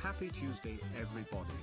Happy Tuesday, everybody.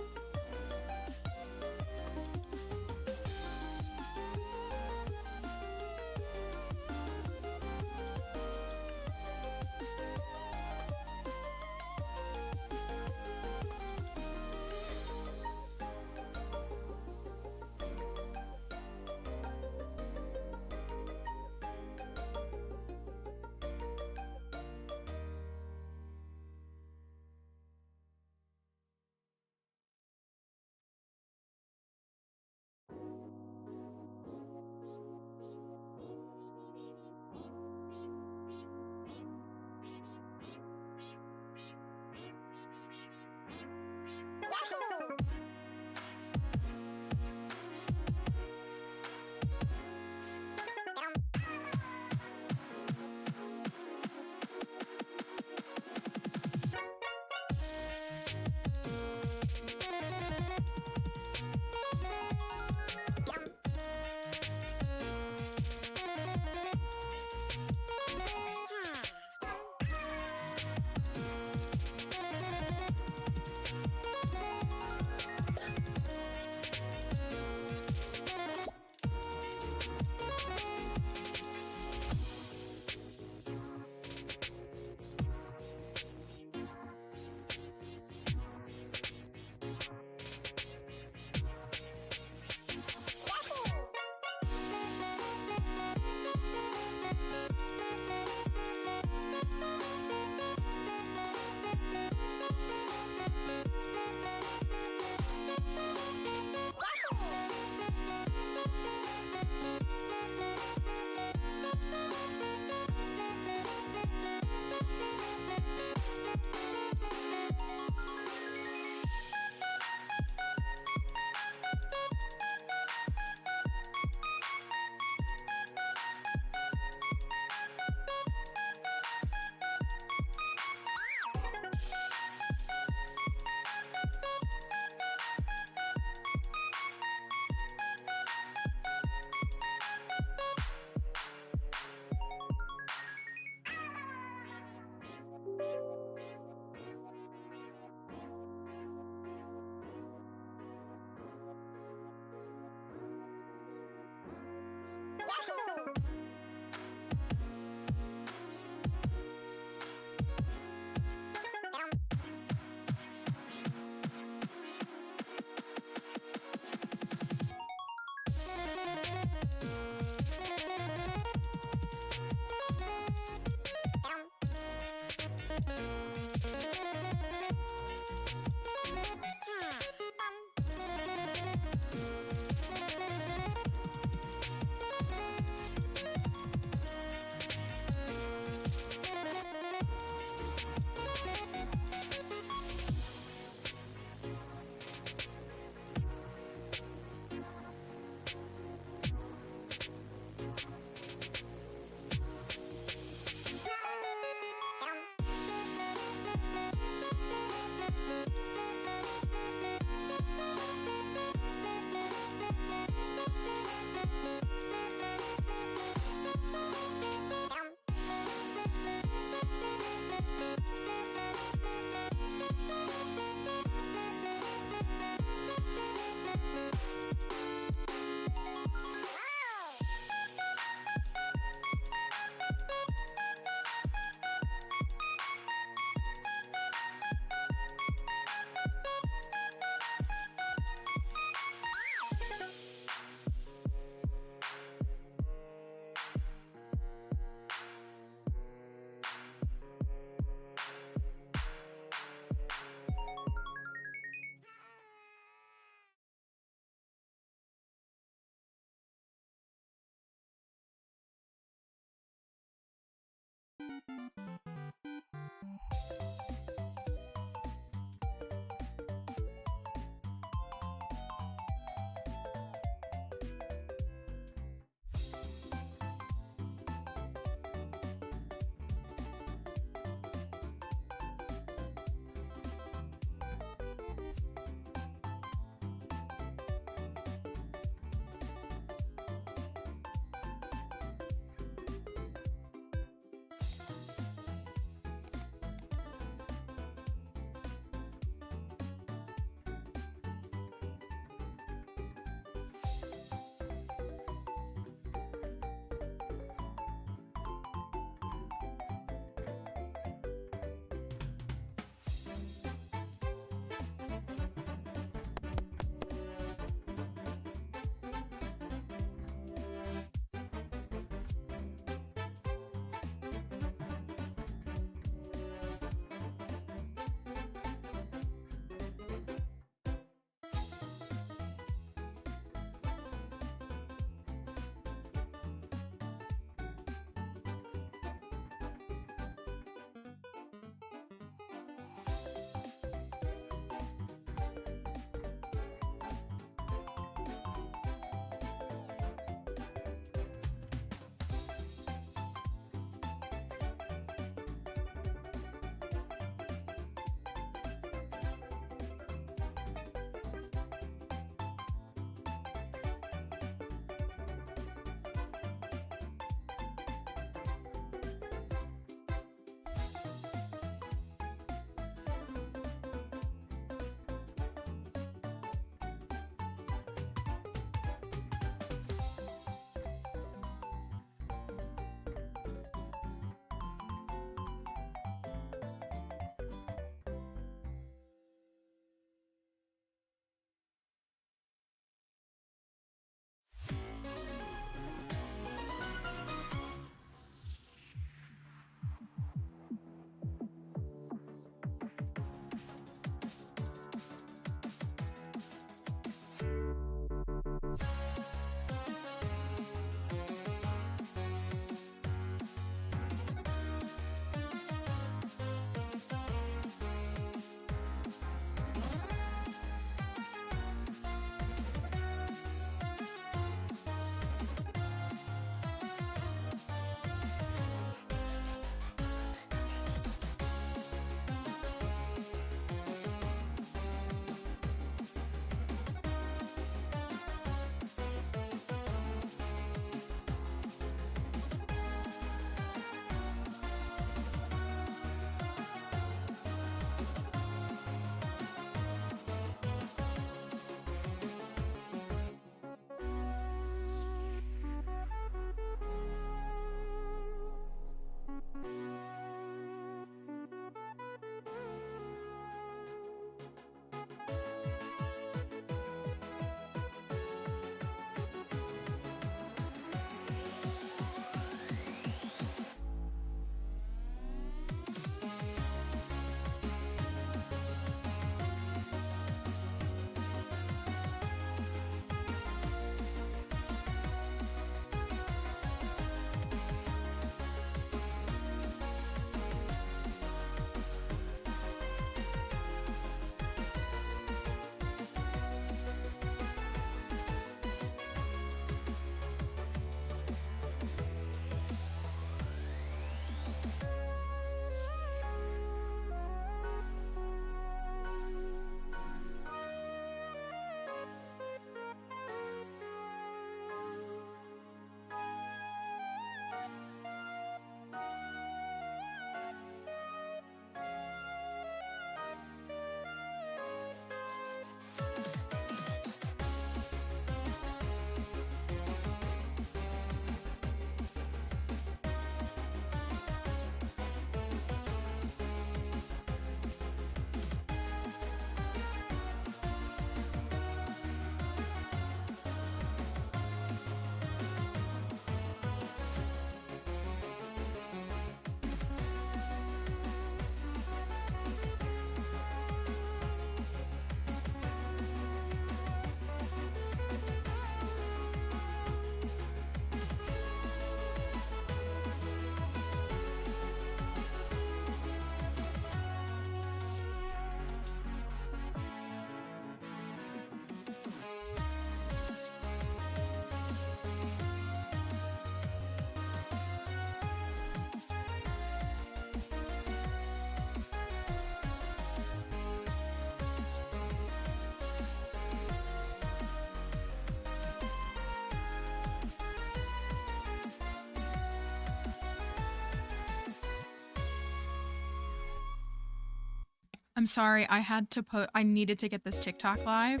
I'm sorry, I needed to get this TikTok live.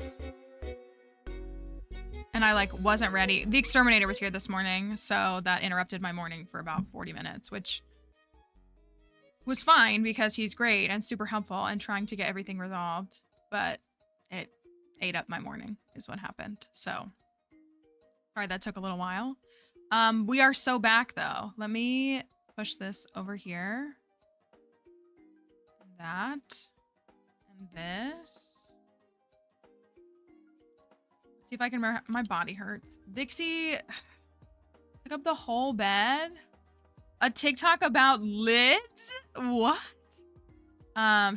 And I like wasn't ready. The exterminator was here this morning, so that interrupted my morning for about 40 minutes, which was fine because he's great and super helpful and trying to get everything resolved, but it ate up my morning is what happened. So sorry that took a little while. We are so back though. Let me push this over here. That and this. See if I can remember. My body hurts. Dixie took up the whole bed. A TikTok about lids? What?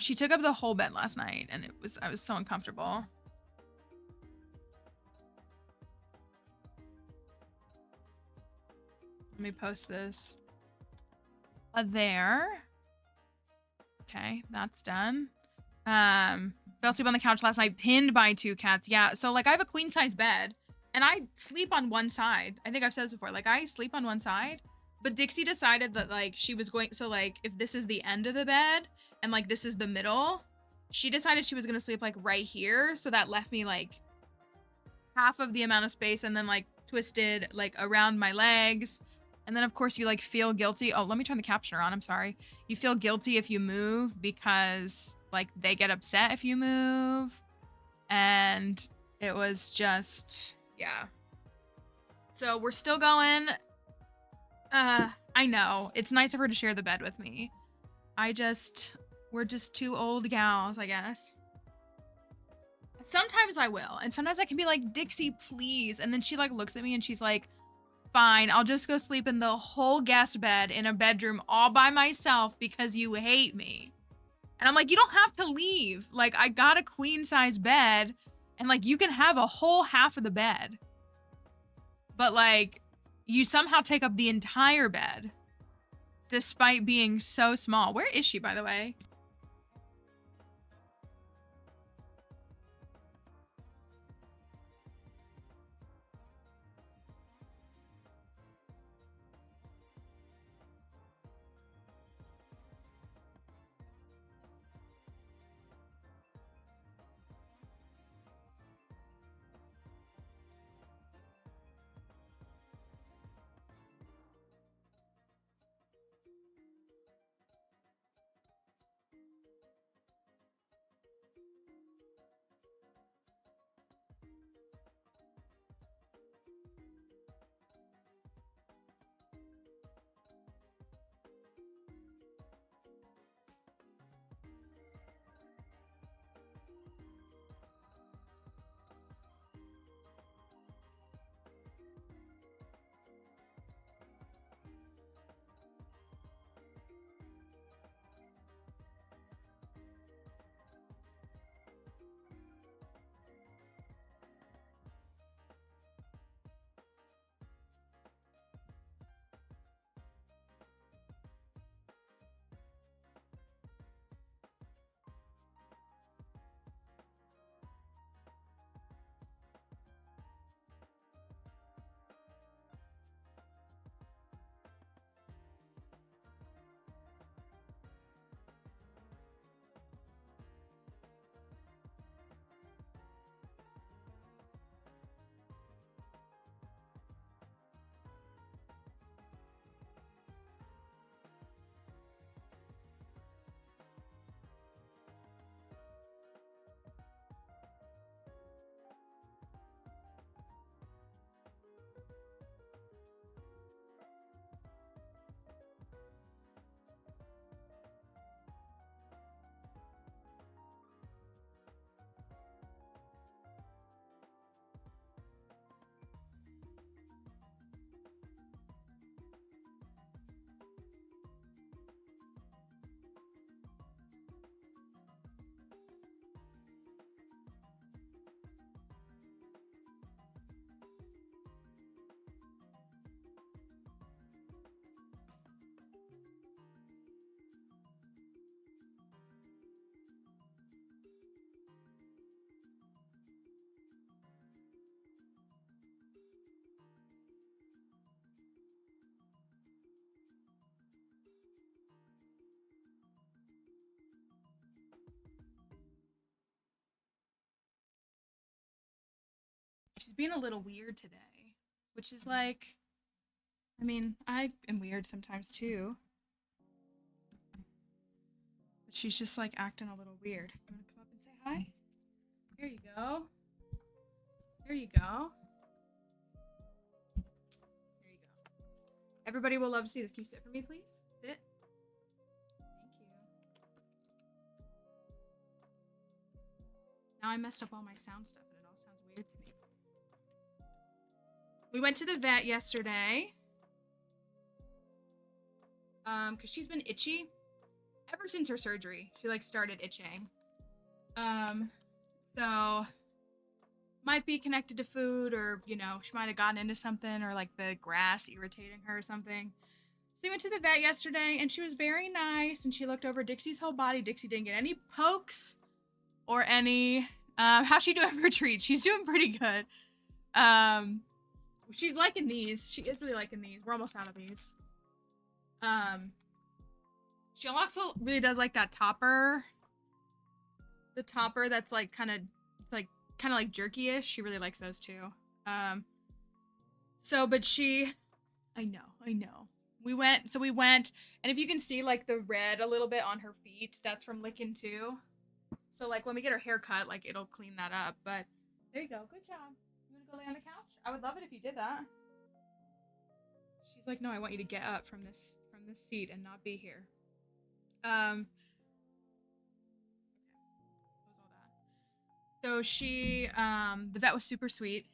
She took up the whole bed last night and I was so uncomfortable. Let me post this. There. Okay, that's done. Fell asleep on the couch last night, pinned by 2 cats. Yeah, so like I have a queen size bed and I sleep on one side. I think I've said this before. Like I sleep on one side, but Dixie decided that like she was going, so like if this is the end of the bed and like this is the middle, she decided she was gonna sleep like right here. So that left me like half of the amount of space and then like twisted like around my legs. And then of course you like feel guilty. Oh, let me turn the captioner on. I'm sorry. You feel guilty if you move because like they get upset if you move. And it was just, yeah. So we're still going. I know. It's nice of her to share the bed with me. We're just 2 old gals, I guess. Sometimes I will. And sometimes I can be like, Dixie, please. And then she like looks at me and she's like, fine, I'll just go sleep in the whole guest bed in a bedroom all by myself because you hate me. And I'm like, you don't have to leave. Like, I got a queen size bed and like you can have a whole half of the bed. But like, you somehow take up the entire bed despite being so small. Where is she, by the way? she's being a little weird today, which is like, I mean, I am weird sometimes too. But she's just like acting a little weird. You wanna come up and say hi? Here you go. There you go. There you go. Everybody will love to see this. Can you sit for me, please? Sit. Thank you. Now I messed up all my sound stuff and it all sounds weird to me. We went to the vet yesterday. Because she's been itchy ever since her surgery. She like started itching. So might be connected to food, or you know, she might have gotten into something, or like the grass irritating her or something. So we went to the vet yesterday and she was very nice and she looked over Dixie's whole body. Dixie didn't get any pokes or any how's she doing for treats? She's doing pretty good. She's liking these. She is really liking these. We're almost out of these. She also really does like that topper. The topper that's like kind of like jerky-ish. She really likes those too. But she, I know. We went, and if you can see like the red a little bit on her feet, that's from licking too. So like when we get her hair cut, like it'll clean that up. But there you go. Good job. You want to go lay on the couch? I would love it if you did that. She's like, no, I want you to get up from this seat and not be here. So she, the vet was super sweet.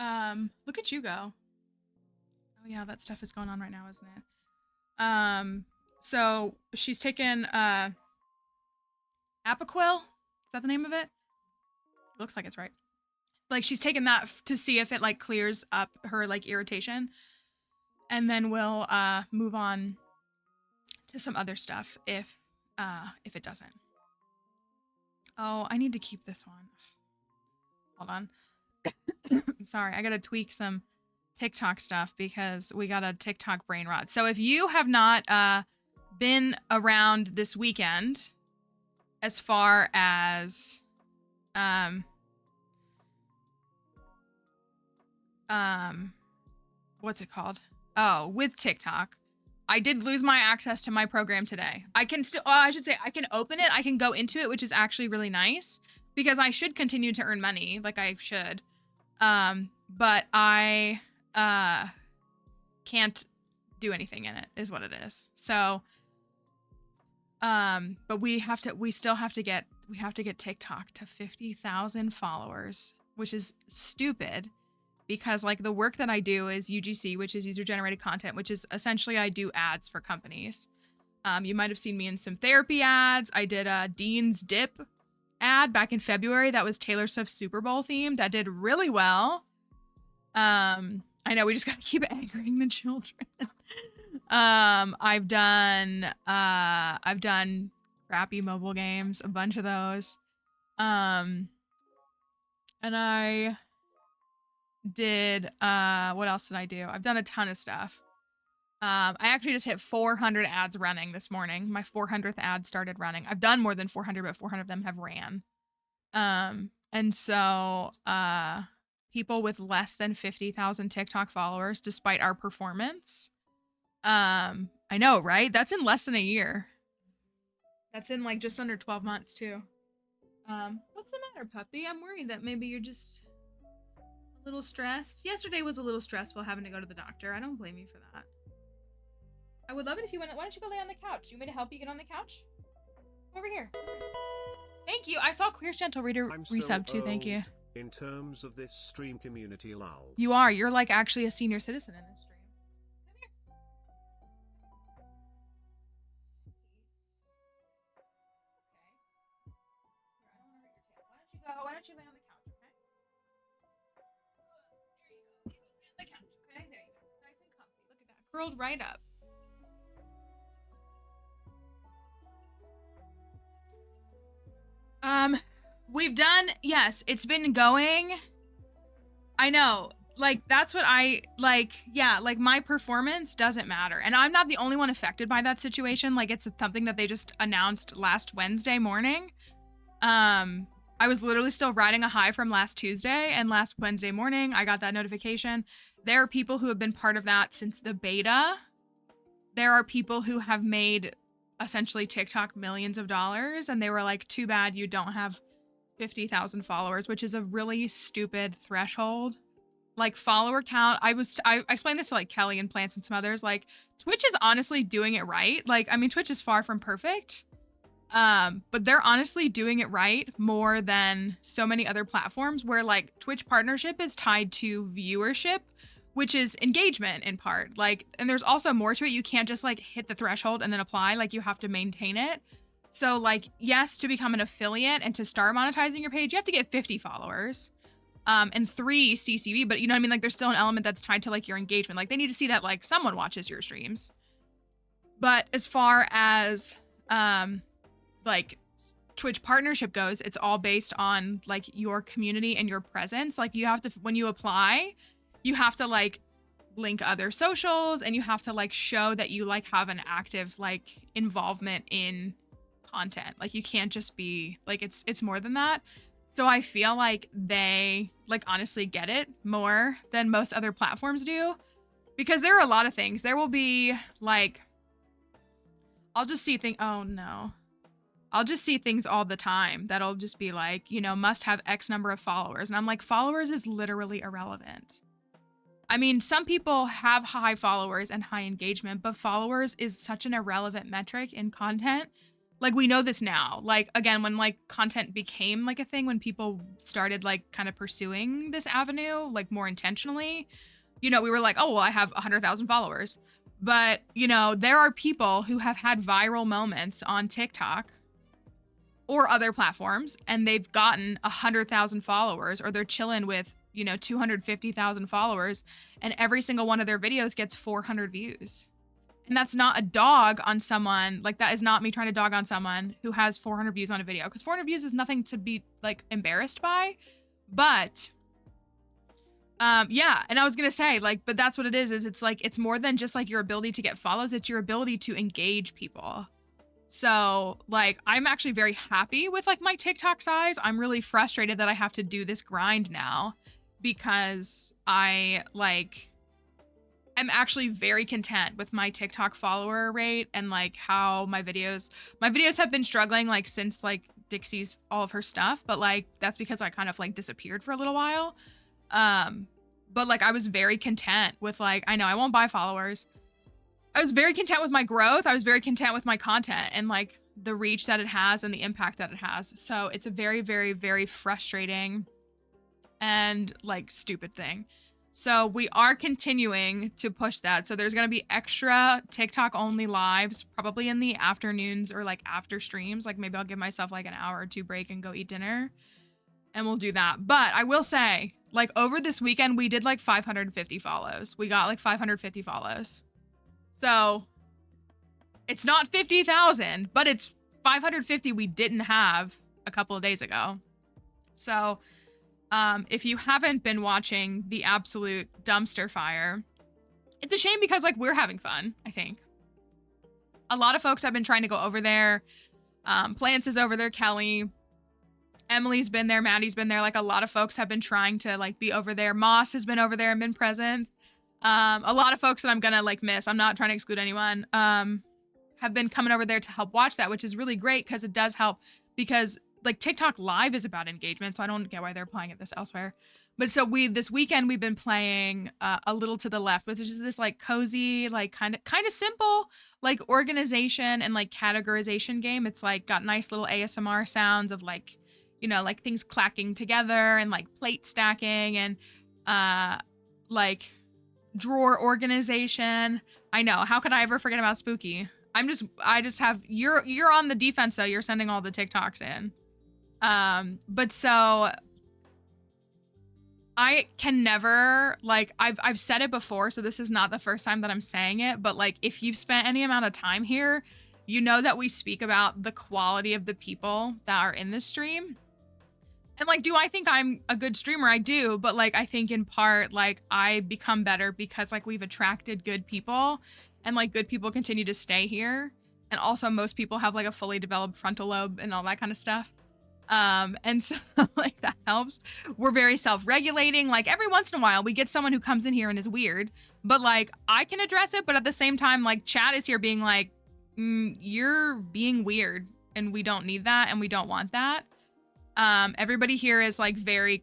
Look at you go. Oh yeah, that stuff is going on right now, isn't it? So she's taken, Apoquel. Is that the name of it? Looks like it's right. Like she's taken that to see if it like clears up her like irritation. And then we'll, move on to some other stuff if it doesn't. Oh, I need to keep this one. Hold on. I'm sorry. I gotta tweak some TikTok stuff because we got a TikTok brain rot. So if you have not been around this weekend, as far as what's it called? Oh, with TikTok. I did lose my access to my program today. I can still, I should say I can open it. I can go into it, which is actually really nice because I should continue to earn money like I should. But I can't do anything in it is what it is. So, but we still have to get TikTok to 50,000 followers, which is stupid. Because like the work that I do is UGC, which is user generated content, which is essentially I do ads for companies. You might have seen me in some therapy ads. I did a Dean's Dip ad back in February. That was Taylor Swift's Super Bowl themed. That did really well. I know we just got to keep angering the children. I've done crappy mobile games, a bunch of those. And I did what else did I do? I've done a ton of stuff. I actually just hit 400 ads running this morning. My 400th ad started running. I've done more than 400, but 400 of them have ran. And so people with less than 50,000 TikTok followers, despite our performance. I know, right? That's in less than a year. That's in like just under 12 months too. What's the matter, puppy? I'm worried that maybe you're just a little stressed. Yesterday was a little stressful having to go to the doctor. I don't blame you for that. I would love it if you went. Why don't you go lay on the couch? You want me to help you get on the couch? Come over here. Thank you. I saw Queer's Gentle Reader resub too. Thank you. In terms of this stream community, lol. You are. You're like actually a senior citizen in this stream. Come here. Okay. Here, I don't want to hurt your tail. Why don't you lay on the couch, okay? There you go. You go lay on the couch, okay? There you go. It's nice and comfy. Look at that. Curled right up. We've done, yes, it's been going. I know, like, that's what I, like, yeah, like, my performance doesn't matter. And I'm not the only one affected by that situation. Like, it's something that they just announced last Wednesday morning. I was literally still riding a high from last Tuesday, and last Wednesday morning, I got that notification. There are people who have been part of that since the beta. There are people who have made essentially TikTok millions of dollars, and they were like, too bad you don't have 50,000 followers, which is a really stupid threshold. Like, follower count, I explained this to like Kelly and Plants and some others. Like, Twitch is honestly doing it right. Like, I mean, Twitch is far from perfect. But they're honestly doing it right more than so many other platforms where like Twitch partnership is tied to viewership, which is engagement in part. Like, and there's also more to it. You can't just like hit the threshold and then apply, like you have to maintain it. So like, yes, to become an affiliate and to start monetizing your page, you have to get 50 followers, and 3 CCV, but you know what I mean? Like there's still an element that's tied to like your engagement. Like they need to see that like someone watches your streams. But as far as, like Twitch partnership goes, it's all based on like your community and your presence. Like you have to, when you apply, you have to like link other socials, and you have to like show that you like have an active like involvement in content. Like you can't just be like, it's more than that. So I feel like they like honestly get it more than most other platforms do, because there are a lot of things. There will be like, I'll just see things. Oh no. I'll just see things all the time that'll just be like, you know, must have X number of followers. And I'm like, followers is literally irrelevant. I mean, some people have high followers and high engagement, but followers is such an irrelevant metric in content. Like we know this now. Like again, when like content became like a thing, when people started like kind of pursuing this avenue, like more intentionally, you know, we were like, oh, well, I have 100,000 followers. But, you know, there are people who have had viral moments on TikTok or other platforms, and they've gotten 100,000 followers, or they're chilling with, you know, 250,000 followers, and every single one of their videos gets 400 views. And that's not a dog on someone, like that is not me trying to dog on someone who has 400 views on a video, because 400 views is nothing to be like embarrassed by. But yeah, and I was gonna say like, but that's what it is it's like, it's more than just like your ability to get follows, it's your ability to engage people. So like, I'm actually very happy with like my TikTok size. I'm really frustrated that I have to do this grind now, because I'm actually very content with my TikTok follower rate and like how my videos have been struggling like since like Dixie's all of her stuff, but like that's because I kind of like disappeared for a little while. But like I was very content with like, I know I won't buy followers. I was very content with my growth. I was very content with my content and like the reach that it has and the impact that it has. So it's a very, very, very frustrating and like stupid thing. So we are continuing to push that. So there's going to be extra TikTok only lives, probably in the afternoons or like after streams. Like maybe I'll give myself like an hour or two break and go eat dinner, and we'll do that. But I will say, like over this weekend, we did like 550 follows. We got like 550 follows. So it's not 50,000, but it's 550 we didn't have a couple of days ago. So if you haven't been watching the absolute dumpster fire, it's a shame because like we're having fun, I think. A lot of folks have been trying to go over there. Plants is over there, Kelly. Emily's been there, Maddie's been there. Like a lot of folks have been trying to like be over there. Moss has been over there and been present. A lot of folks that I'm gonna like miss, I'm not trying to exclude anyone, have been coming over there to help watch that, which is really great because it does help, because like TikTok live is about engagement. So I don't get why they're playing it this elsewhere. But so this weekend we've been playing A Little to the Left, which is this like cozy, like kind of simple, like organization and like categorization game. It's like got nice little ASMR sounds of like, you know, like things clacking together and like plate stacking and like drawer organization. I know, how could I ever forget about Spooky? I just have, you're on the defense though. You're sending all the TikToks in. But so I can never, like, I've said it before, so this is not the first time that I'm saying it, but like, if you've spent any amount of time here, you know that we speak about the quality of the people that are in this stream. And like, do I think I'm a good streamer? I do, but like, I think in part, like, I become better because like we've attracted good people, and like good people continue to stay here. And also most people have like a fully developed frontal lobe and all that kind of stuff. And so like that helps. We're very self-regulating. Like every once in a while we get someone who comes in here and is weird, but like I can address it, but at the same time, like chat is here being like, you're being weird and we don't need that and we don't want that. Everybody here is like very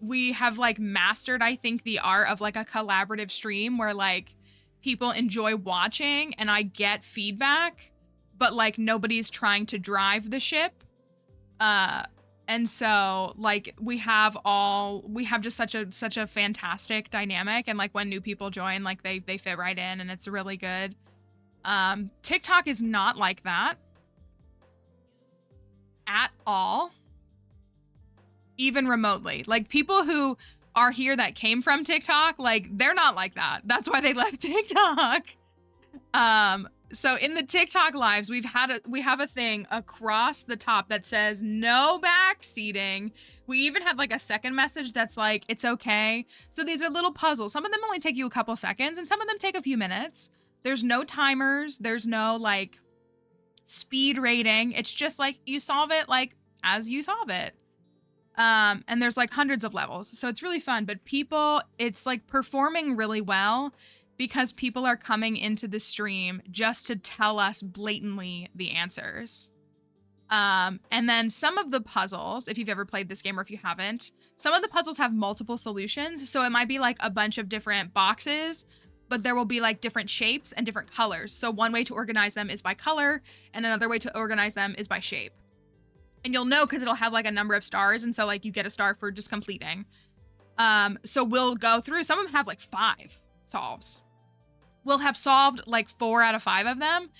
we have like mastered, I think, the art of like a collaborative stream where like people enjoy watching and I get feedback, but like nobody's trying to drive the ship. And so like we have just such a fantastic dynamic, and like when new people join, like they fit right in and it's really good. TikTok is not like that at all, even remotely. Like people who are here that came from TikTok, like they're not like that. That's why they left TikTok. So in the TikTok lives, we have a thing across the top that says no backseating. We even had like a second message that's like, it's okay. So these are little puzzles. Some of them only take you a couple seconds and some of them take a few minutes. There's no timers. There's no like speed rating. It's just like you solve it like as you solve it. And there's like hundreds of levels. So it's really fun, but it's like performing really well because people are coming into the stream just to tell us blatantly the answers. And then some of the puzzles, if you've ever played this game or if you haven't, some of the puzzles have multiple solutions. So it might be like a bunch of different boxes, but there will be like different shapes and different colors. So one way to organize them is by color and another way to organize them is by shape. And you'll know because it'll have like a number of stars. And so like you get a star for just completing. So we'll go through, some of them have like 5 solves. We'll have solved like 4 out of 5 of them.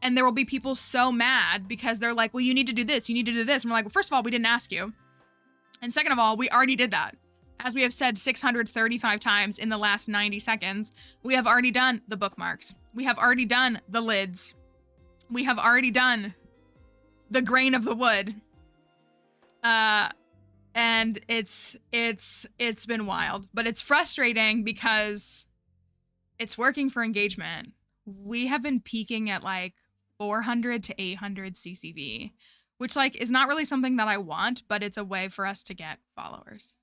And there will be people so mad because they're like, well, you need to do this. You need to do this. And we're like, well, first of all, we didn't ask you. And second of all, we already did that. As we have said 635 times in the last 90 seconds, we have already done the bookmarks. We have already done the lids. We have already done the grain of the wood. And it's been wild, but it's frustrating because it's working for engagement. We have been peaking at like 400 to 800 CCV, which like is not really something that I want, but it's a way for us to get followers.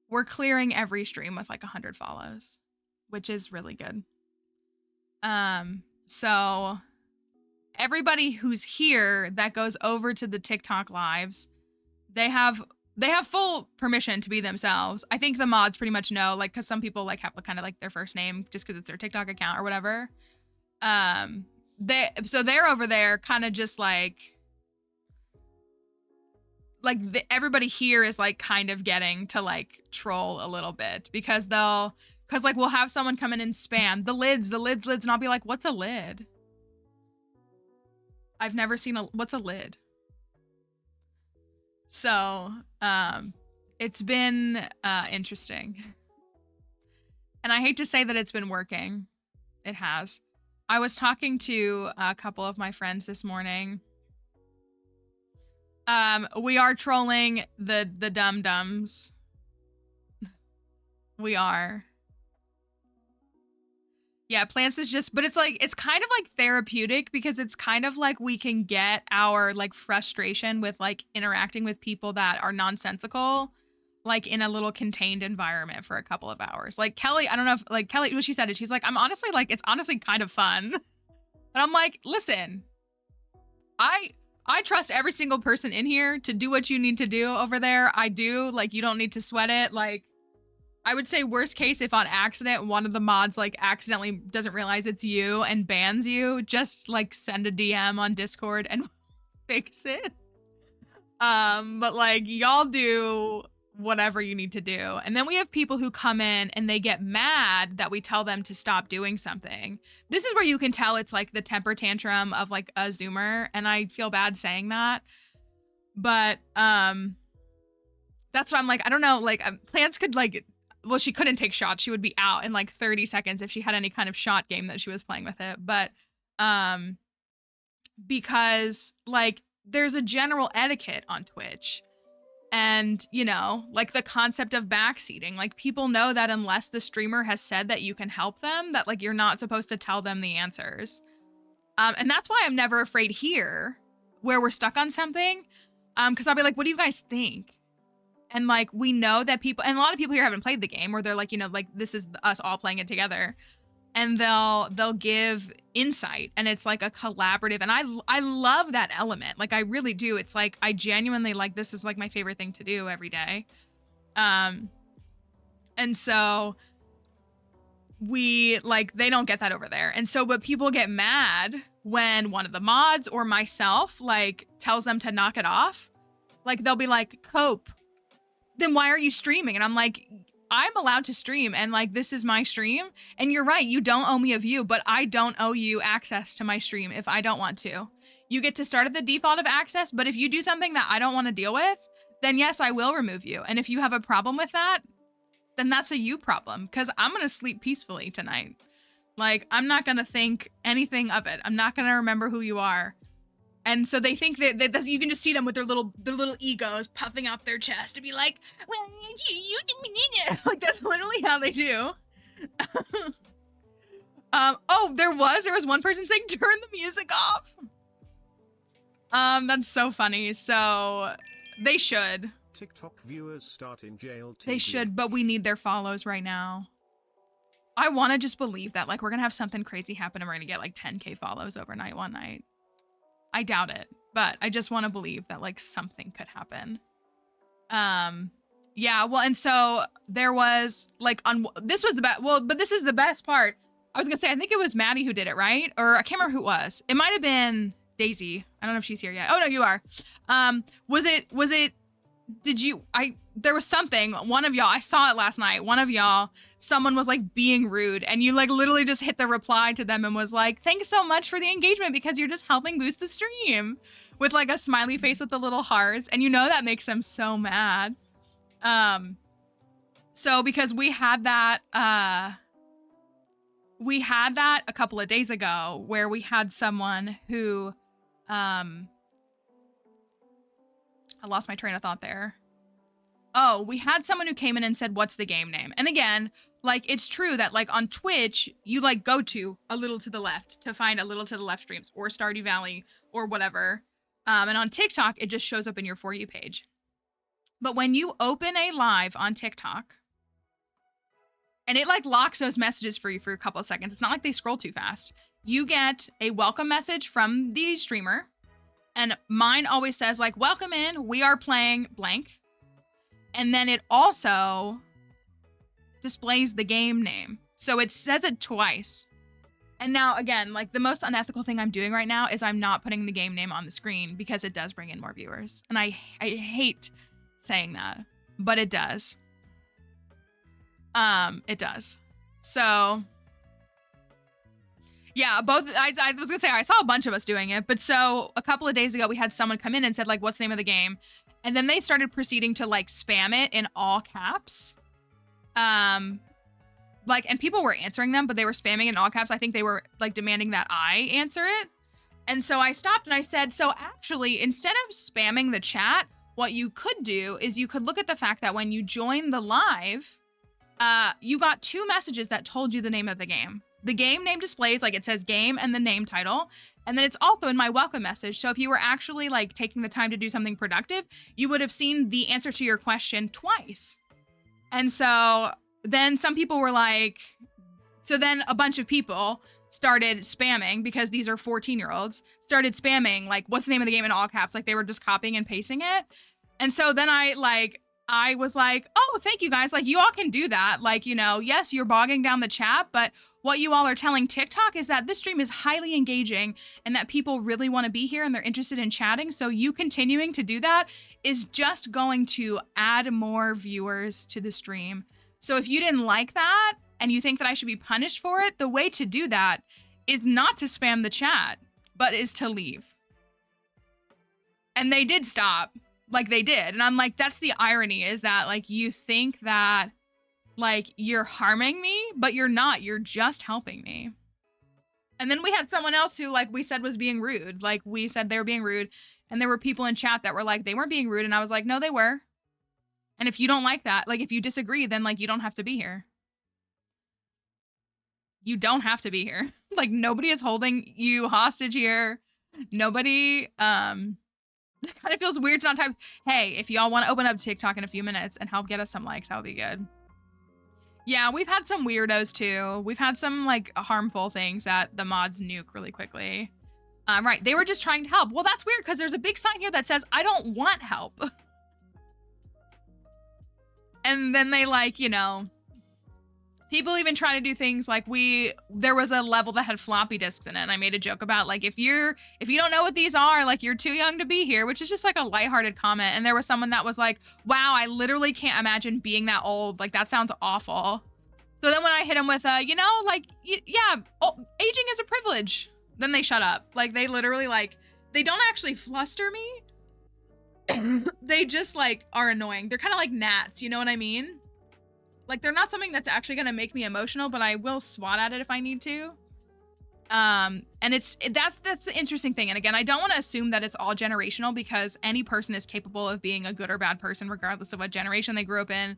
We're clearing every stream with like 100 follows, which is really good. So everybody who's here that goes over to the TikTok lives, they have full permission to be themselves. I think the mods pretty much know, like, because some people like have kind of like their first name just because it's their TikTok account or whatever. They're over there kind of just everybody here is like kind of getting to like troll a little bit because like we'll have someone come in and spam the lids, and I'll be like, what's a lid? I've never seen what's a lid? So, it's been interesting. And I hate to say that it's been working. It has. I was talking to a couple of my friends this morning. We are trolling the dum-dums. We are. Yeah, plants is just, but it's kind of like therapeutic because it's kind of like we can get our like frustration with like interacting with people that are nonsensical, like in a little contained environment for a couple of hours. Like Kelly, I don't know if like Kelly, what she said is she's like, it's honestly kind of fun. And I'm like, listen, I trust every single person in here to do what you need to do over there. I do, like, you don't need to sweat it. Like, I would say worst case, if on accident, one of the mods like accidentally doesn't realize it's you and bans you, just like send a DM on Discord and fix it. But like y'all do whatever you need to do. And then we have people who come in and they get mad that we tell them to stop doing something. This is where you can tell it's like the temper tantrum of like a Zoomer. And I feel bad saying that, but that's what I'm like, I don't know, like plants could like, well, she couldn't take shots. She would be out in like 30 seconds if she had any kind of shot game that she was playing with it. But because like there's a general etiquette on Twitch and, you know, like the concept of backseating, like people know that unless the streamer has said that you can help them, that like you're not supposed to tell them the answers. And that's why I'm never afraid here where we're stuck on something. Because I'll be like, what do you guys think? And like, we know that people, and a lot of people here haven't played the game, where they're like, you know, like this is us all playing it together, and they'll give insight, and it's like a collaborative, and I love that element. Like I really do. It's like I genuinely like, this is like my favorite thing to do every day. And so we like, they don't get that over there. And so, but people get mad when one of the mods or myself like tells them to knock it off. Like they'll be like, Cope, then why are you streaming? And I'm like, I'm allowed to stream, and like, this is my stream. And you're right, you don't owe me a view, but I don't owe you access to my stream if I don't want to. You get to start at the default of access, but if you do something that I don't want to deal with, then yes, I will remove you. And if you have a problem with that, then that's a you problem, because I'm going to sleep peacefully tonight. Like, I'm not going to think anything of it. I'm not going to remember who you are. And so they think that you can just see them with their little egos puffing out their chest to be like, well, you like, that's literally how they do. Oh, there was one person saying, turn the music off. That's so funny. So they should. TikTok viewers start in jail. They should, but we need their follows right now. I want to just believe that, like, we're gonna have something crazy happen and we're gonna get like 10K follows overnight one night. I doubt it, but I just want to believe that like something could happen. Yeah, well, and so there was like this was the best. Well, but this is the best part. I was gonna say, I think it was Maddie who did it, right? Or I can't remember who it was. It might have been Daisy. I don't know if she's here yet. Oh no, you are. Was it? Did you? There was something. One of y'all. I saw it last night. One of y'all. Someone was like being rude, and you like literally just hit the reply to them and was like, "Thanks so much for the engagement because you're just helping boost the stream," with like a smiley face with the little hearts, and you know that makes them so mad. So because we had that a couple of days ago where we had someone who I lost my train of thought there. Oh, we had someone who came in and said, what's the game name? And again, like, it's true that like on Twitch, you like go to a little to the left to find a little to the left streams or Stardew Valley or whatever. And on TikTok, it just shows up in your For You page. But when you open a live on TikTok, and it like locks those messages for you for a couple of seconds. It's not like they scroll too fast. You get a welcome message from the streamer. And mine always says like, welcome in, we are playing blank. And then it also displays the game name. So it says it twice. And now again, like the most unethical thing I'm doing right now is I'm not putting the game name on the screen because it does bring in more viewers. And I hate saying that, but it does. It does. So yeah, both, I was gonna say, I saw a bunch of us doing it, but so a couple of days ago, we had someone come in and said like, what's the name of the game? And then they started proceeding to like spam it in all caps. Like, and people were answering them, but they were spamming it in all caps. I think they were like demanding that I answer it. And so I stopped and I said, so actually, instead of spamming the chat, what you could do is you could look at the fact that when you joined the live, you got 2 messages that told you the name of the game. The game name displays, like it says game and the name title. And then it's also in my welcome message. So if you were actually like taking the time to do something productive, you would have seen the answer to your question twice. And so then some people were like, so then a bunch of people started spamming because these are 14-year-olds, started spamming like, what's the name of the game in all caps? Like they were just copying and pasting it. And so then I was like, oh, thank you guys. Like you all can do that. Like, you know, yes, you're bogging down the chat, but what you all are telling TikTok is that this stream is highly engaging and that people really want to be here and they're interested in chatting. So you continuing to do that is just going to add more viewers to the stream. So if you didn't like that and you think that I should be punished for it, the way to do that is not to spam the chat, but is to leave. And they did stop. Like they did. And I'm like, that's the irony, is that like you think that like you're harming me, but you're not. You're just helping me. And then we had someone else who like we said was being rude. Like we said they were being rude. And there were people in chat that were like, they weren't being rude. And I was like, no, they were. And if you don't like that, like if you disagree, then like you don't have to be here. You don't have to be here. Like nobody is holding you hostage here. Nobody, It kind of feels weird to not type, hey, if y'all want to open up TikTok in a few minutes and help get us some likes, that would be good. Yeah, we've had some weirdos too. We've had some like harmful things that the mods nuke really quickly. Right, they were just trying to help. Well, that's weird because there's a big sign here that says, I don't want help. And then they like, you know, people even try to do things like there was a level that had floppy disks in it. And I made a joke about like, if you don't know what these are, like you're too young to be here, which is just like a lighthearted comment. And there was someone that was like, wow, I literally can't imagine being that old. Like that sounds awful. So then when I hit them with, you know, like, yeah, aging is a privilege. Then they shut up. Like they literally like, they don't actually fluster me. They just like are annoying. They're kind of like gnats, you know what I mean? Like they're not something that's actually gonna make me emotional, but I will swat at it if I need to. And that's the interesting thing. And again, I don't want to assume that it's all generational because any person is capable of being a good or bad person regardless of what generation they grew up in.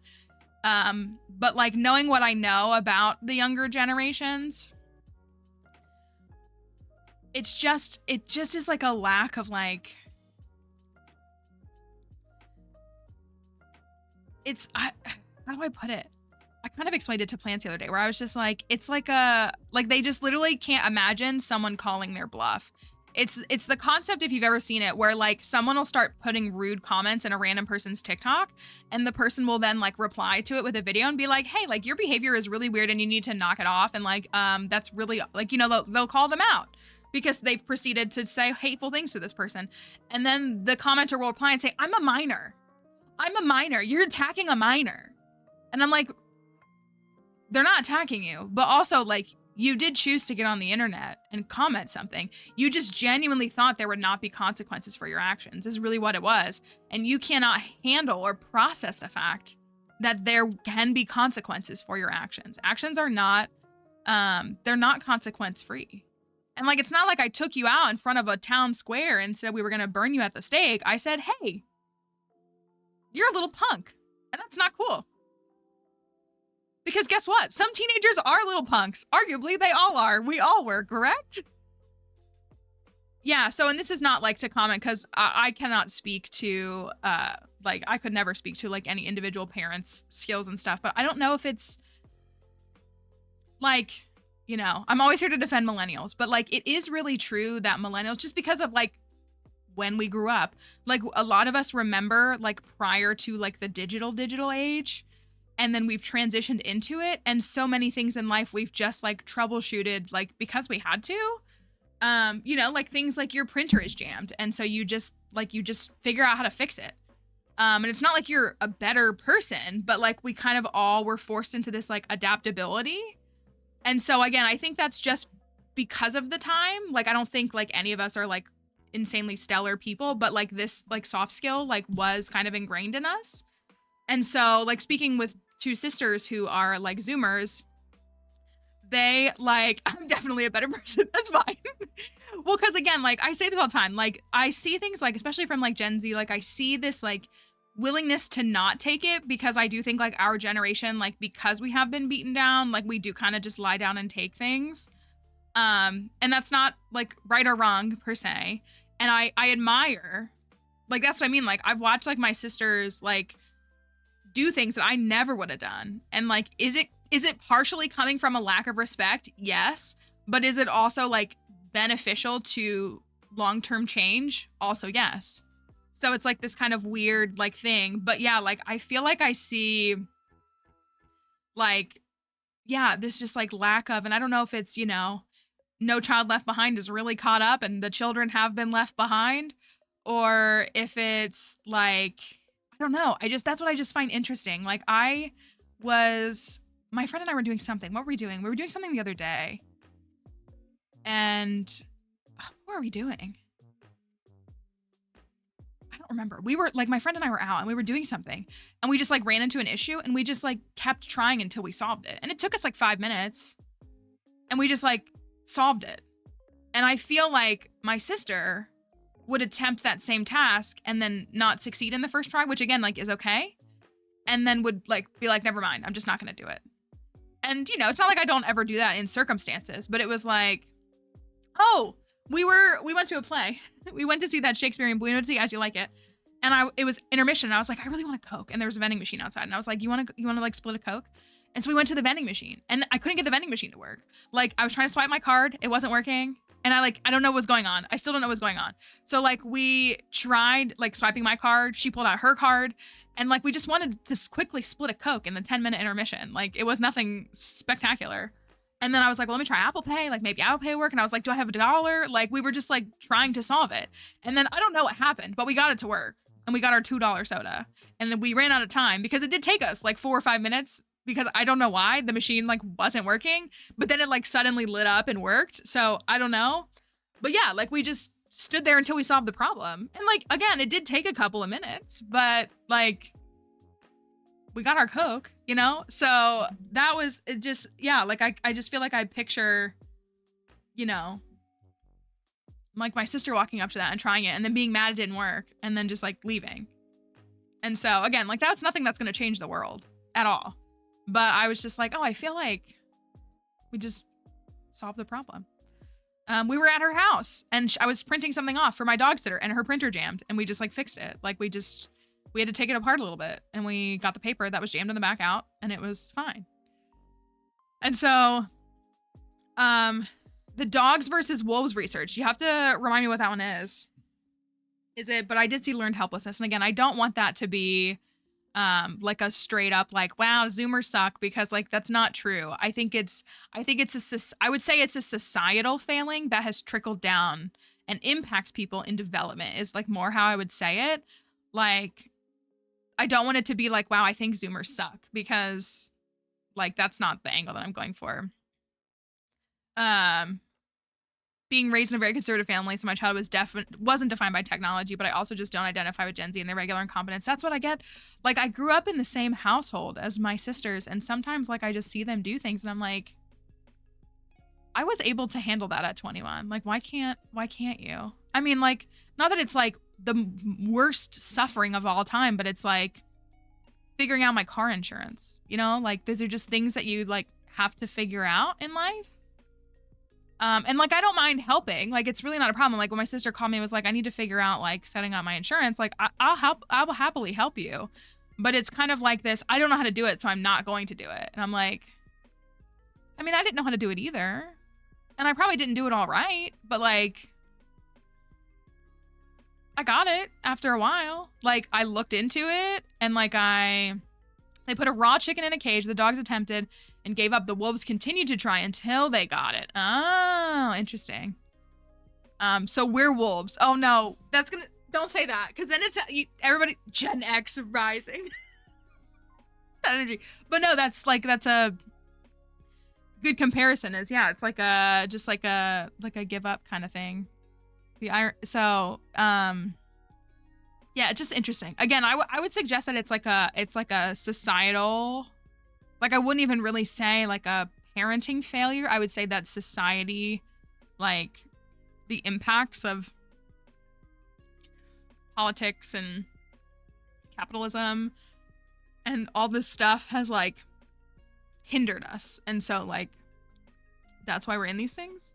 But like knowing what I know about the younger generations, it just is like a lack of like, how do I put it? I kind of explained it to Plants the other day where I was just like, it's like they just literally can't imagine someone calling their bluff. It's the concept, if you've ever seen it, where like someone will start putting rude comments in a random person's TikTok and the person will then like reply to it with a video and be like, hey, like your behavior is really weird and you need to knock it off. And like, that's really like, you know, they'll call them out because they've proceeded to say hateful things to this person. And then the commenter will reply and say, I'm a minor. You're attacking a minor. And I'm like, they're not attacking you, but also like you did choose to get on the internet and comment something. You just genuinely thought there would not be consequences for your actions is really what it was. And you cannot handle or process the fact that there can be consequences for your actions. Actions are not, they're not consequence free. And like, it's not like I took you out in front of a town square and said we were going to burn you at the stake. I said, hey, you're a little punk. And that's not cool. Because guess what? Some teenagers are little punks. Arguably, they all are. We all were, correct? Yeah, so, and this is not like to comment because I cannot speak to, like, I could never speak to like any individual parent's skills and stuff, but I don't know if it's like, you know, I'm always here to defend millennials, but like, it is really true that millennials, just because of like when we grew up, like a lot of us remember like prior to like the digital age. And then we've transitioned into it. And so many things in life we've just like troubleshooted, like because we had to, you know, like things like your printer is jammed. And so you just figure out how to fix it. And it's not like you're a better person, but like we kind of all were forced into this like adaptability. And so again, I think that's just because of the time. Like, I don't think like any of us are like insanely stellar people, but like this like soft skill like was kind of ingrained in us. And so like speaking with two sisters who are like Zoomers, they like, I'm definitely a better person. That's fine. Well, because again, like I say this all the time, like I see things like, especially from like Gen Z, like I see this like willingness to not take it because I do think like our generation, like because we have been beaten down, like we do kind of just lie down and take things. And that's not like right or wrong per se. And I admire, like, that's what I mean. Like I've watched like my sisters, like, do things that I never would have done. And like, is it partially coming from a lack of respect? Yes. But is it also like beneficial to long-term change? Also, yes. So it's like this kind of weird like thing. But yeah, like I feel like I see like, yeah, this just like lack of, and I don't know if it's, you know, No Child Left Behind is really caught up and the children have been left behind, or if it's like, I don't know. That's what I just find interesting. Like my friend and I were doing something. What were we doing? We were doing something the other day. And what were we doing? I don't remember. We were like, my friend and I were out and we were doing something and we just like ran into an issue and we just like kept trying until we solved it. And it took us like 5 minutes and we just like solved it. And I feel like my sister would attempt that same task and then not succeed in the first try, which again, like is okay. And then would like be like, never mind, I'm just not going to do it. And you know, it's not like I don't ever do that in circumstances, but it was like, oh, we went to a play. We went to see that Shakespearean, we went to see As You Like It. And it was intermission. And I was like, I really want a Coke. And there was a vending machine outside. And I was like, you want to like split a Coke? And so we went to the vending machine and I couldn't get the vending machine to work. Like I was trying to swipe my card. It wasn't working. And I don't know what's going on. I still don't know what's going on. So like we tried like swiping my card. She pulled out her card and like we just wanted to quickly split a Coke in the 10-minute intermission. Like it was nothing spectacular. And then I was like, well, let me try Apple Pay. Like maybe Apple Pay will work. And I was like, do I have $1? Like we were just like trying to solve it. And then I don't know what happened, but we got it to work. And we got our $2 soda. And then we ran out of time because it did take us like 4 or 5 minutes because I don't know why the machine like wasn't working, but then it like suddenly lit up and worked. So I don't know. But yeah, like we just stood there until we solved the problem. And like, again, it did take a couple of minutes, but like we got our Coke, you know? So that was it just, yeah, like I just feel like I picture, you know, like my sister walking up to that and trying it and then being mad it didn't work and then just like leaving. And so again, like that's nothing that's going to change the world at all. But I was just like, oh, I feel like we just solved the problem. We were at her house and I was printing something off for my dog sitter and her printer jammed and we just like fixed it. Like we had to take it apart a little bit and we got the paper that was jammed in the back out and it was fine. And so, the dogs versus wolves research. You have to remind me what that one is. But I did see learned helplessness. And again, I don't want that to be like a straight up like, wow, Zoomers suck, because like that's not true. I would say it's a societal failing that has trickled down and impacts people in development is like more how I would say it. Like, I don't want it to be like, wow, I think Zoomers suck, because like that's not the angle that I'm going for. Being raised in a very conservative family, so my childhood wasn't defined by technology, but I also just don't identify with Gen Z and their regular incompetence. That's what I get. Like I grew up in the same household as my sisters, and sometimes like I just see them do things and I'm like, I was able to handle that at 21. Like why can't you? I mean, like, not that it's like the worst suffering of all time, but it's like figuring out my car insurance, you know? Like those are just things that you like have to figure out in life. And like, I don't mind helping. Like, it's really not a problem. Like when my sister called me and was like, I need to figure out like setting up my insurance. Like I will happily help you. But it's kind of like this, I don't know how to do it, so I'm not going to do it. And I'm like, I mean, I didn't know how to do it either. And I probably didn't do it all right, but like, I got it after a while. Like I looked into it and like they put a raw chicken in a cage. The dogs attempted and gave up. The wolves continued to try until they got it. Oh, interesting. So we're wolves. Oh no, don't say that. Cause then it's everybody, Gen X rising. Energy. But no, that's a good comparison is, yeah, it's like just like a give up kind of thing. Yeah, it's just interesting. Again, I would suggest that it's like a societal, like I wouldn't even really say like a parenting failure. I would say that society, like the impacts of politics and capitalism and all this stuff has like hindered us. And so like, that's why we're in these things.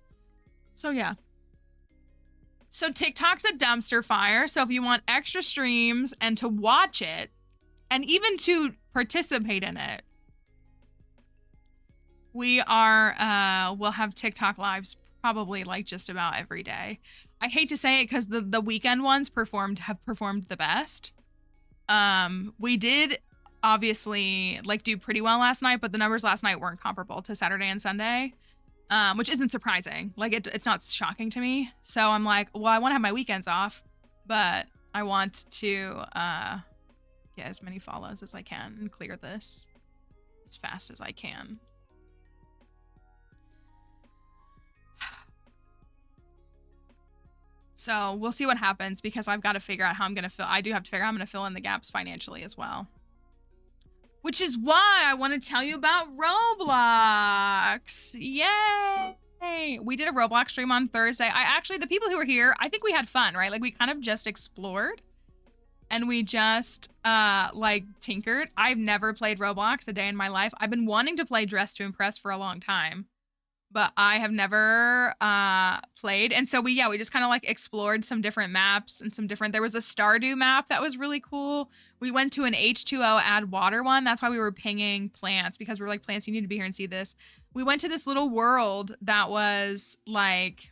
So yeah. So TikTok's a dumpster fire. So if you want extra streams and to watch it and even to participate in it, we'll have TikTok lives probably like just about every day. I hate to say it because the weekend ones have performed the best. We did obviously like do pretty well last night, but the numbers last night weren't comparable to Saturday and Sunday. Which isn't surprising. Like it's not shocking to me. So I'm like, well, I want to have my weekends off, but I want to get as many follows as I can and clear this as fast as I can. So we'll see what happens because I've got to figure out how I'm going to fill. I do have to figure out how I'm going to fill in the gaps financially as well. Which is why I want to tell you about Roblox. Yay! We did a Roblox stream on Thursday. The people who were here, I think we had fun, right? Like we kind of just explored and we just like tinkered. I've never played Roblox a day in my life. I've been wanting to play Dress to Impress for a long time. but I have never played. And so we just kind of like explored some different maps and there was a Stardew map that was really cool. We went to an H2O add water one. That's why we were pinging plants, because we were like, plants, you need to be here and see this. We went to this little world that was like,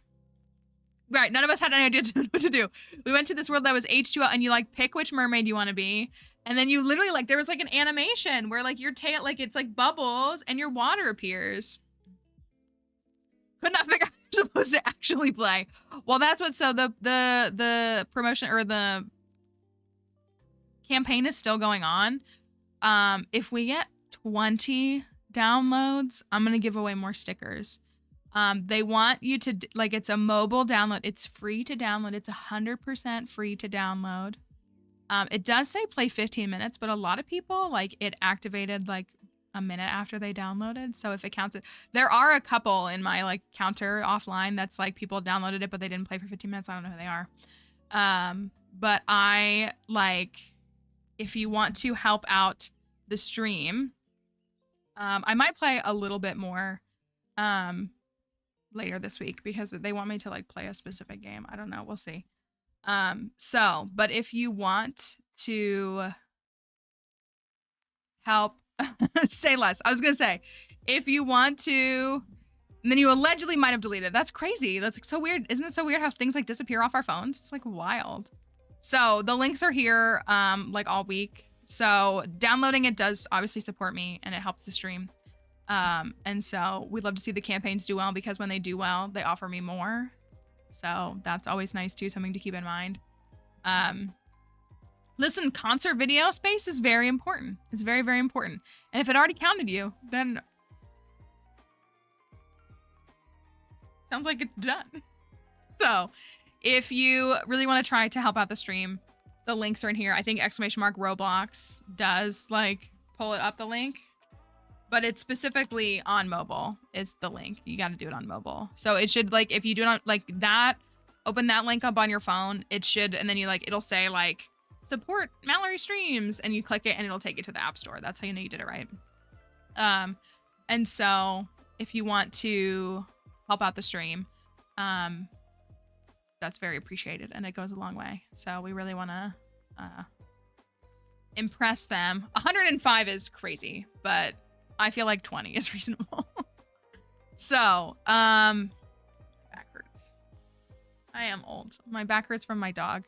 right, none of us had any idea what to do. We went to this world that was H2O, and you like pick which mermaid you want to be. And then you literally like, there was like an animation where like your tail, like it's like bubbles and your water appears. Could not figure out how you're supposed to actually play. Well, that's what, so the promotion or the campaign is still going on. If we get 20 downloads, I'm going to give away more stickers. They want you to, like, it's a mobile download. It's free to download. It's 100% free to download. It does say play 15 minutes, but a lot of people, like, it activated, like, a minute after they downloaded. So if it counts it, there are a couple in my, like, counter offline that's, like, people downloaded it, but they didn't play for 15 minutes. I don't know who they are. But I, like, if you want to help out the stream, I might play a little bit more, later this week, because they want me to like play a specific game. I don't know. We'll see. But if you want to help, say less. I was going to say, if you want to, and then you allegedly might have deleted. That's crazy. That's like so weird. Isn't it so weird how things like disappear off our phones? It's like wild. So the links are here, like all week. So downloading it does obviously support me, and it helps the stream. And so we'd love to see the campaigns do well, because when they do well, they offer me more. So that's always nice too, something to keep in mind. Listen, concert video space is very important. It's very, very important. And if it already counted you, then sounds like it's done. So if you really want to try to help out the stream, the links are in here. I think !Roblox does like pull it up, the link. But it's specifically on mobile is the link. You got to do it on mobile. So it should, like, if you do not like that, open that link up on your phone. It should, and then you like, it'll say like support Mallory streams, and you click it and it'll take you to the app store. That's how you know you did it right. And so if you want to help out the stream, that's very appreciated, and it goes a long way. So we really want to impress them. 105 is crazy, but I feel like 20 is reasonable. So, back hurts. I am old. My back hurts from my dog.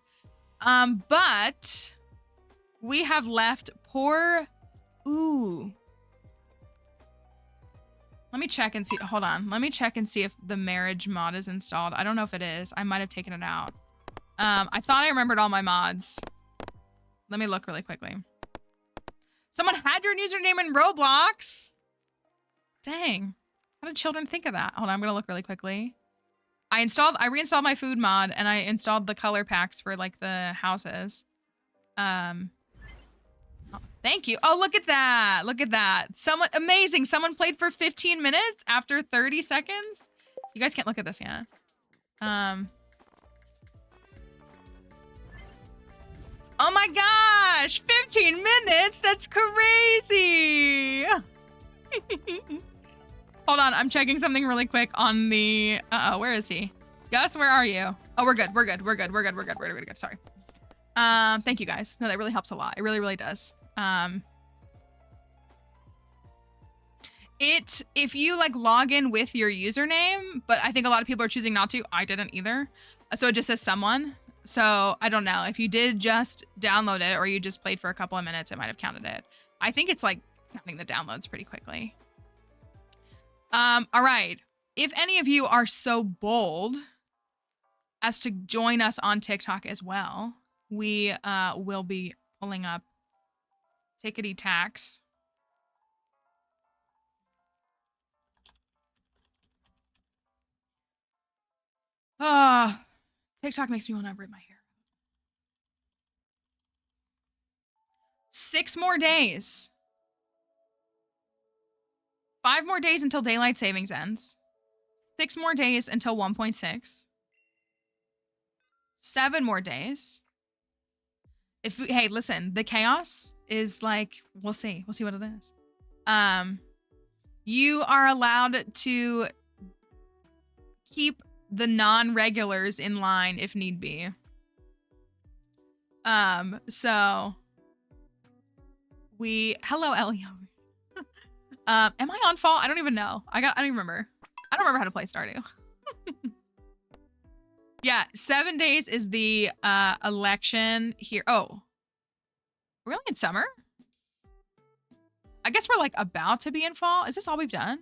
But we have left ooh. Let me check and see. Hold on. Let me check and see if the marriage mod is installed. I don't know if it is. I might have taken it out. I thought I remembered all my mods. Let me look really quickly. Someone had your username in Roblox. Dang. How did children think of that? Hold on, I'm gonna look really quickly. I reinstalled my food mod, and I installed the color packs for like the houses. Oh, thank you. Oh, look at that. Look at that. Amazing. Someone played for 15 minutes after 30 seconds. You guys can't look at this yet. Oh my gosh, 15 minutes? That's crazy. Hold on, I'm checking something really quick on the, where is he? Gus, where are you? Oh, we're good. Sorry. Thank you guys. No, that really helps a lot. It really, really does. If you like log in with your username, but I think a lot of people are choosing not to. I didn't either. So it just says someone. So I don't know if you did just download it or you just played for a couple of minutes, it might have counted it. I think it's like counting the downloads pretty quickly. All right. If any of you are so bold as to join us on TikTok as well, we will be pulling up Tickety Tax. TikTok makes me want to rip my hair. 6 more days. 5 more days until daylight savings ends. 6 more days until 1.6. 7 more days. Hey, listen, the chaos is like, we'll see what it is. You are allowed to keep the non-regulars in line if need be. So hello, Elio. Am I on fall? I don't even know. I don't even remember. I don't remember how to play Stardew. Yeah, 7 days is the election here. Oh, we're only in summer? I guess we're like about to be in fall. Is this all we've done?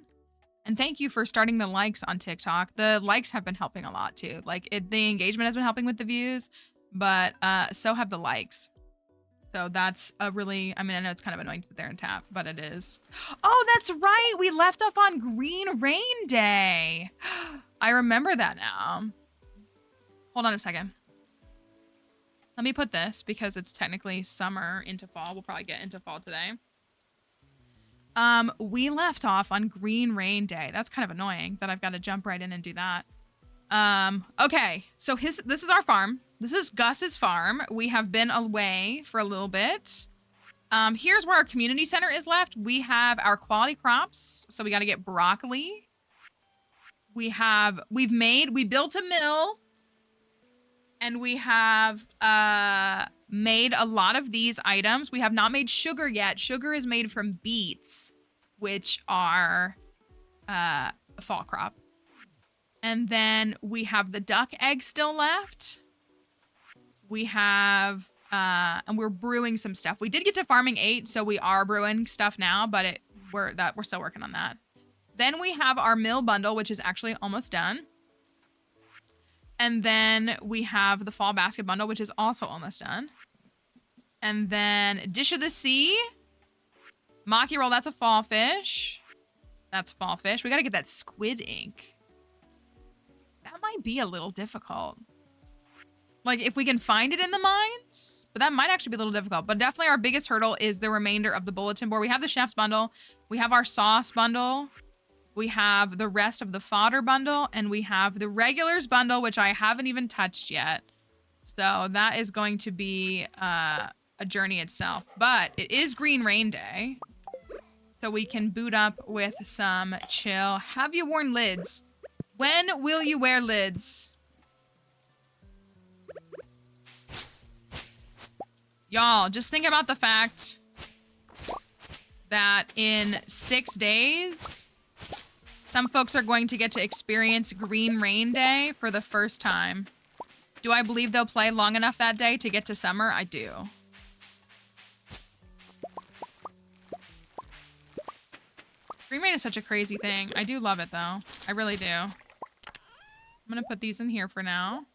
And thank you for starting the likes on TikTok. The likes have been helping a lot too. Like the engagement has been helping with the views, but so have the likes. So that's a really, I mean, I know it's kind of annoying to sit there and tap, but it is. Oh, that's right. We left off on Green Rain Day. I remember that now. Hold on a second. Let me put this because it's technically summer into fall. We'll probably get into fall today. We left off on Green Rain Day. That's kind of annoying that I've got to jump right in and do that. Okay. So this is our farm. This is Gus's farm. We have been away for a little bit. Here's where our community center is left. We have our quality crops. So we got to get broccoli. We built a mill. And we have made a lot of these items. We have not made sugar yet. Sugar is made from beets, which are a fall crop. And then we have the duck egg still left. We have, and we're brewing some stuff. We did get to farming 8, so we are brewing stuff now, but we're still working on that. Then we have our mill bundle, which is actually almost done. And then we have the fall basket bundle, which is also almost done. And then Dish of the Sea. Maki roll, that's a fall fish. That's fall fish. We got to get that squid ink. That might be a little difficult. Like if we can find it in the mines, but that might actually be a little difficult. But definitely our biggest hurdle is the remainder of the bulletin board. We have the chef's bundle. We have our sauce bundle. We have the rest of the fodder bundle, and we have the regulars bundle, which I haven't even touched yet. So that is going to be a journey itself. But it is Green Rain Day, so we can boot up with some chill. Have you worn lids? When will you wear lids? Y'all, just think about the fact that in 6 days... some folks are going to get to experience Green Rain Day for the first time. Do I believe they'll play long enough that day to get to summer? I do. Green Rain is such a crazy thing. I do love it, though. I really do. I'm going to put these in here for now.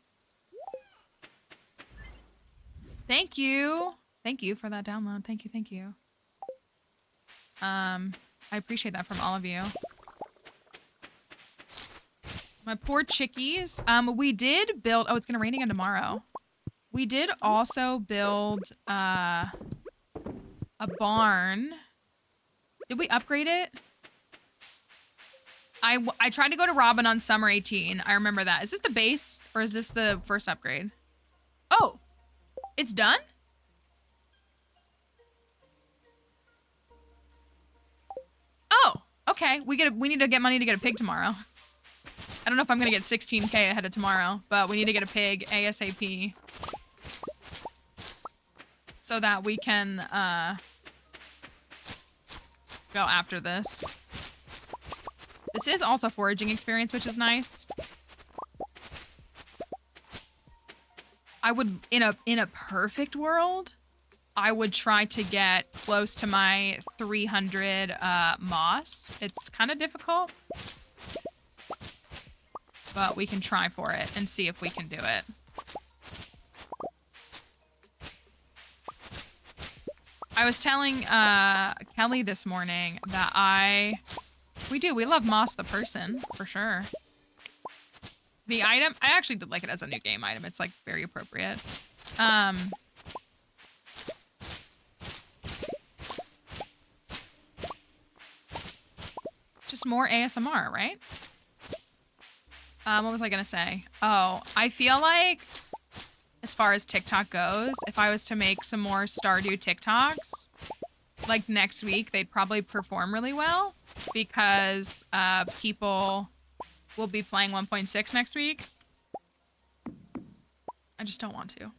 Thank you. Thank you for that download. Thank you. Thank you. I appreciate that from all of you. My poor chickies. We did build... oh, it's going to rain again tomorrow. We did also build a barn. Did we upgrade it? I tried to go to Robin on summer 18. I remember that. Is this the base or is this the first upgrade? Oh, it's done? Oh, okay. We need to get money to get a pig tomorrow. I don't know if I'm going to get 16K ahead of tomorrow, but we need to get a pig ASAP so that we can go after this. This is also foraging experience, which is nice. I would, in a perfect world, I would try to get close to my 300 moss. It's kind of difficult. But we can try for it and see if we can do it. I was telling Kelly this morning that we love Moss the person, for sure. The item, I actually did like it as a new game item. It's like very appropriate. Just more ASMR, right? What was I gonna say? Oh, I feel like as far as TikTok goes, if I was to make some more Stardew TikToks, like next week, they'd probably perform really well because people we'll be playing 1.6 next week. I just don't want to.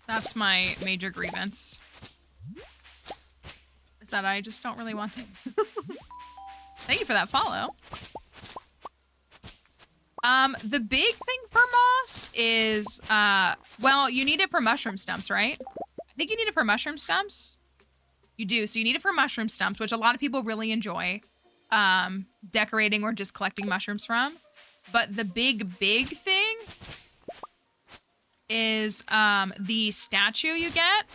That's my major grievance. Is that I just don't really want to. Thank you for that follow. The big thing for moss is, well, you need it for mushroom stumps, right? I think you need it for mushroom stumps. You do. So you need it for mushroom stumps, which a lot of people really enjoy, decorating or just collecting mushrooms from. But the big thing is, the statue you get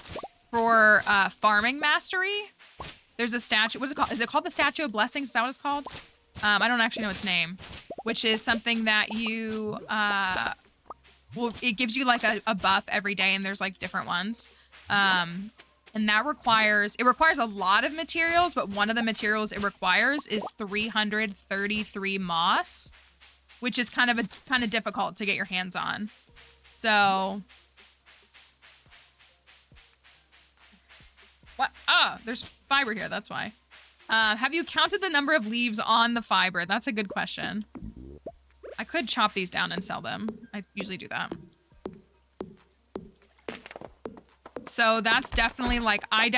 for, farming mastery. There's a statue. What is it called? Is it called the Statue of Blessings? Is that what it's called? I don't actually know its name, which is something that you, well, it gives you like a buff every day, and there's like different ones. And that requires a lot of materials, but one of the materials it requires is 333 moss, which is kind of difficult to get your hands on. So, what? Oh, there's fiber here. That's why. Have you counted the number of leaves on the fiber? That's a good question. I could chop these down and sell them. I usually do that. So that's definitely like, I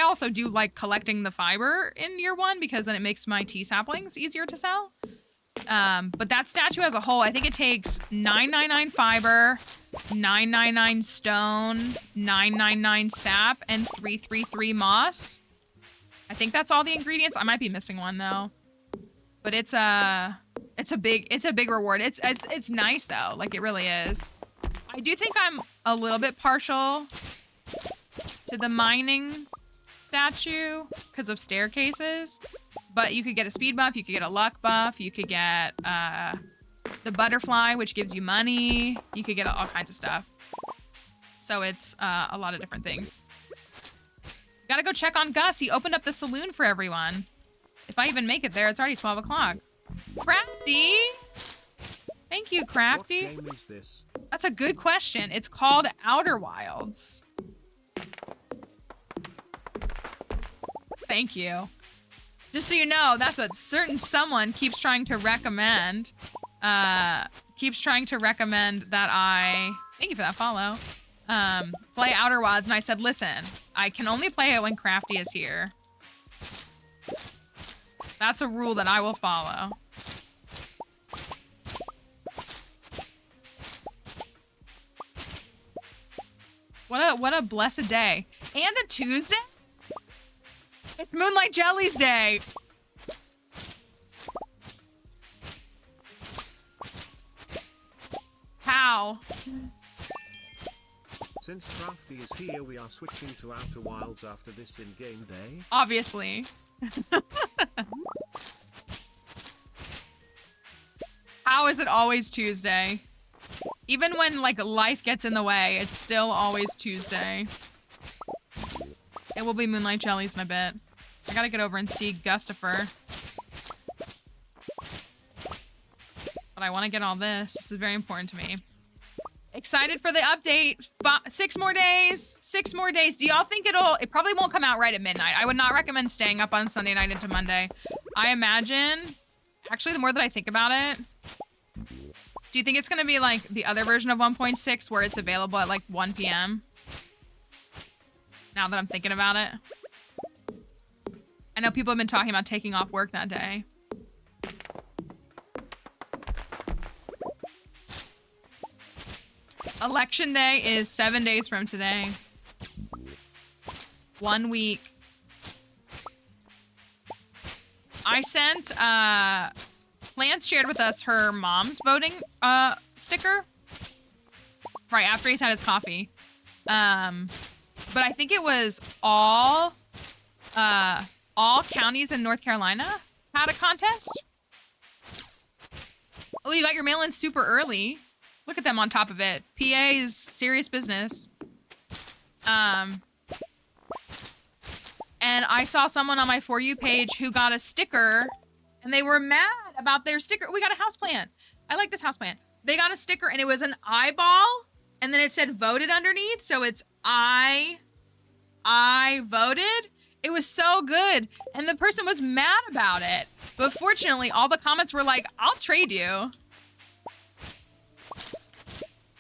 also do like collecting the fiber in year one because then it makes my tea saplings easier to sell. But that statue as a whole, I think it takes 999 fiber, 999 stone, 999 sap, and 333 moss. I think that's all the ingredients. I might be missing one though. But it's a big reward. It's nice though. Like it really is. I do think I'm a little bit partial to the mining statue because of staircases. But you could get a speed buff, you could get a luck buff, you could get the butterfly, which gives you money. You could get all kinds of stuff. So it's a lot of different things. Gotta go check on Gus. He opened up the saloon for everyone. If I even make it there, it's already 12 o'clock. Crafty! Thank you, Crafty. What game is this? That's a good question. It's called Outer Wilds. Thank you. Just so you know, that's what certain someone keeps trying to recommend. Keeps trying to recommend that I... Thank you for that follow. Play Outer Wilds, and I said, listen, I can only play it when Crafty is here. That's a rule that I will follow. What a blessed day. And a Tuesday? It's Moonlight Jelly's day. How? Since Crafty is here, we are switching to Outer Wilds after this in-game day. Obviously. How is it always Tuesday? Even when, like, life gets in the way, it's still always Tuesday. It will be Moonlight Jellies in a bit. I gotta get over and see Gustifer. But I want to get all this. This is very important to me. Excited for the update. 6 more days. 6 more days. Do y'all think it probably won't come out right at midnight. I would not recommend staying up on Sunday night into Monday. I imagine, actually, the more that I think about it, do you think it's going to be like the other version of 1.6 where it's available at like 1 p.m.? Now that I'm thinking about it. I know people have been talking about taking off work that day. Election day is 7 days from today. 1 week. I sent, Lance shared with us her mom's voting, sticker. Right after he's had his coffee. But I think it was all counties in North Carolina had a contest. Oh, you got your mail in super early. Look at them on top of it. PA is serious business. And I saw someone on my For You page who got a sticker and they were mad about their sticker. We got a houseplant. I like this houseplant. They got a sticker and it was an eyeball and then it said voted underneath. So it's I voted. It was so good. And the person was mad about it. But fortunately, all the comments were like, I'll trade you.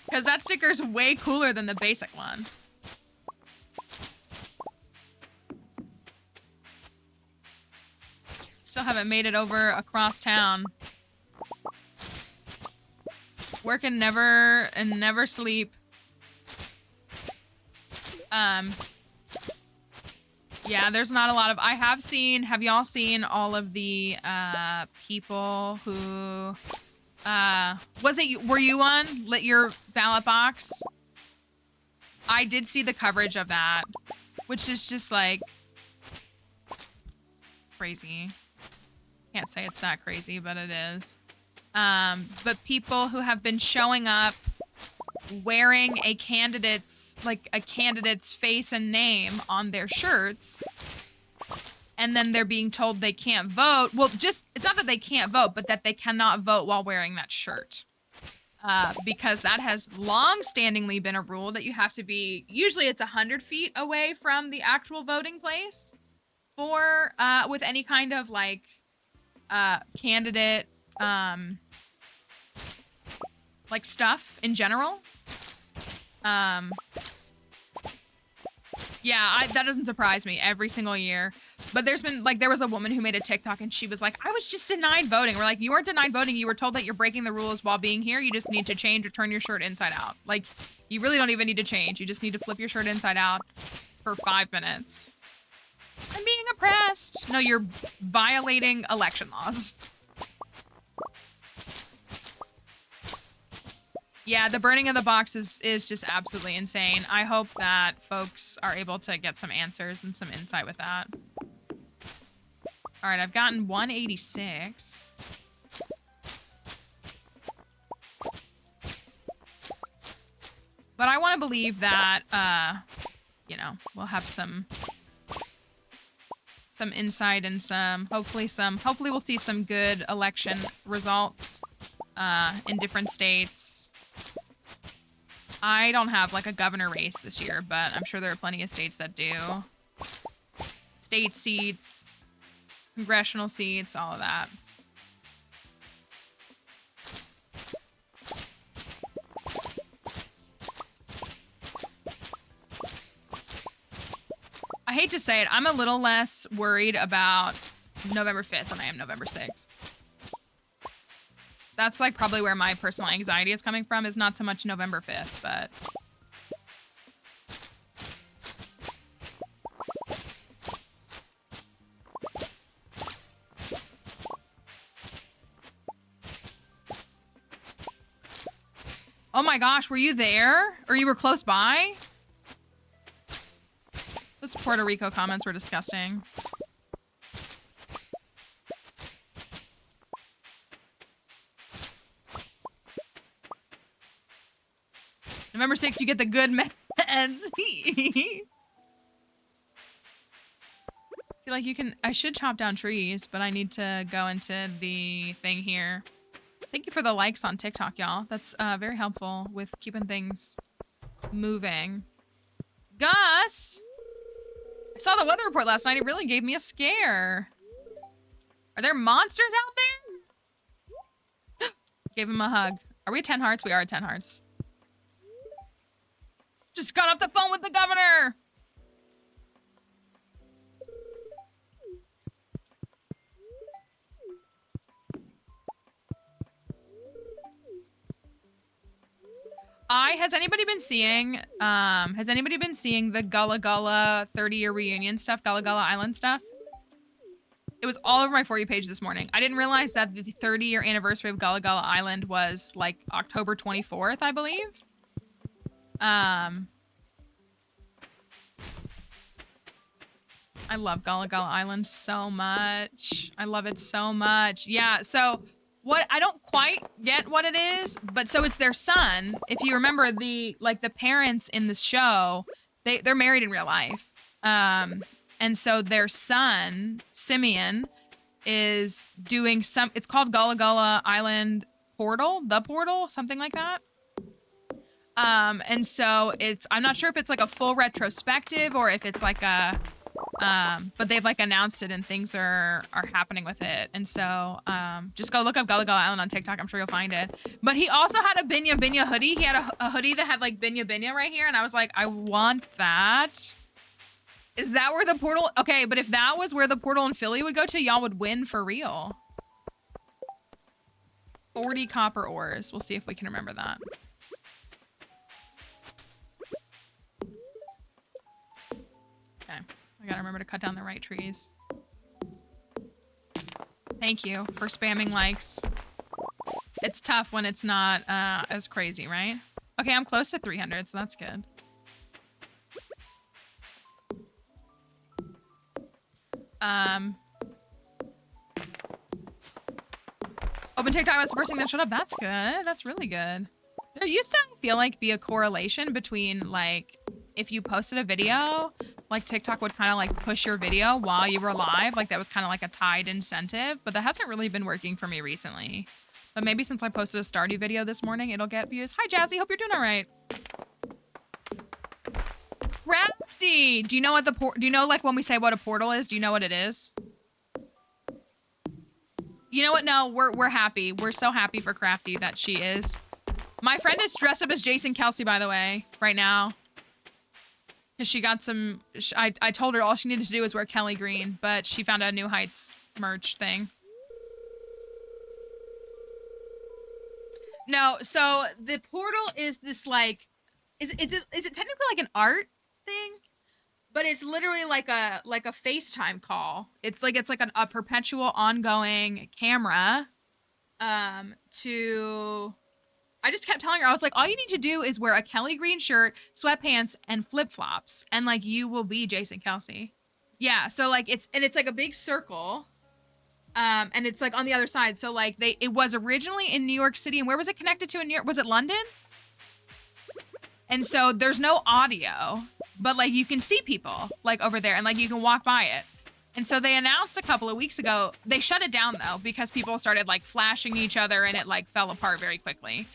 Because that sticker is way cooler than the basic one. Still haven't made it over across town. Work and never sleep. Yeah, there's not a lot of, have y'all seen all of the people who were you on lit your ballot box? I did see the coverage of that, which is just like crazy. Can't say it's that crazy, but it is. But people who have been showing up wearing a candidate's face and name on their shirts, and then they're being told they can't vote. Well, it's not that they can't vote, but that they cannot vote while wearing that shirt. Because that has long-standingly been a rule that you have to be, usually it's 100 feet away from the actual voting place for, with any kind of like, candidate, like stuff in general. Yeah, that doesn't surprise me every single year. But there's been, like, there was a woman who made a TikTok and she was like, I was just denied voting. We're like, you weren't denied voting. You were told that you're breaking the rules while being here. You just need to change or turn your shirt inside out. Like, you really don't even need to change. You just need to flip your shirt inside out for 5 minutes. I'm being oppressed. No, you're violating election laws. Yeah, the burning of the box is just absolutely insane. I hope that folks are able to get some answers and some insight with that. All right, I've gotten 186. But I want to believe that, you know, we'll have some insight and hopefully we'll see some good election results in different states. I don't have like a governor race this year, but I'm sure there are plenty of states that do. State seats, congressional seats, all of that. I hate to say it, I'm a little less worried about November 5th than I am November 6th. That's like probably where my personal anxiety is coming from, is not so much November 5th, but... Oh my gosh, were you there? Or you were close by? Those Puerto Rico comments were disgusting. November 6th, you get the good meds. See, like you can, I should chop down trees, but I need to go into the thing here. Thank you for the likes on TikTok, y'all. That's very helpful with keeping things moving. Gus! I saw the weather report last night. It really gave me a scare. Are there monsters out there? Gave him a hug. Are we at 10 hearts? We are at 10 hearts. Just got off the phone with the governor. Has anybody been seeing the Gullah Gullah 30-year reunion stuff, Gullah Gullah Island stuff? It was all over my For You page this morning. I didn't realize that the 30-year anniversary of Gullah Gullah Island was like October 24th, I believe. I love Gullah Gullah Island so much. I love it so much. Yeah, so what, I don't quite get what it is, but so it's their son. If you remember the parents in the show, they're married in real life. And so their son, Simeon, is doing it's called Gullah Gullah Island Portal, something like that. And so I'm not sure if it's like a full retrospective or if it's like a But they've like announced it and things are happening with it. And so just go look up Gullah Gullah Island on TikTok. I'm sure you'll find it. But he also had a Binya Binya hoodie. He had a hoodie that had like Binya Binya right here. And I was like, I want that. Is that where the portal? Okay, but if that was where the portal in Philly would go to, y'all would win for real. 40 copper ores. We'll see if we can remember that. Okay. I gotta remember to cut down the right trees. Thank you for spamming likes. It's tough when it's not as crazy, right? Okay, I'm close to 300, so that's good. Open TikTok was the first thing that showed up. That's good. That's really good. There used to, I feel like, be a correlation between, like, if you posted a video, like, TikTok would kind of, like, push your video while you were live. Like, that was kind of like a tied incentive. But that hasn't really been working for me recently. But maybe since I posted a Stardew video this morning, it'll get views. Hi, Jazzy. Hope you're doing all right. Crafty! Do you know what do you know, like, when we say what a portal is? Do you know what it is? You know what? No, we're happy. We're so happy for Crafty that she is. My friend is dressed up as Jason Kelsey, by the way, right now. Because she got some... I told her all she needed to do was wear Kelly Green, but she found a New Heights merch thing. No, so the portal is this, like... Is it technically like an art thing? But it's literally like a FaceTime call. It's like a perpetual ongoing camera to... I just kept telling her, I was like, all you need to do is wear a Kelly Green shirt, sweatpants, and flip-flops. And, like, you will be Jason Kelsey. Yeah, so, like, it's like a big circle. And it's, like, on the other side. So, like, it was originally in New York City. And where was it connected to in New York? Was it London? And so there's no audio. But, like, you can see people, like, over there. And, like, you can walk by it. And so they announced a couple of weeks ago. They shut it down, though, because people started, like, flashing each other. And it, like, fell apart very quickly.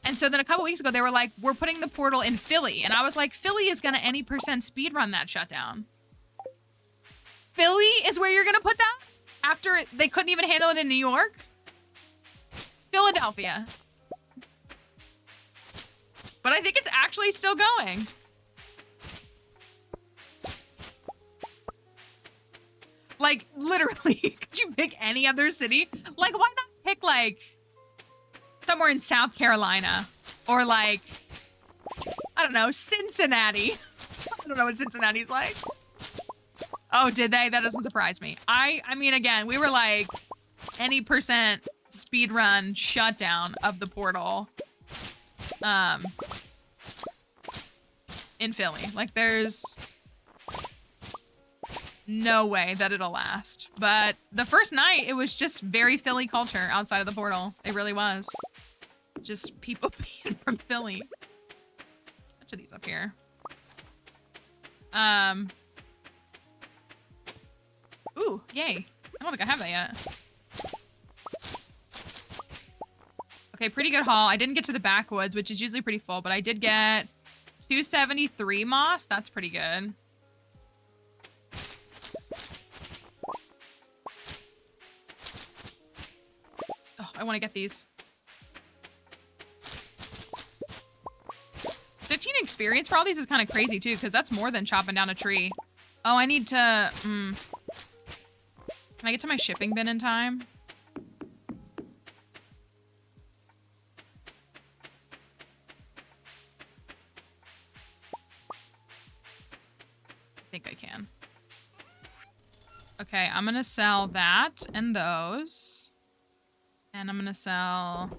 And so then a couple weeks ago, they were like, we're putting the portal in Philly. And I was like, Philly is going to any percent speed run that shutdown. Philly is where you're going to put that? After they couldn't even handle it in New York? Philadelphia. But I think it's actually still going. Like, literally, could you pick any other city? Like, why not pick, like... somewhere in South Carolina or like, I don't know, Cincinnati. I don't know what Cincinnati's like. Oh, did they? That doesn't surprise me. I mean, again, we were like any percent speed run shutdown of the portal in Philly. Like there's no way that it'll last. But the first night, it was just very Philly culture outside of the portal. It really was. Just people being from Philly. Bunch of these up here. Ooh, yay. I don't think I have that yet. Okay, pretty good haul. I didn't get to the backwoods, which is usually pretty full, but I did get 273 moss. That's pretty good. Oh, I want to get these. 15 experience for all these is kind of crazy too, because that's more than chopping down a tree. Oh, I need to... Can I get to my shipping bin in time? I think I can. Okay, I'm gonna sell that and those. And I'm gonna sell...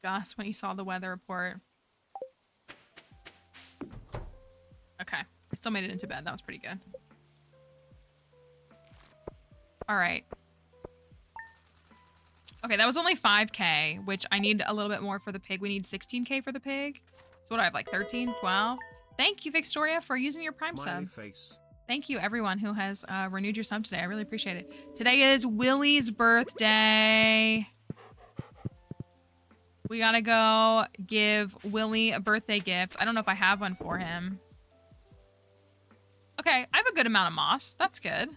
Gus, when he saw the weather report. Okay. I still made it into bed. That was pretty good. All right. Okay, that was only 5K, which I need a little bit more for the pig. We need 16K for the pig. So what do I have, like 13, 12? Thank you, Victoria, for using your Prime Smiley sub. face. Thank you, everyone who has renewed your sub today. I really appreciate it. Today is Willie's birthday. We gotta go give Willie a birthday gift. I don't know if I have one for him. Okay, I have a good amount of moss. That's good.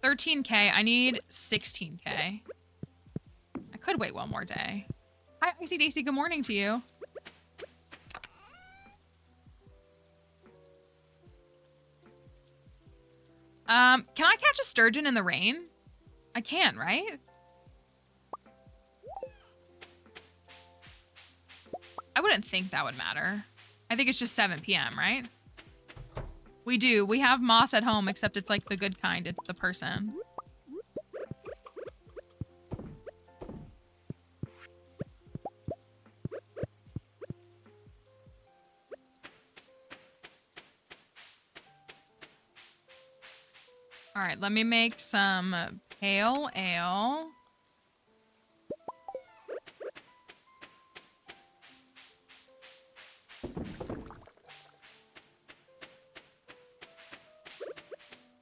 13K. I need 16K. I could wait one more day. Hi, Icy Daisy. Good morning to you. Can I catch a sturgeon in the rain? I can, right? I wouldn't think that would matter. I think it's just 7 p.m., right? We do. We have moss at home, except it's like the good kind. It's the person. All right, let me make some pale ale.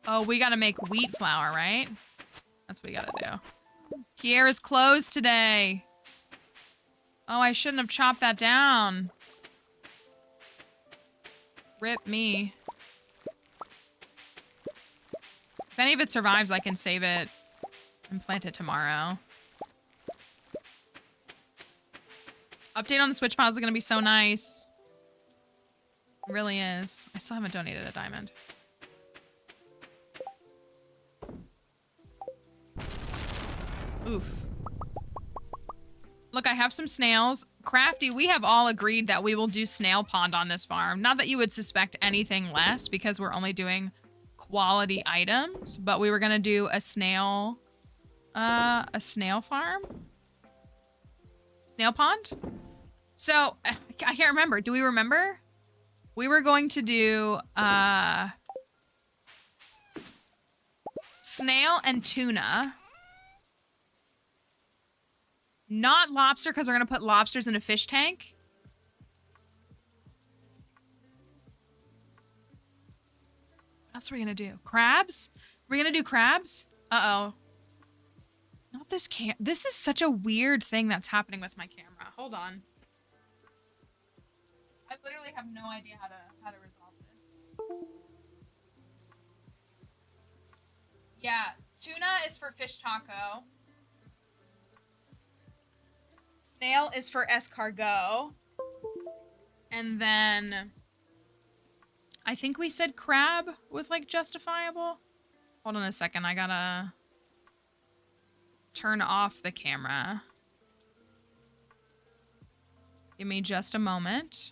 Oh, we gotta make wheat flour, right? That's what we gotta do. Pierre is closed today. Oh, I shouldn't have chopped that down. Rip me. If any of it survives, I can save it and plant it tomorrow. Update on the Switch files is gonna be so nice. It really is. I still haven't donated a diamond. Oof. Look, I have some snails. Crafty, we have all agreed that we will do snail pond on this farm. Not that you would suspect anything less because we're only doing quality items, but we were gonna do a snail farm? Snail pond? So, I can't remember. Do we remember? We were going to do, snail and tuna. Not lobster, because we're going to put lobsters in a fish tank. What else are we going to do? Crabs? We're going to do crabs? Uh-oh. Not this This is such a weird thing that's happening with my camera. Hold on. I literally have no idea how to resolve this. Yeah, tuna is for fish taco. Snail is for escargot. And then I think we said crab was like justifiable. Hold on a second. I gotta turn off the camera. Give me just a moment.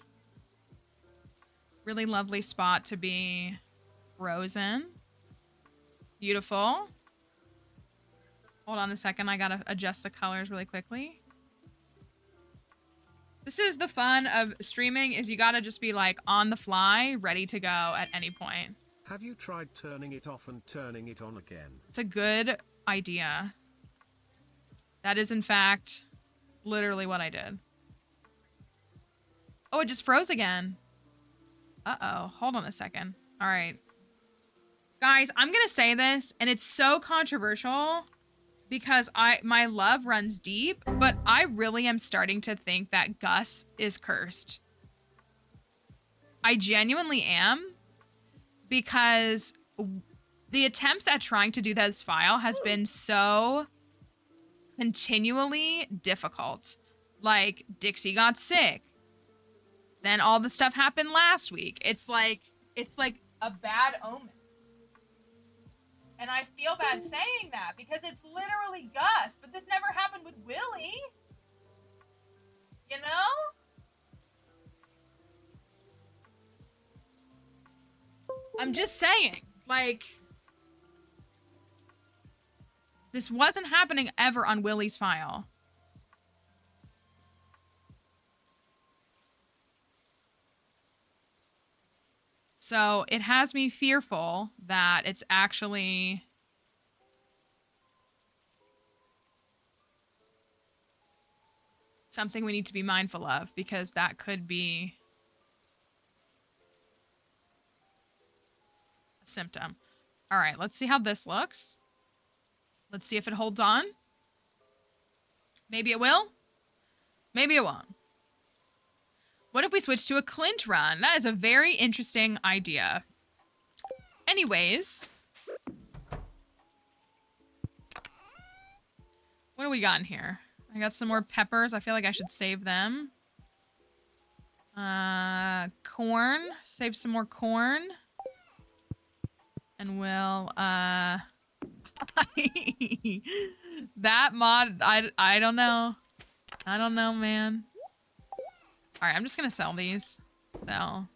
Really lovely spot to be frozen. Beautiful. Hold on a second. I gotta adjust the colors really quickly. This is the fun of streaming, is you gotta just be like on the fly, ready to go at any point. Have you tried turning it off and turning it on again? It's a good idea. That is in fact literally what I did. Oh, it just froze again. Uh-oh, hold on a second. All right. Guys, I'm gonna say this, and it's so controversial because my love runs deep, but I really am starting to think that Gus is cursed. I genuinely am, because the attempts at trying to do this file has been so continually difficult. Like, Dixie got sick. Then all the stuff happened last week. It's like a bad omen. And I feel bad saying that because it's literally Gus, but this never happened with Willie. You know? I'm just saying, like, this wasn't happening ever on Willie's file. So it has me fearful that it's actually something we need to be mindful of, because that could be a symptom. All right, let's see how this looks. Let's see if it holds on. Maybe it will. Maybe it won't. What if we switch to a Clint run? That is a very interesting idea. Anyways. What do we got in here? I got some more peppers. I feel like I should save them. Corn. Save some more corn. And we'll, that mod, I don't know. I don't know, man. All right, I'm just gonna sell these. Sell.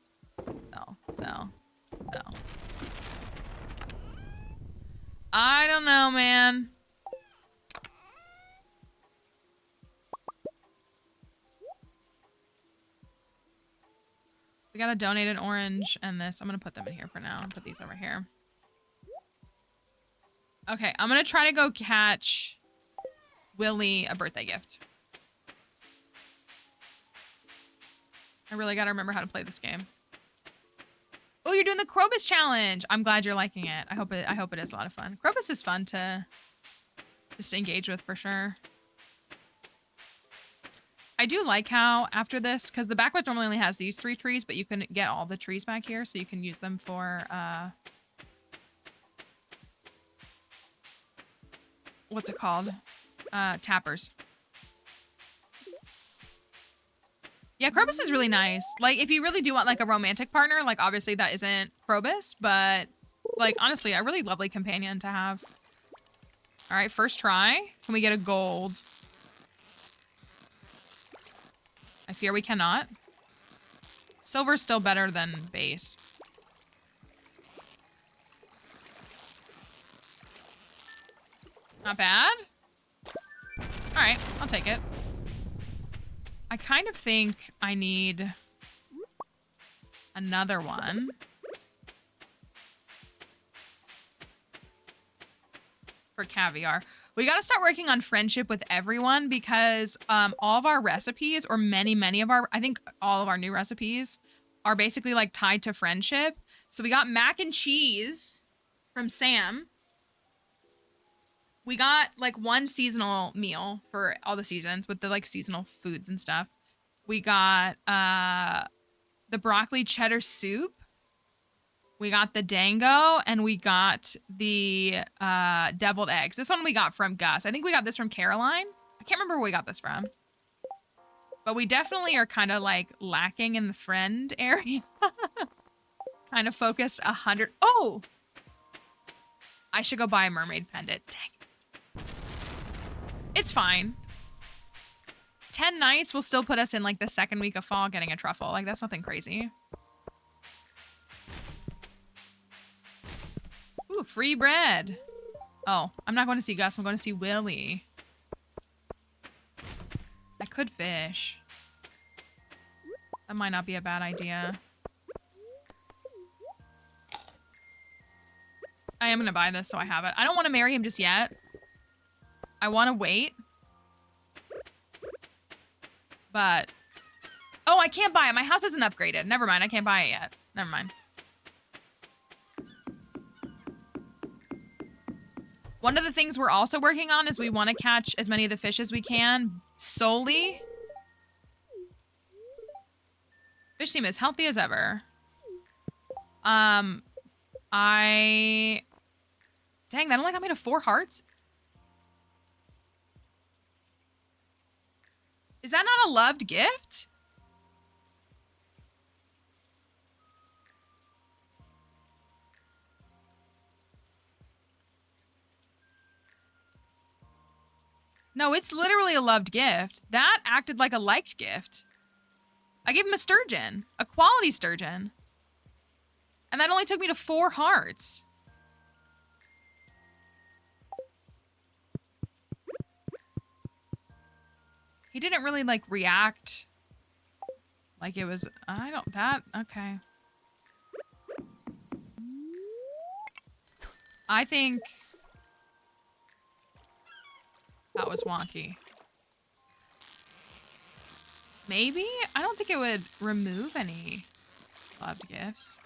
I don't know, man. We gotta donate an orange and this. I'm gonna put them in here for now. Put these over here. Okay, I'm gonna try to go catch Willie a birthday gift. I really gotta remember how to play this game. Oh, you're doing the Krobus challenge. I'm glad you're liking it. I hope it is a lot of fun. Krobus is fun to just engage with for sure. I do like how after this, because the backwoods normally only has these 3 trees, but you can get all the trees back here, so you can use them for what's it called? Tappers. Yeah, Krobus is really nice. Like, if you really do want, like, a romantic partner, like, obviously that isn't Krobus, but, like, honestly, a really lovely companion to have. All right, first try. Can we get a gold? I fear we cannot. Silver's still better than base. Not bad. All right, I'll take it. I kind of think I need another one. For caviar. We got to start working on friendship with everyone because all of our recipes, or many of our, I think all of our new recipes are basically like tied to friendship. So we got mac and cheese from Sam. We got like one seasonal meal for all the seasons with the like seasonal foods and stuff. We got the broccoli cheddar soup. We got the dango, and we got the deviled eggs. This one we got from Gus. I think we got this from Caroline. I can't remember where we got this from. But we definitely are kind of like lacking in the friend area. Kind of focused 100. Oh! I should go buy a mermaid pendant. Dang it. It's fine. 10 nights will still put us in like the second week of fall getting a truffle. Like, that's nothing crazy. Ooh, free bread. Oh, I'm not going to see Gus. I'm going to see Willie. I could fish. That might not be a bad idea. I am going to buy this so I have it. I don't want to marry him just yet. I want to wait. But... oh, I can't buy it. My house isn't upgraded. Never mind. I can't buy it yet. Never mind. One of the things we're also working on is we want to catch as many of the fish as we can solely. Fish seem as healthy as ever. Dang, that only got me to 4 hearts? Is that not a loved gift? No, it's literally a loved gift. That acted like a liked gift. I gave him a sturgeon, a quality sturgeon. And that only took me to 4 hearts. He didn't really like react like it was, okay. I think that was wonky. Maybe? I don't think it would remove any loved gifts.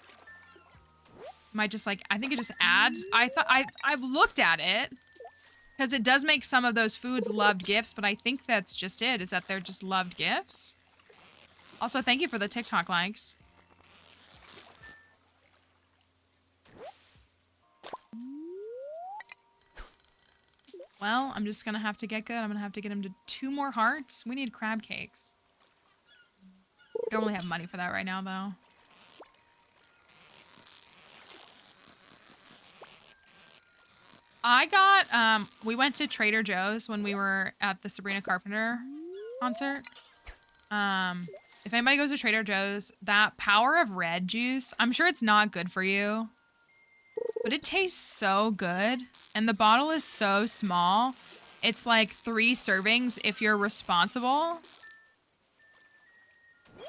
Might just like, I think it just adds. I've looked at it. Because it does make some of those foods loved gifts, but I think that's just it, is that they're just loved gifts. Also, thank you for the TikTok likes. Well, I'm just going to have to get good. I'm going to have to get him to 2 more hearts. We need crab cakes. Don't really have money for that right now, though. I got, we went to Trader Joe's when we were at the Sabrina Carpenter concert. If anybody goes to Trader Joe's, that Power of Red juice, I'm sure it's not good for you, but it tastes so good. And the bottle is so small. It's like 3 servings if you're responsible.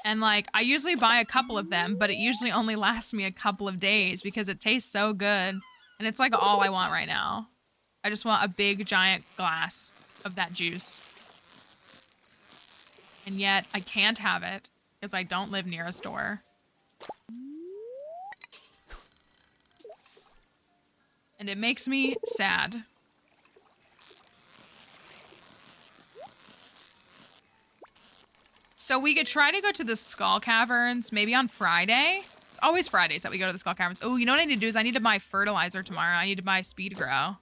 And like, I usually buy a couple of them, but it usually only lasts me a couple of days because it tastes so good. And it's like all I want right now. I just want a big giant glass of that juice. And yet I can't have it because I don't live near a store. And it makes me sad. So we could try to go to the Skull Caverns maybe on Friday. It's always Fridays that we go to the Skull Caverns. Oh, you know what I need to do is I need to buy fertilizer tomorrow. I need to buy Speed Grow.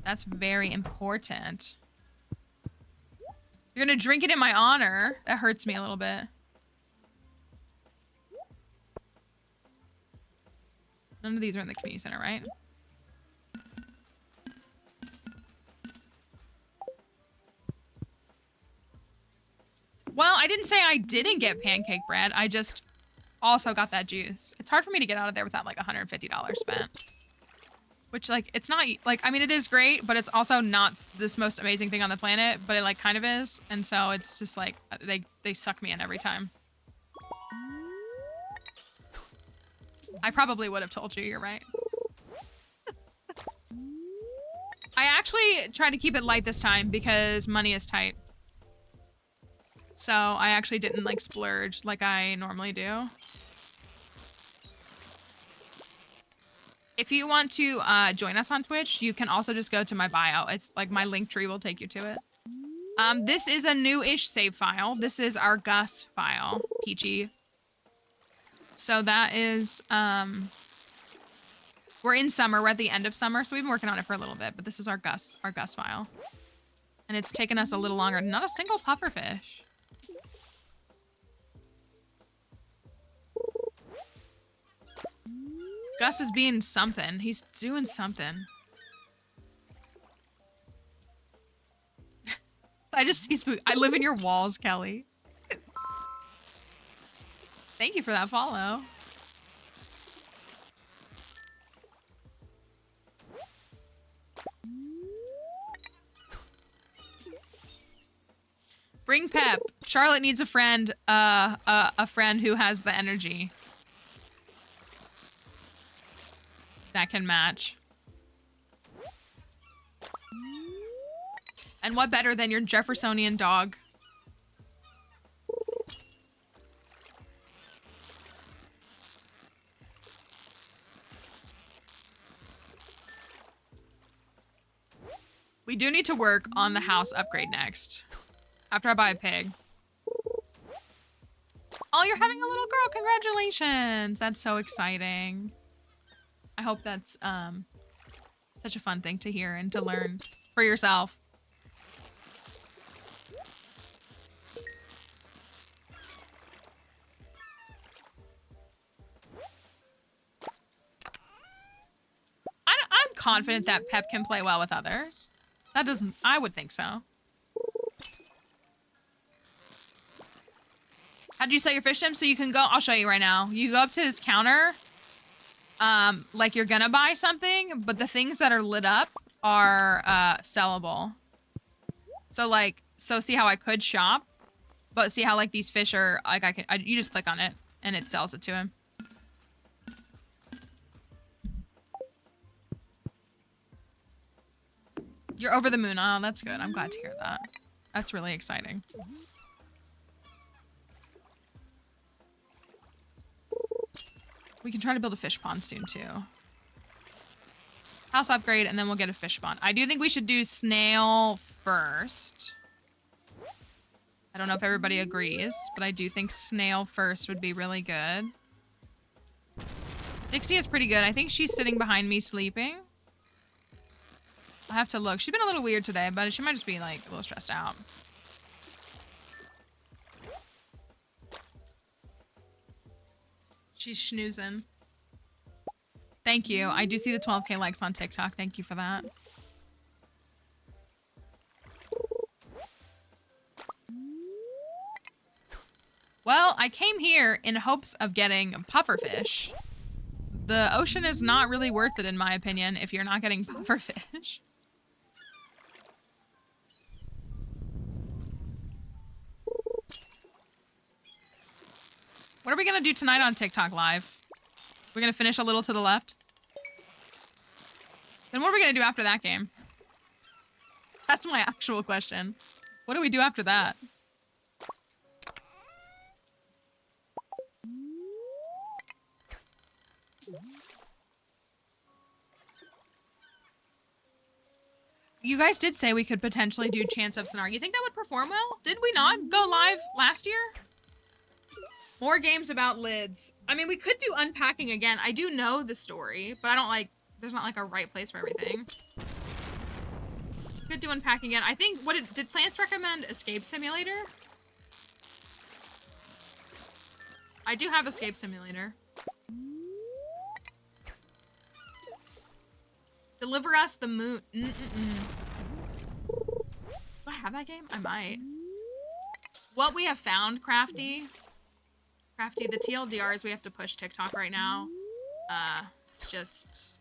That's very important. You're gonna drink it in my honor. That hurts me a little bit. None of these are in the community center, right? Well, I didn't say I didn't get pancake bread. I just also got that juice. It's hard for me to get out of there without like $150 spent. Which like, it's not like, I mean, it is great, but it's also not this most amazing thing on the planet, but it like kind of is. And so it's just like, they suck me in every time. I probably would have told you, you're right. I actually tried to keep it light this time because money is tight. So I actually didn't like splurge like I normally do. If you want to join us on Twitch, you can also just go to my bio. It's like my link tree will take you to it. This is a new-ish save file. This is our Gus file, Peachy. So that is, we're in summer. We're at the end of summer, so we've been working on it for a little bit. But this is our Gus file, and it's taken us a little longer. Not a single pufferfish. Gus is being something. He's doing something. I just see spook. I live in your walls, Kelly. Thank you for that follow. Bring Pep. Charlotte needs a friend. A friend who has the energy that can match. And what better than your Jeffersonian dog? We do need to work on the house upgrade next. After I buy a pig. Oh, you're having a little girl. Congratulations. That's so exciting. I hope that's such a fun thing to hear and to learn for yourself. I'm confident that Pep can play well with others. That doesn't, I would think so. How'd you set your fish sim? So you can go, I'll show you right now. You go up to his counter, like you're gonna buy something, but the things that are lit up are sellable. So like, so see how I could shop, but see how like these fish are, like you just click on it and it sells it to him. You're over the moon. Oh, that's good. I'm glad to hear that. That's really exciting. We can try to build a fish pond soon, too. House upgrade, and then we'll get a fish spawn. I do think we should do snail first. I don't know if everybody agrees, but I do think snail first would be really good. Dixie is pretty good. I think she's sitting behind me sleeping. I'll have to look. She's been a little weird today, but she might just be like a little stressed out. She's schnoozing. Thank you. I do see the 12K likes on TikTok. Thank you for that. Well, I came here in hopes of getting pufferfish. The ocean is not really worth it, in my opinion, if you're not getting pufferfish. What are we gonna do tonight on TikTok Live? We're gonna finish a little to the left? Then what are we gonna do after that game? That's my actual question. What do we do after that? You guys did say we could potentially do Chance of Sonar. You think that would perform well? Did we not go live last year? More games about lids. I mean, we could do unpacking again. I do know the story, but I don't like, there's not like a right place for everything. Could do unpacking again. I think, did Plants recommend Escape Simulator? I do have Escape Simulator. Deliver us the moon. Do I have that game? I might. What we have found, Crafty, the TLDRs, we have to push TikTok right now. It's just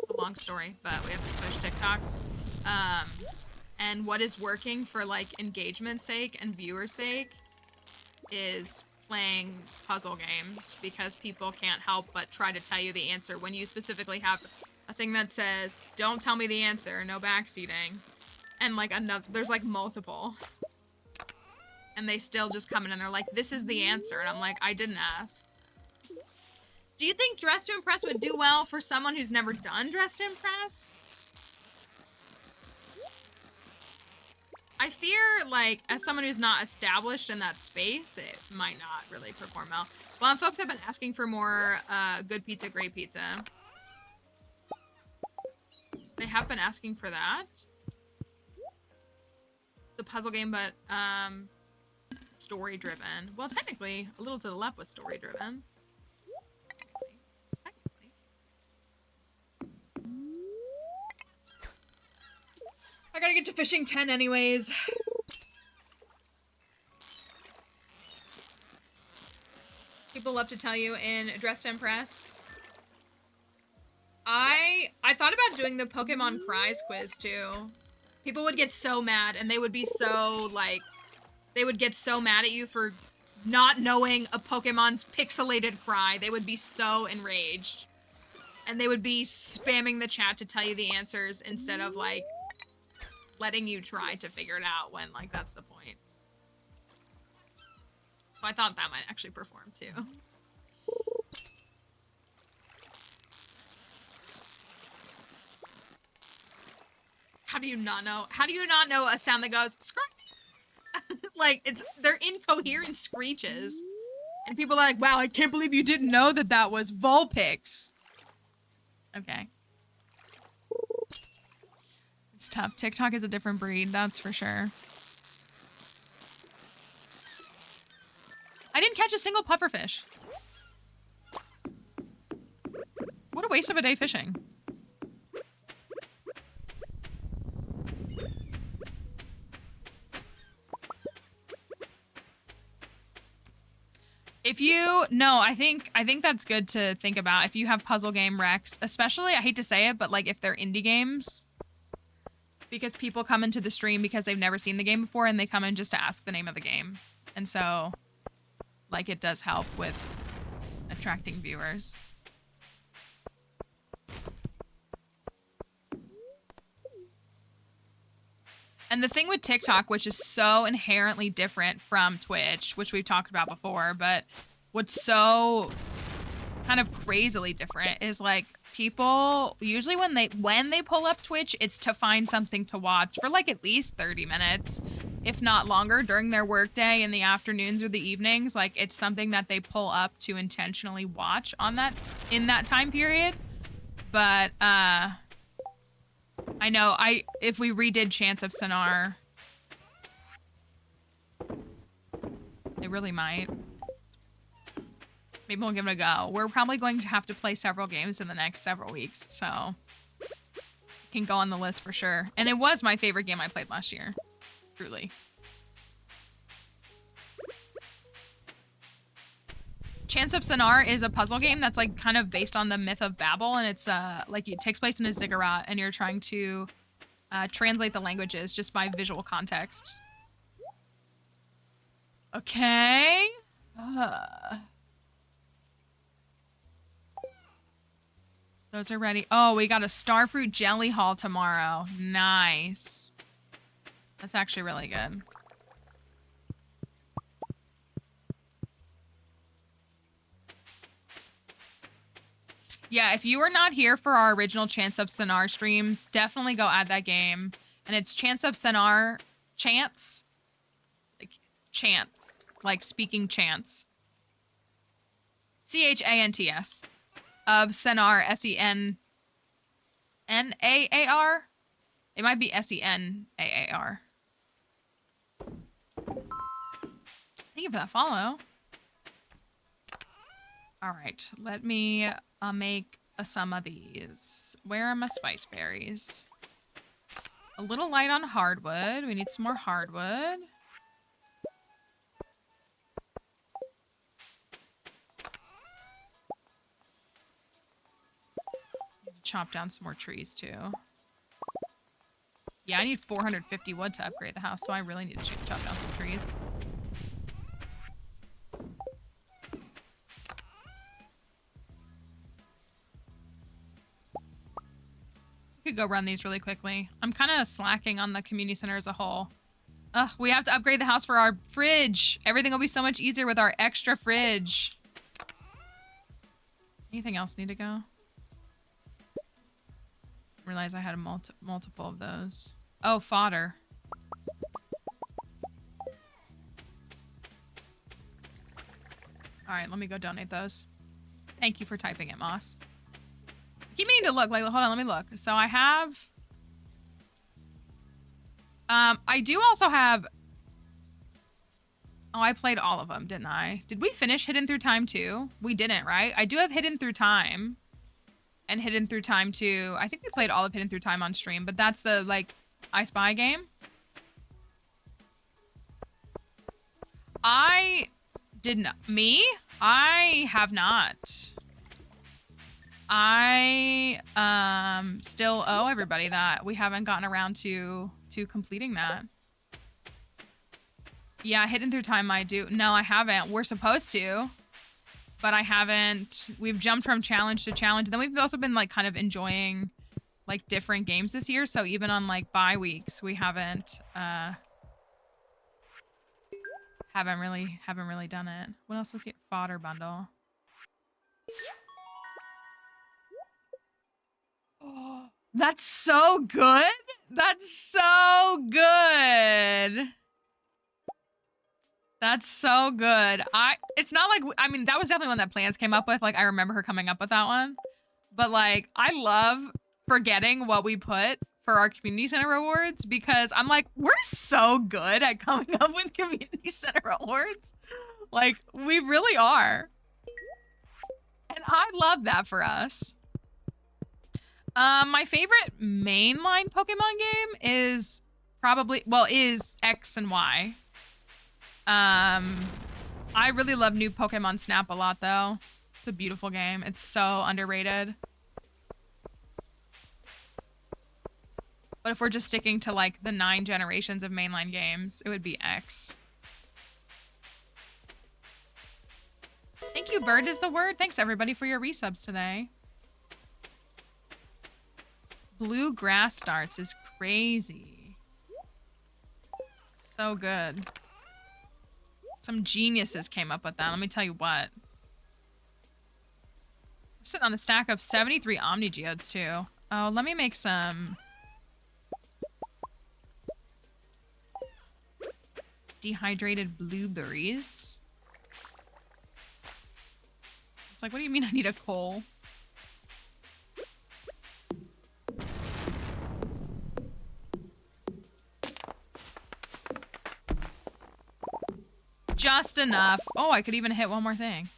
a long story, but we have to push TikTok. And what is working for like engagement sake and viewer sake is playing puzzle games, because people can't help but try to tell you the answer when you specifically have a thing that says, don't tell me the answer, no backseating. And like another, there's like multiple. And they still just come in and they're like, this is the answer. And I'm like, I didn't ask. Do you think Dress to Impress would do well for someone who's never done Dress to Impress? I fear, like, as someone who's not established in that space, it might not really perform well. Well, folks have been asking for more good pizza, great pizza. They have been asking for that. It's a puzzle game, but story-driven. Well, technically, a little to the left was story-driven. Technically. I gotta get to fishing 10 anyways. People love to tell you in Dress to Impress. I thought about doing the Pokemon Cries quiz too. People would get so mad, and they would be so like, they would get so mad at you for not knowing a Pokemon's pixelated cry. They would be so enraged. And they would be spamming the chat to tell you the answers instead of like letting you try to figure it out when like that's the point. So I thought that might actually perform too. How do you not know? How do you not know a sound that goes scratch? Like they're incoherent screeches. And people are like, wow, I can't believe you didn't know that that was Vulpix. Okay. It's tough. TikTok is a different breed, that's for sure. I didn't catch a single pufferfish. What a waste of a day fishing. If you, no, I think that's good to think about. If you have puzzle game recs, especially, I hate to say it, but like if they're indie games, because people come into the stream because they've never seen the game before and they come in just to ask the name of the game. And so, like, it does help with attracting viewers. And the thing with TikTok, which is so inherently different from Twitch, which we've talked about before, but what's so kind of crazily different is like people usually when they pull up Twitch, it's to find something to watch for like at least 30 minutes, if not longer, during their workday in the afternoons or the evenings. Like it's something that they pull up to intentionally watch on that in that time period. But I know if we redid Chance of Sonar, they really might. Maybe we'll give it a go. We're probably going to have to play several games in the next several weeks, so it can go on the list for sure. And it was my favorite game I played last year, truly. Chance of Sonar is a puzzle game that's like kind of based on the myth of Babel, and it's like it takes place in a ziggurat, and you're trying to translate the languages just by visual context. Okay. Those are ready. Oh, we got a starfruit jelly haul tomorrow. Nice. That's actually really good. Yeah, if you were not here for our original Chance of Sonar streams, definitely go add that game. And it's Chance of Sonar, chance, like speaking chance. C-H-A-N-T-S. Of Senar, S-E-N-N-A-A-R. It might be S-E-N-A-A-R. Thank you for that follow. All right, let me make some of these. Where are my spice berries? A little light on hardwood. We need some more hardwood. Chop down some more trees too. Yeah, I need 450 wood to upgrade the house, so I really need to chop down some trees. We could go run these really quickly. I'm kind of slacking on the community center as a whole. Ugh, we have to upgrade the house for our fridge. Everything will be so much easier with our extra fridge. Anything else need to go? Realize I had a multiple of those. Oh, fodder. All right, let me go donate those. Thank you for typing it, Moss. I keep meaning to look. Like, hold on, let me look. So I have... I do also have... Oh, I played all of them, didn't I? Did we finish Hidden Through Time too? We didn't, right? I do have Hidden Through Time. And Hidden Through Time 2. I think we played all of Hidden Through Time on stream, but that's the, like, I Spy game. I have not. I, still owe everybody that. We haven't gotten around to completing that. Yeah, Hidden Through Time I do. No, I haven't. We're supposed to. But I haven't. We've jumped from challenge to challenge. Then we've also been like kind of enjoying like different games this year. So even on like bye weeks, we haven't really done it. What else was here? Fodder bundle. Oh, that's so good. That's so good. That's so good. It's not like, I mean, that was definitely one that Plans came up with. Like, I remember her coming up with that one. But like, I love forgetting what we put for our community center rewards because I'm like, we're so good at coming up with community center rewards. Like, we really are. And I love that for us. My favorite mainline Pokemon game is probably, well, is X and Y. I really love new Pokemon Snap a lot, though. It's a beautiful game. It's so underrated. But if we're just sticking to, like, the 9 generations of mainline games, it would be X. Thank you, Bird is the word. Thanks, everybody, for your resubs today. Blue Grass Starts is crazy. So good. Some geniuses came up with that. Let me tell you what. sitting on a stack of 73 Omni Geodes too. Oh, let me make some dehydrated blueberries. It's like, what do you mean I need a coal? Just enough. Oh, I could even hit one more thing.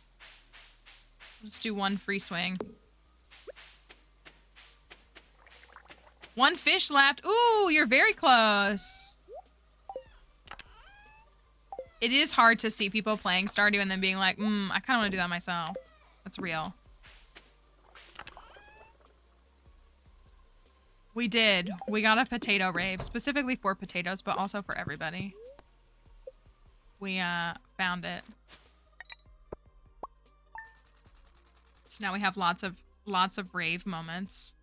Let's do one free swing. One fish left. Ooh, you're very close. It is hard to see people playing Stardew and then being like, I kind of want to do that myself. That's real. We did. We got a potato rave, specifically for potatoes, but also for everybody. We found it. So now we have lots of rave moments.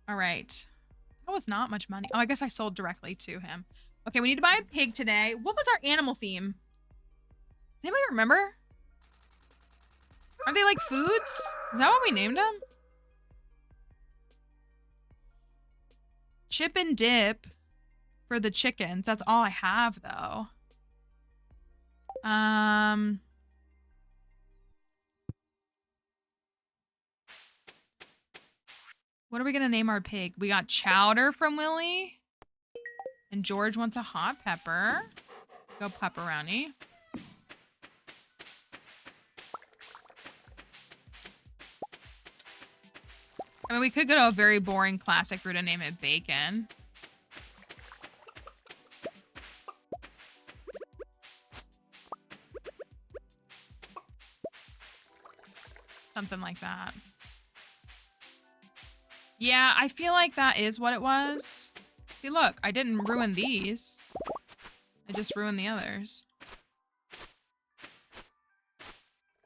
All right. That was not much money. Oh, I guess I sold directly to him. Okay, we need to buy a pig today. What was our animal theme? Anybody remember? Are they like foods? Is that what we named them? Chip and dip for the chickens. That's all I have though. What are we gonna name our pig? We got Chowder from Willie. And George wants a hot pepper. Go pepperoni. I mean, we could go to a very boring classic route and name it Bacon. Something like that. Yeah, I feel like that is what it was. See, look, I didn't ruin these. I just ruined the others.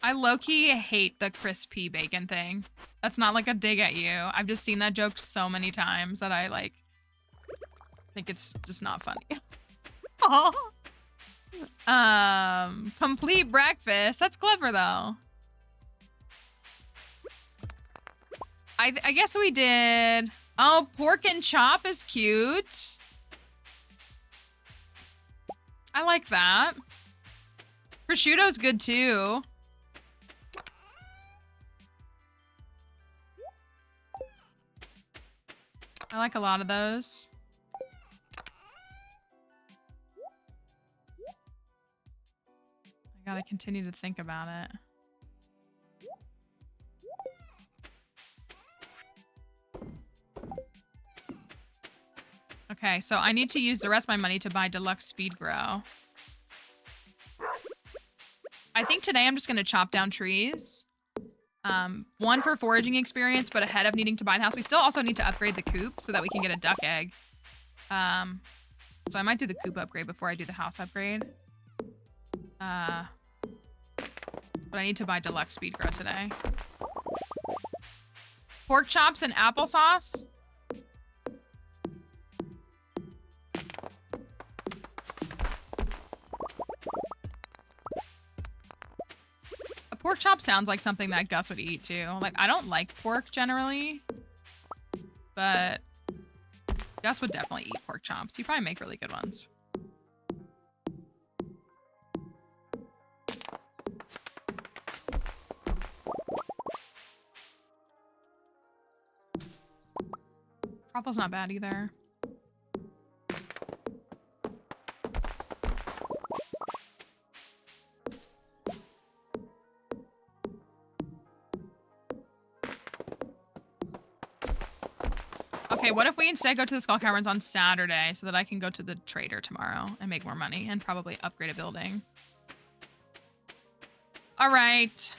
I low-key hate the crispy bacon thing. That's not like a dig at you. I've just seen that joke so many times that I like think it's just not funny. Complete breakfast. That's clever though. I guess we did. Oh, pork and chop is cute. I like that. Prosciutto's good too. I like a lot of those. I gotta continue to think about it. Okay, so I need to use the rest of my money to buy deluxe speed grow. I think today I'm just gonna chop down trees. One for foraging experience, but ahead of needing to buy the house. We still also need to upgrade the coop so that we can get a duck egg. So I might do the coop upgrade before I do the house upgrade. But I need to buy deluxe speed grow today. Pork chops and applesauce. Pork chop sounds like something that Gus would eat too. Like, I don't like pork generally, but Gus would definitely eat pork chops. He'd probably make really good ones. Truffle's not bad either. Okay, what if we instead go to the Skull Caverns on Saturday so that I can go to the trader tomorrow and make more money and probably upgrade a building? All right.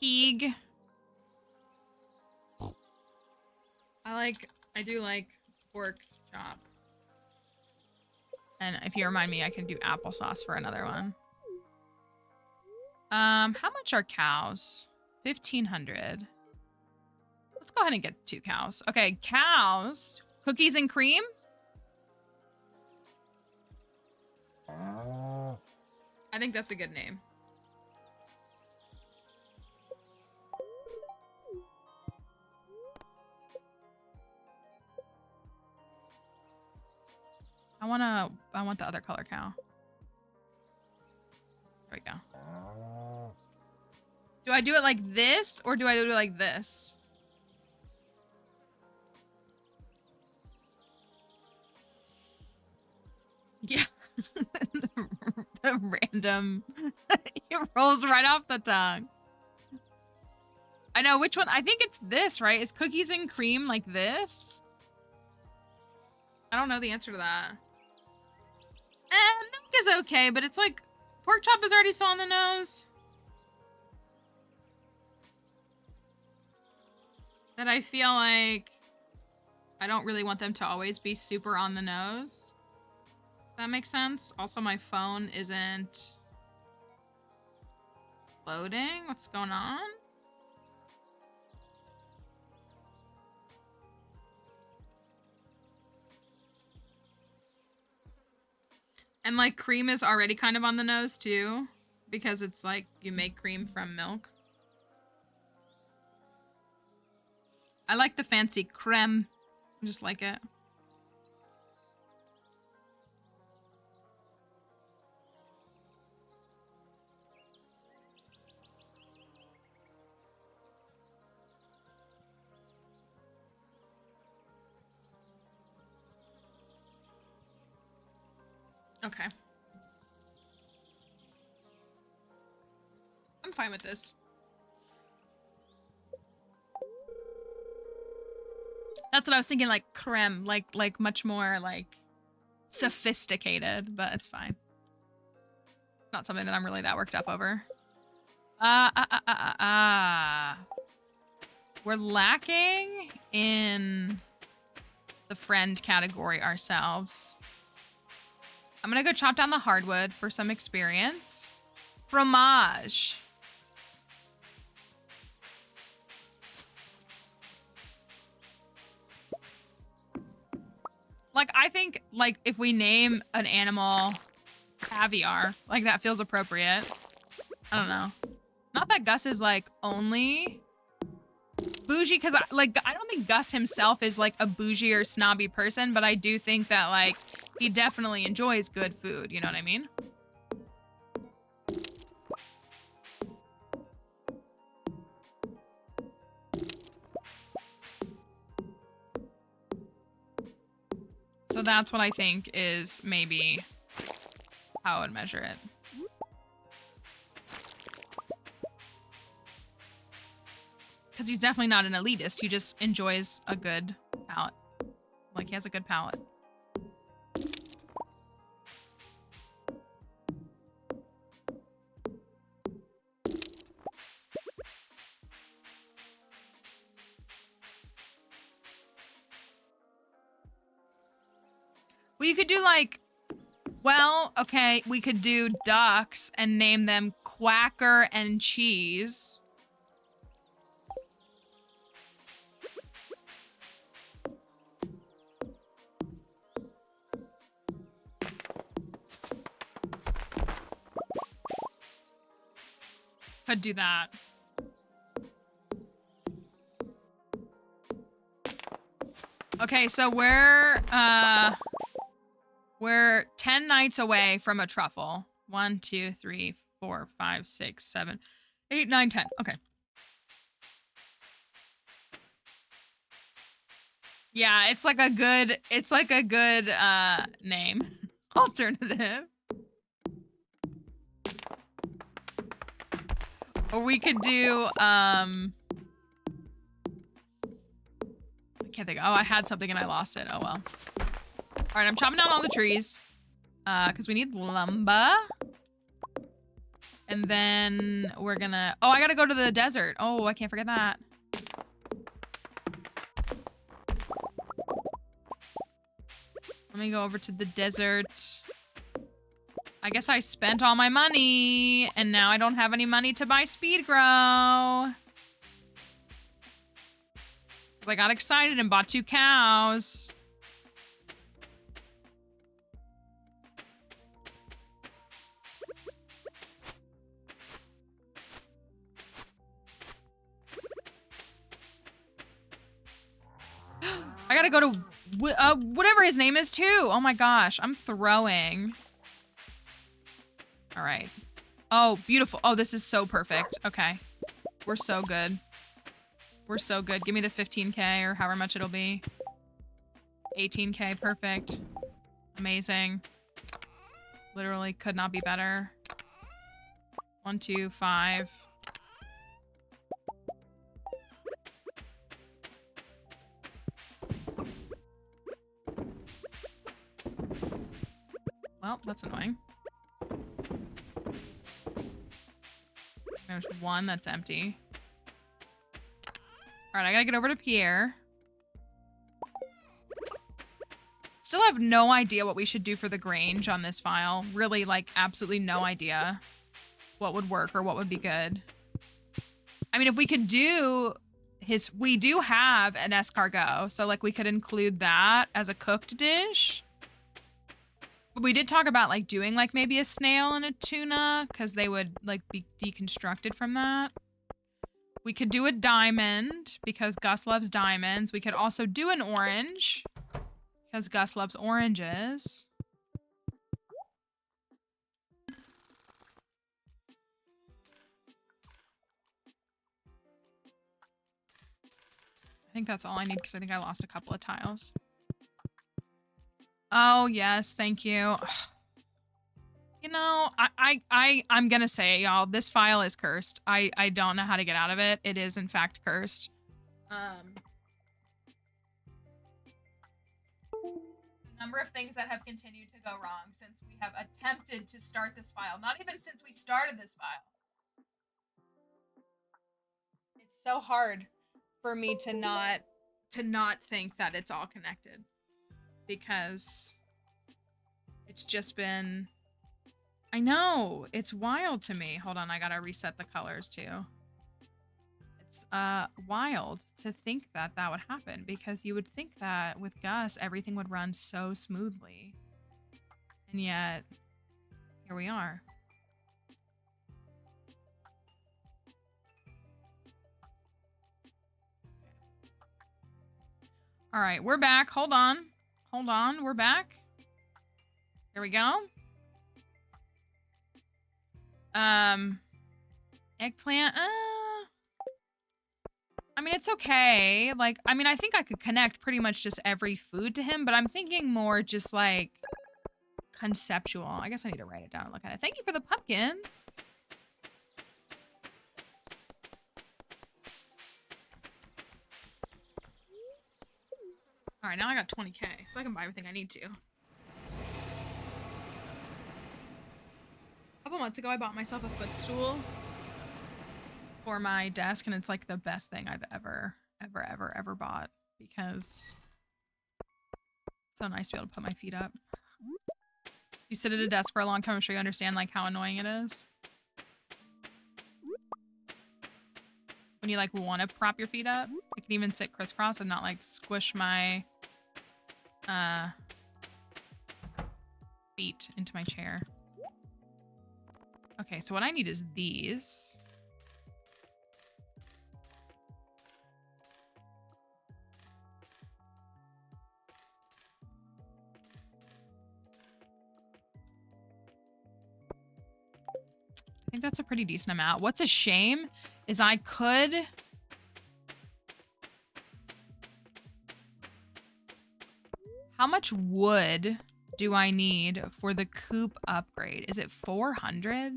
Pig. I do like pork chop. And if you remind me, I can do applesauce for another one. How much are cows? 1,500. Let's go ahead and get 2 cows. Okay, cows. Cookies and cream? I think that's a good name. I want the other color cow. There we go. Do I do it like this or do I do it like this? Yeah. The random. It rolls right off the tongue. I know which one. I think it's this, right? Is cookies and cream like this? I don't know the answer to that. Milk is okay, but it's like pork chop is already so on the nose that I feel like I don't really want them to always be super on the nose. That makes sense. Also, my phone isn't loading. What's going on? And like cream is already kind of on the nose too, because it's like you make cream from milk. I like the fancy creme. I just like it. Okay. I'm fine with this. That's what I was thinking, like creme, like much more like sophisticated, but it's fine. Not something that I'm really that worked up over. We're lacking in the friend category ourselves. I'm gonna go chop down the hardwood for some experience. Fromage. Like, I think, like, if we name an animal caviar, like, that feels appropriate. I don't know. Not that Gus is, like, only bougie, because, I don't think Gus himself is, like, a bougie or snobby person, but I do think that, like, he definitely enjoys good food, you know what I mean? So that's what I think is maybe how I would measure it. Because he's definitely not an elitist. He just enjoys a good palate. Like, he has a good palate. Well, you could do like, well, okay, we could do ducks and name them Quacker and Cheese. Could do that. Okay, so we're 10 nights away from a truffle. 1, 2, 3, 4, 5, 6, 7, 8, 9, 10. Okay. Yeah, it's like a good name. Alternative. Or we could do I can't think. Oh, I had something and I lost it. Oh well. All right, I'm chopping down all the trees because we need lumber. And then we're gonna... Oh, I gotta go to the desert. Oh, I can't forget that. Let me go over to the desert. I guess I spent all my money and now I don't have any money to buy speed grow. I got excited and bought 2 cows. gotta go to whatever his name is too. Oh my gosh, I'm throwing. All right. Oh, beautiful. Oh, this is so perfect. Okay. We're so good. We're so good. Give me the 15K or however much it'll be. 18K, perfect. Amazing. Literally could not be better. 1, 2, 5. Well, that's annoying. There's 1 that's empty. All right, I gotta get over to Pierre. Still have no idea what we should do for the Grange on this file. Really, like, absolutely no idea what would work or what would be good. I mean, if we could do his... We do have an escargot, so, like, we could include that as a cooked dish. But we did talk about, like, doing, like, maybe a snail and a tuna, because they would, like, be deconstructed from that. We could do a diamond, because Gus loves diamonds. We could also do an orange, because Gus loves oranges. I think that's all I need, because I think I lost a couple of tiles. Oh, yes, thank you. You know, I'm gonna say, y'all, this file is cursed. I don't know how to get out of it. It is, in fact, cursed. The number of things that have continued to go wrong since we have attempted to start this file. Not even since we started this file. It's so hard for me to not think that it's all connected. Because it's just been... I know, it's wild to me. Hold on, I gotta reset the colors too. It's wild to think that that would happen, because you would think that with Gus, everything would run so smoothly. And yet, here we are. All right, we're back. Hold on. Hold on, we're back. Here we go. Eggplant, I mean, it's okay. Like, I mean, I think I could connect pretty much just every food to him, but I'm thinking more just like conceptual. I guess I need to write it down and look at it. Thank you for the pumpkins. All right, now I got 20K, so I can buy everything I need to. A couple months ago, I bought myself a footstool for my desk, and it's like the best thing I've ever bought, because it's so nice to be able to put my feet up. You sit at a desk for a long time, I'm sure you understand like how annoying it is. When you like want to prop your feet up, I can even sit crisscross and not like squish my feet into my chair. Okay, so what I need is these. I think that's a pretty decent amount. What's a shame is I could... How much wood do I need for the coop upgrade? Is it 400? I think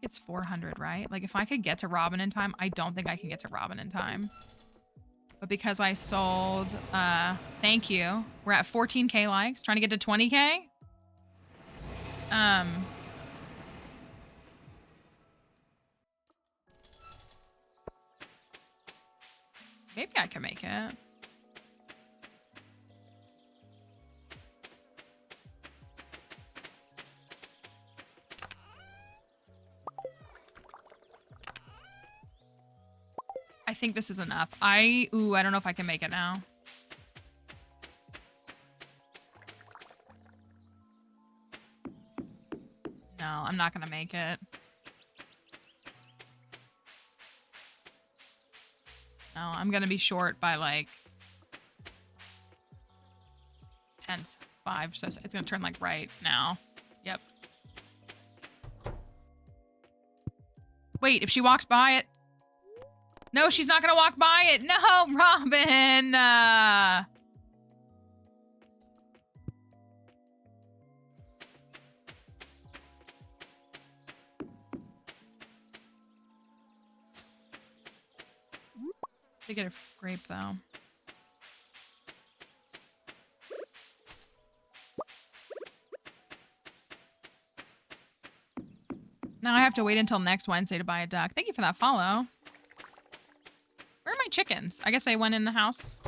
it's 400, right? Like, if I could get to Robin in time, I don't think I can get to Robin in time. But because I sold... thank you. We're at 14K likes. Trying to get to 20K? Maybe I can make it. I think this is enough. Ooh, I don't know if I can make it now. No, I'm not gonna make it. No, I'm gonna be short by like 10:05, so it's gonna turn like right now. Yep. Wait, if she walks by it. No, she's not gonna walk by it. No, Robin. They get a grape though. Now I have to wait until next Wednesday to buy a duck. Thank you for that follow. Where are my chickens? I guess they went in the house.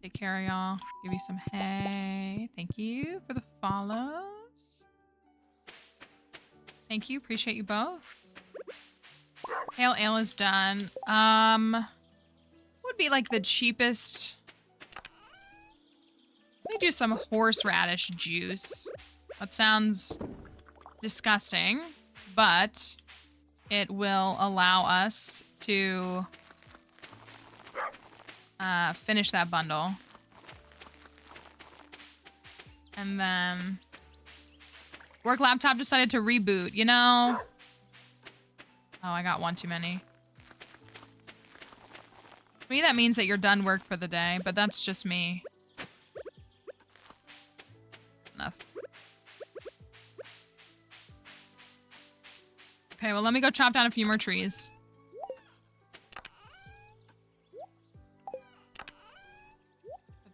Take care of y'all. Give you some hay. Thank you for the follows. Thank you. Appreciate you both. Pale ale is done. Would be like the cheapest. Let me do some horseradish juice. That sounds disgusting, but it will allow us to finish that bundle. And then work laptop decided to reboot, you know? Oh, I got one too many. To me, that means that you're done work for the day, but that's just me. Enough. Okay, well, let me go chop down a few more trees. Put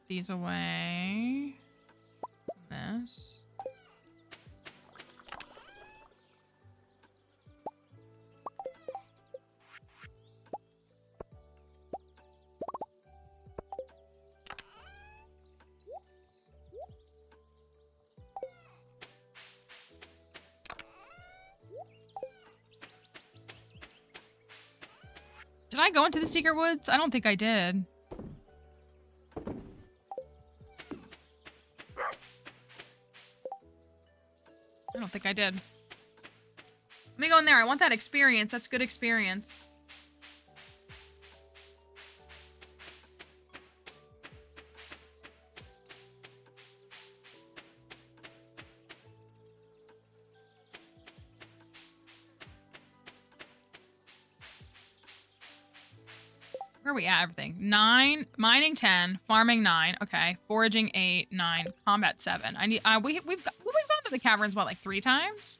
these away. This. Did I go into the secret woods? I don't think I did. I don't think I did. Let me go in there. I want that experience. That's good experience. Where are we at? Everything. 9, mining 10, farming 9. Okay, foraging 8, 9, combat 7. I need. We've gone to the caverns what, like 3 times.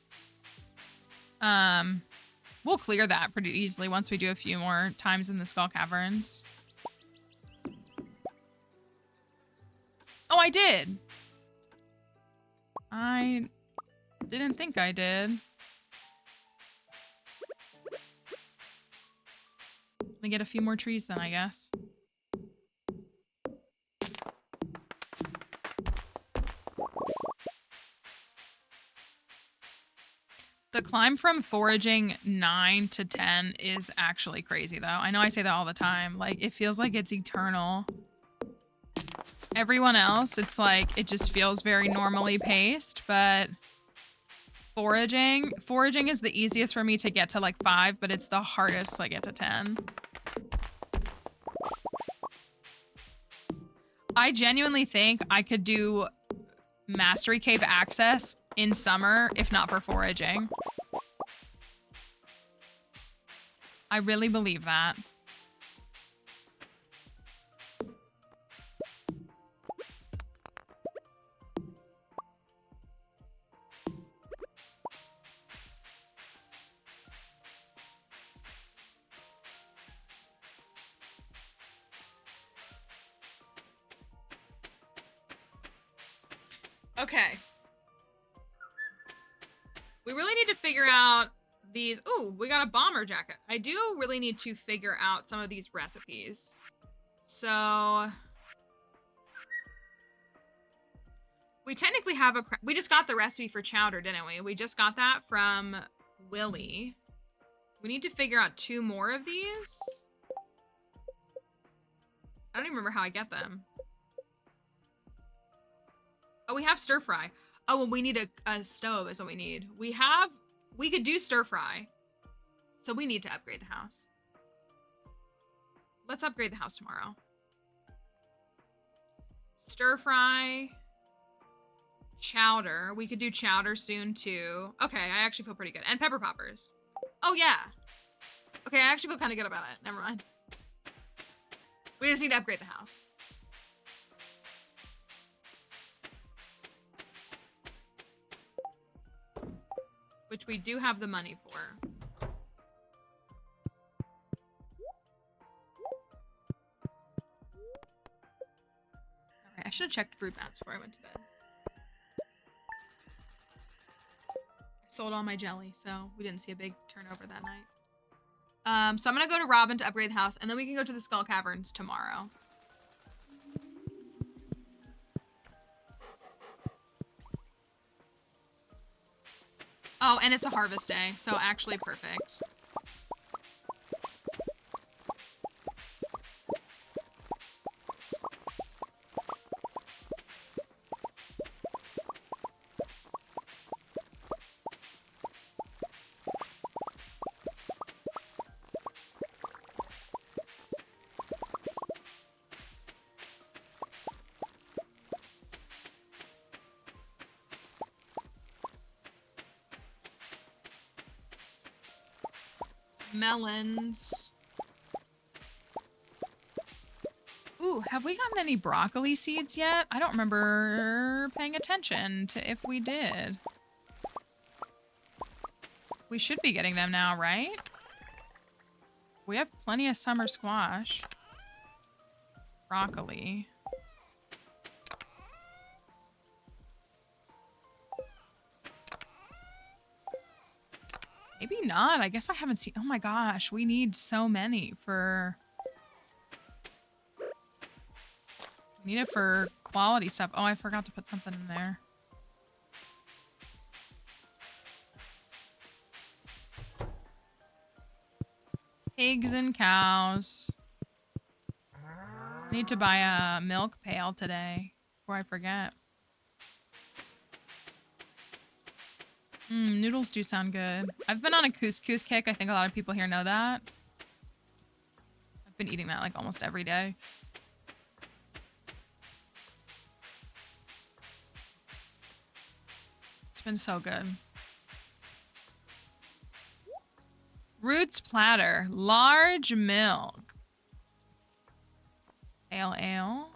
We'll clear that pretty easily once we do a few more times in the Skull Caverns. Oh, I did. I didn't think I did. Let me get a few more trees then, I guess. The climb from foraging 9 to 10 is actually crazy, though. I know I say that all the time. Like, it feels like it's eternal. Everyone else, it's like, it just feels very normally paced, but foraging is the easiest for me to get to like 5, but it's the hardest to get to 10. I genuinely think I could do Mastery Cave access in summer, if not for foraging. I really believe that. Okay. We really need to figure out these. Ooh, we got a bomber jacket. I do really need to figure out some of these recipes. So we technically have we just got the recipe for chowder, didn't we? We just got that from Willie. We need to figure out 2 more of these. I don't even remember how I get them. Oh, we have stir fry. Oh, well, we need a stove is what we need. We could do stir fry. So we need to upgrade the house. let's upgrade the house tomorrow. Stir fry. Chowder. We could do chowder soon too. Okay, I actually feel pretty good. And pepper poppers. Oh yeah. Okay, I actually feel kind of good about it. Never mind. We just need to upgrade the house. Which we do have the money for. Alright, I should have checked fruit bats before I went to bed. I sold all my jelly, so we didn't see a big turnover that night. So I'm gonna go to Robin to upgrade the house, and then we can go to the Skull Caverns tomorrow. Oh, and it's a harvest day, so actually perfect. Melons. Ooh, have we gotten any broccoli seeds yet? I don't remember paying attention to if we did. We should be getting them now, right? We have plenty of summer squash. Broccoli. Maybe not. I guess I haven't seen... Oh my gosh, we need so many for... We need it for quality stuff. Oh, I forgot to put something in there. Pigs and cows. I need to buy a milk pail today before I forget. Noodles do sound good. I've been on a couscous kick. I think a lot of people here know that. I've been eating that like almost every day. It's been so good. Roots platter. Large milk. Pale ale.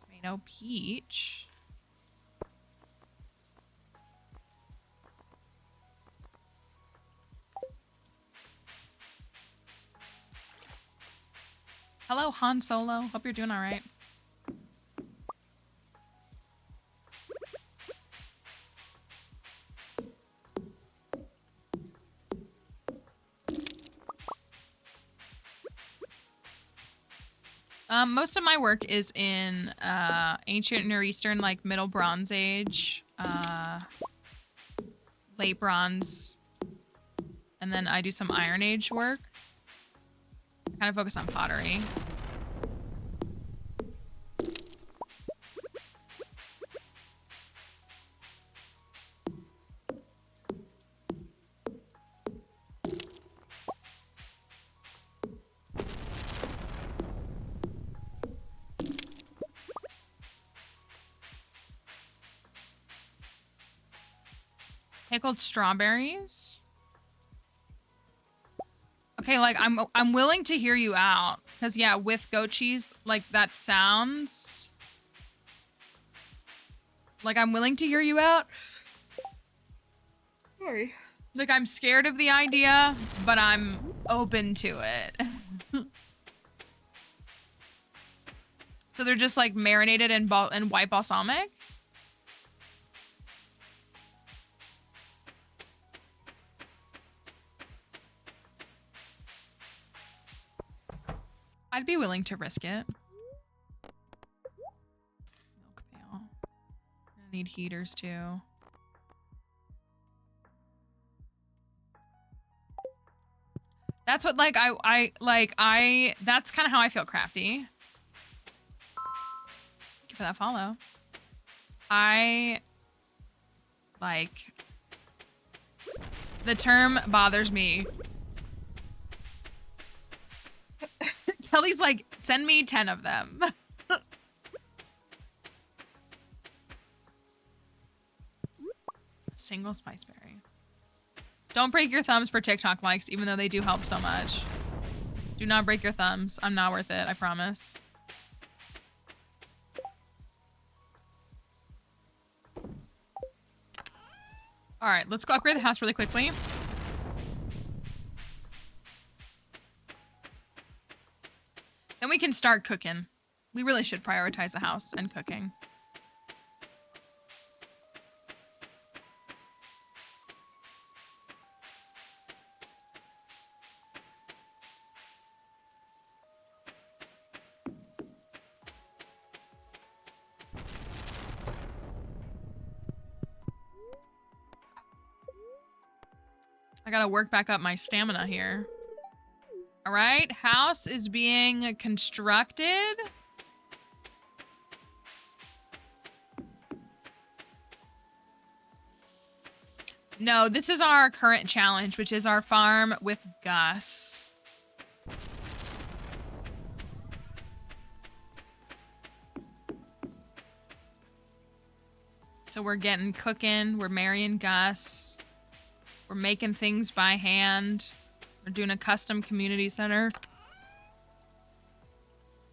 Tomato peach. Hello, Han Solo. Hope you're doing all right. Most of my work is in ancient Near Eastern, like Middle Bronze Age, Late Bronze, and then I do some Iron Age work. I kind of focus on pottery. Pickled strawberries. Okay, like I'm willing to hear you out, because yeah, with goat cheese, like that sounds like I'm willing to hear you out. Sorry. Like I'm scared of the idea, but I'm open to it. So they're just like marinated in white balsamic. I'd be willing to risk it. Milk pail. Gonna need heaters too. That's what like that's kind of how I feel crafty. Thank you for that follow. I like the term bothers me. Ellie's like, send me 10 of them. Single spice berry. Don't break your thumbs for TikTok likes, even though they do help so much. Do not break your thumbs. I'm not worth it, I promise. All right, let's go upgrade the house really quickly. Then we can start cooking. We really should prioritize the house and cooking. I gotta work back up my stamina here. All right, house is being constructed. No, this is our current challenge, which is our farm with Gus. So we're getting cooking, we're marrying Gus. We're making things by hand. We're doing a custom community center.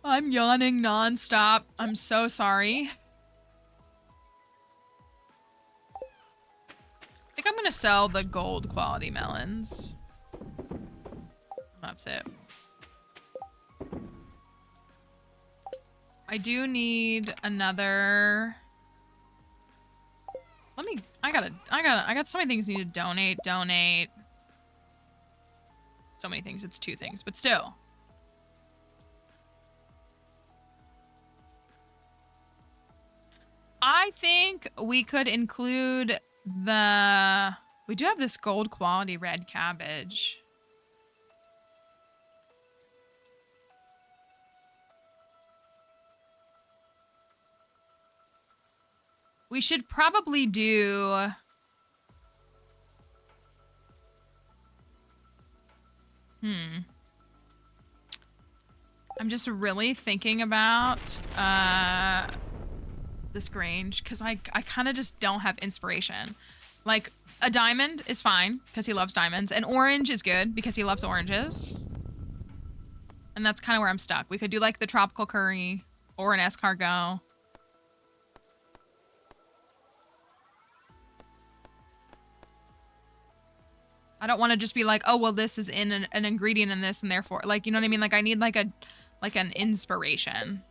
I'm yawning nonstop. I'm so sorry. I think I'm gonna sell the gold quality melons. That's it. I do need another... Let me, I got so many things I need to donate. So many things, it's 2 things, but still. I think we could include we do have this gold quality red cabbage. We should probably do... I'm just really thinking about this Grange because I kind of just don't have inspiration. Like, a diamond is fine because he loves diamonds. An orange is good because he loves oranges. And that's kind of where I'm stuck. We could do like the tropical curry or an escargot. I don't want to just be like, oh, well, this is in an ingredient in this and therefore, like, you know what I mean? Like, I need like an inspiration.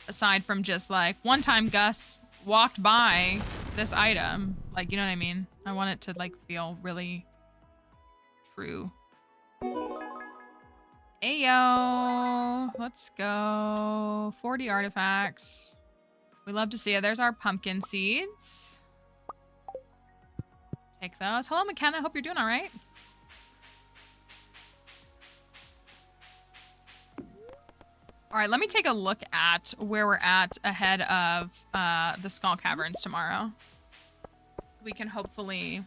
Aside from just like, one time Gus walked by this item. Like, you know what I mean? I want it to like feel really true. Ayo, let's go. 40 artifacts. We love to see it. There's our pumpkin seeds. Take those. Hello, McKenna. Hope you're doing all right. All right, let me take a look at where we're at ahead of the Skull Caverns tomorrow. We can hopefully...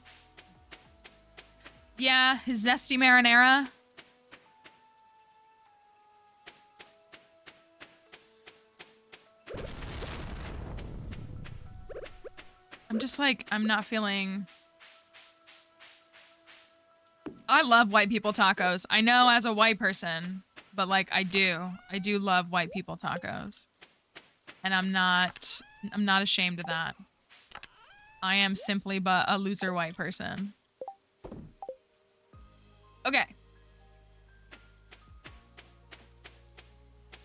Yeah, his zesty marinara. I'm just like, I'm not feeling... I love white people tacos. I know as a white person, but like I do love white people tacos. And I'm not ashamed of that. I am simply but a loser white person. Okay.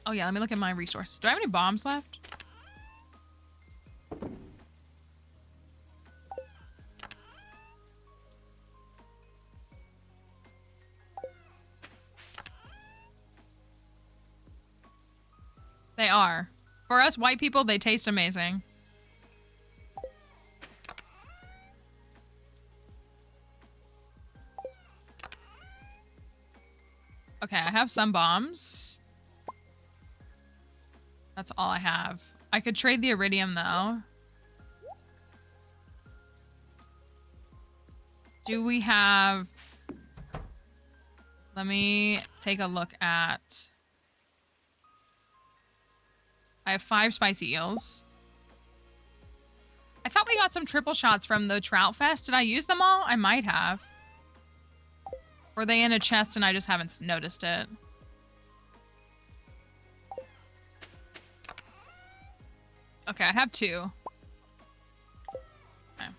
Oh yeah, let me look at my resources. Do I have any bombs left? They are. For us white people, they taste amazing. Okay, I have some bombs. That's all I have. I could trade the iridium, though. Do we have... Let me take a look at I have 5 spicy eels. I thought we got some triple shots from the Trout Fest. Did I use them all? I might have. Were they in a chest and I just haven't noticed it? Okay, I have 2. Okay.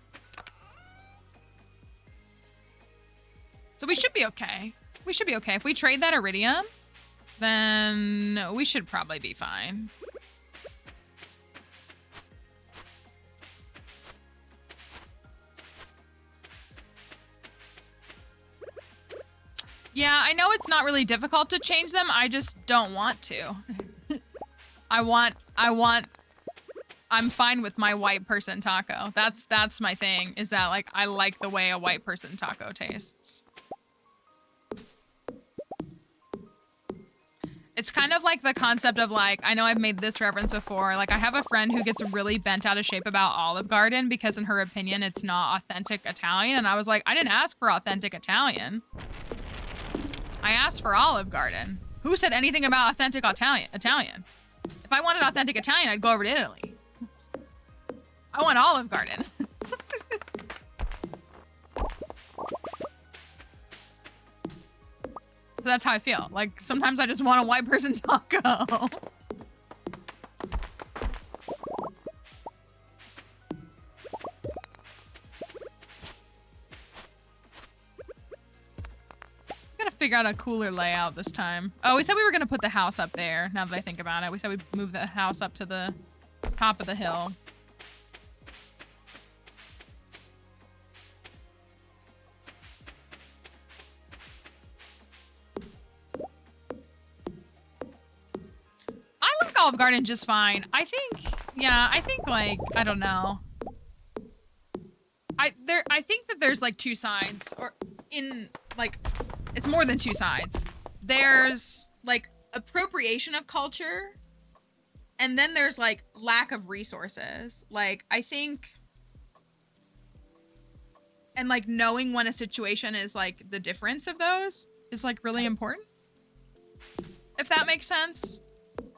So we should be okay. We should be okay. If we trade that iridium, then we should probably be fine. Yeah, I know it's not really difficult to change them. I just don't want to. I'm fine with my white person taco. That's my thing, is that like I like the way a white person taco tastes. It's kind of like the concept of like, I know I've made this reference before. Like I have a friend who gets really bent out of shape about Olive Garden because in her opinion, it's not authentic Italian. And I was like, I didn't ask for authentic Italian. I asked for Olive Garden. Who said anything about authentic Italian? If I wanted authentic Italian, I'd go over to Italy. I want Olive Garden. So that's how I feel. Like, sometimes I just want a white person taco. Gotta figure out a cooler layout this time. Oh, we said we were gonna put the house up there, now that I think about it. We said we'd move the house up to the top of the hill. I like Olive Garden just fine. I think like, I don't know. I think that there's like 2 sides, or in like, it's more than 2 sides. There's like appropriation of culture, and then there's like lack of resources. Like I think, and like knowing when a situation is like the difference of those is like really important, if that makes sense.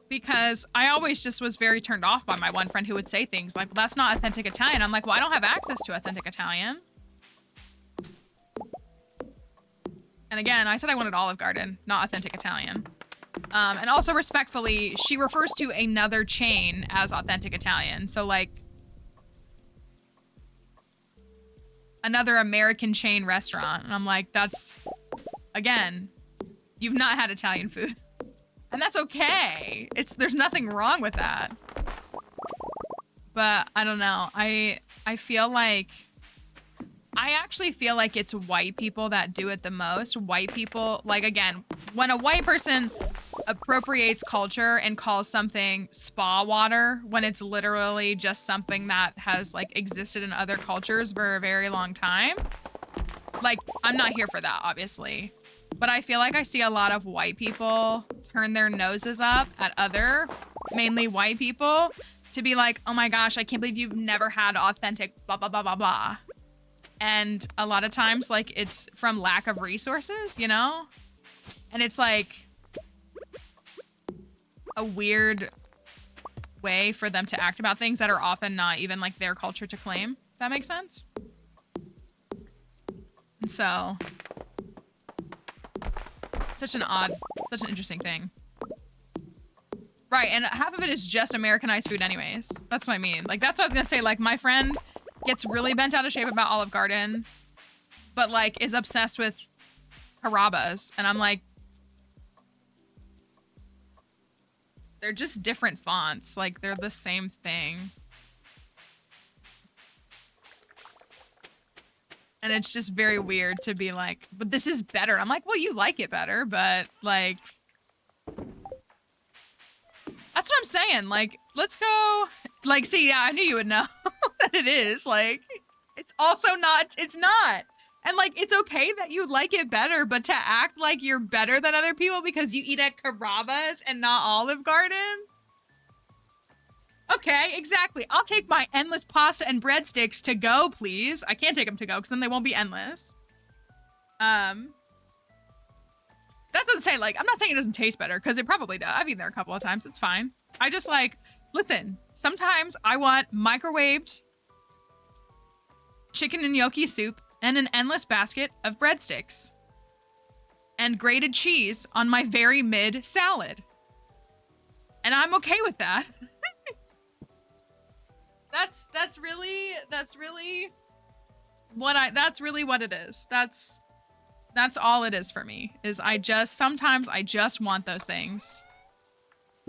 Because I always just was very turned off by my one friend who would say things like, well, that's not authentic Italian. I'm like, well, I don't have access to authentic Italian. And again, I said I wanted Olive Garden, not authentic Italian. And also respectfully, she refers to another chain as authentic Italian. So like another American chain restaurant. And I'm like, that's, again, you've not had Italian food. And that's okay. There's nothing wrong with that. But I don't know. I feel like, I actually feel like it's white people that do it the most. White people, like again, when a white person appropriates culture and calls something spa water, when it's literally just something that has like existed in other cultures for a very long time. Like, I'm not here for that, obviously. But I feel like I see a lot of white people turn their noses up at other, mainly white people, to be like, oh my gosh, I can't believe you've never had authentic blah, blah, blah, blah, blah. And a lot of times, like, it's from lack of resources, you know? And it's like a weird way for them to act about things that are often not even like their culture to claim. That makes sense? And so, such an interesting thing. Right, and half of it is just Americanized food anyways. That's what I mean. Like, that's what I was gonna say. Like, my friend gets really bent out of shape about Olive Garden, but like is obsessed with Carrabba's. And I'm like, they're just different fonts. Like, they're the same thing. And it's just very weird to be like, but this is better. I'm like, well, you like it better, but like, that's what I'm saying. Like, let's go. Like, see, yeah, I knew you would know that it is. Like, it's also not, it's not. And like, it's okay that you like it better, but to act like you're better than other people because you eat at Carrabba's and not Olive Garden? Okay, exactly. I'll take my endless pasta and breadsticks to go, please. I can't take them to go because then they won't be endless. That's what I'm saying. Like, I'm not saying it doesn't taste better because it probably does. I've eaten there a couple of times. It's fine. I just like, Listen, sometimes I want microwaved chicken and gnocchi soup and an endless basket of breadsticks and grated cheese on my very mid salad. And I'm okay with that. that's really what it is. That's all it is for me. Is sometimes I just want those things.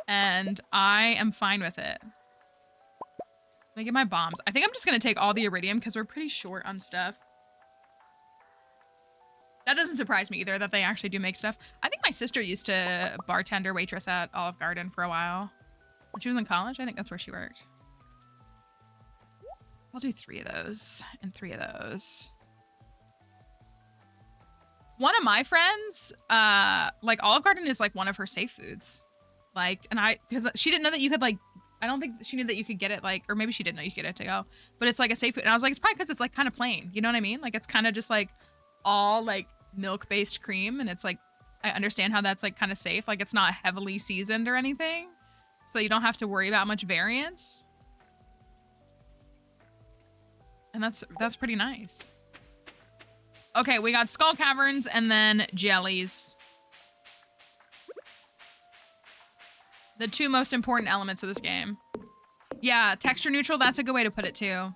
And I am fine with it. Let me get my bombs. I think I'm just gonna take all the iridium because we're pretty short on stuff. That doesn't surprise me either that they actually do make stuff. I think my sister used to bartender waitress at Olive Garden for a while. When she was in college, I think that's where she worked. I'll do 3 of those and 3 of those. One of my friends, like Olive Garden is like one of her safe foods. Like, and because she didn't know that you could like, I don't think she knew that you could get it like, or maybe she didn't know you could get it to go, but it's like a safe food. And I was like, it's probably because it's like kind of plain. You know what I mean? Like it's kind of just like all like milk-based cream. And it's like, I understand how that's like kind of safe. Like it's not heavily seasoned or anything. So you don't have to worry about much variance. And that's pretty nice. Okay, we got skull caverns and then jellies. The 2 most important elements of this game. Yeah, texture neutral, that's a good way to put it too.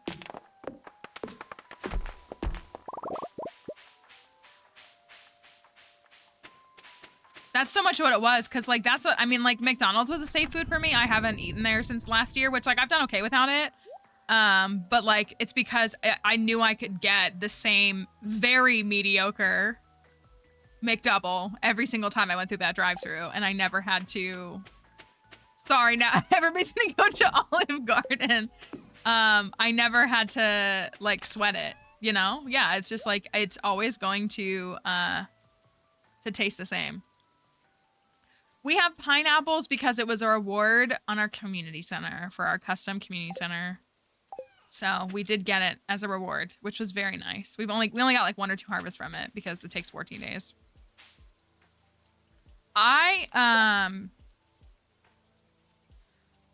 That's so much what it was, because like that's what I mean, like McDonald's was a safe food for me. I haven't eaten there since last year, which like I've done okay without it. But like it's because I knew I could get the same very mediocre McDouble every single time I went through that drive-thru, and I never had to. Sorry, now everybody's gonna go to Olive Garden. I never had to like sweat it, you know? Yeah, it's just like it's always going to taste the same. We have pineapples because it was a reward on our community center for our custom community center. So we did get it as a reward, which was very nice. We only got like 1 or 2 harvests from it because it takes 14 days.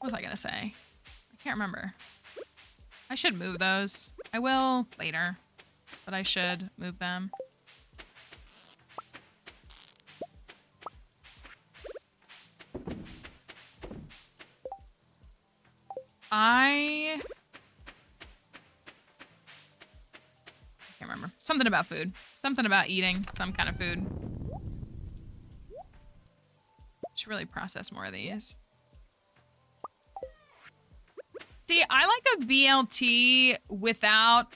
What was I gonna say? I can't remember. I should move those. I will later, but I should move them. I can't remember. Something about food. Something about eating some kind of food. Should really process more of these. See, I like a BLT without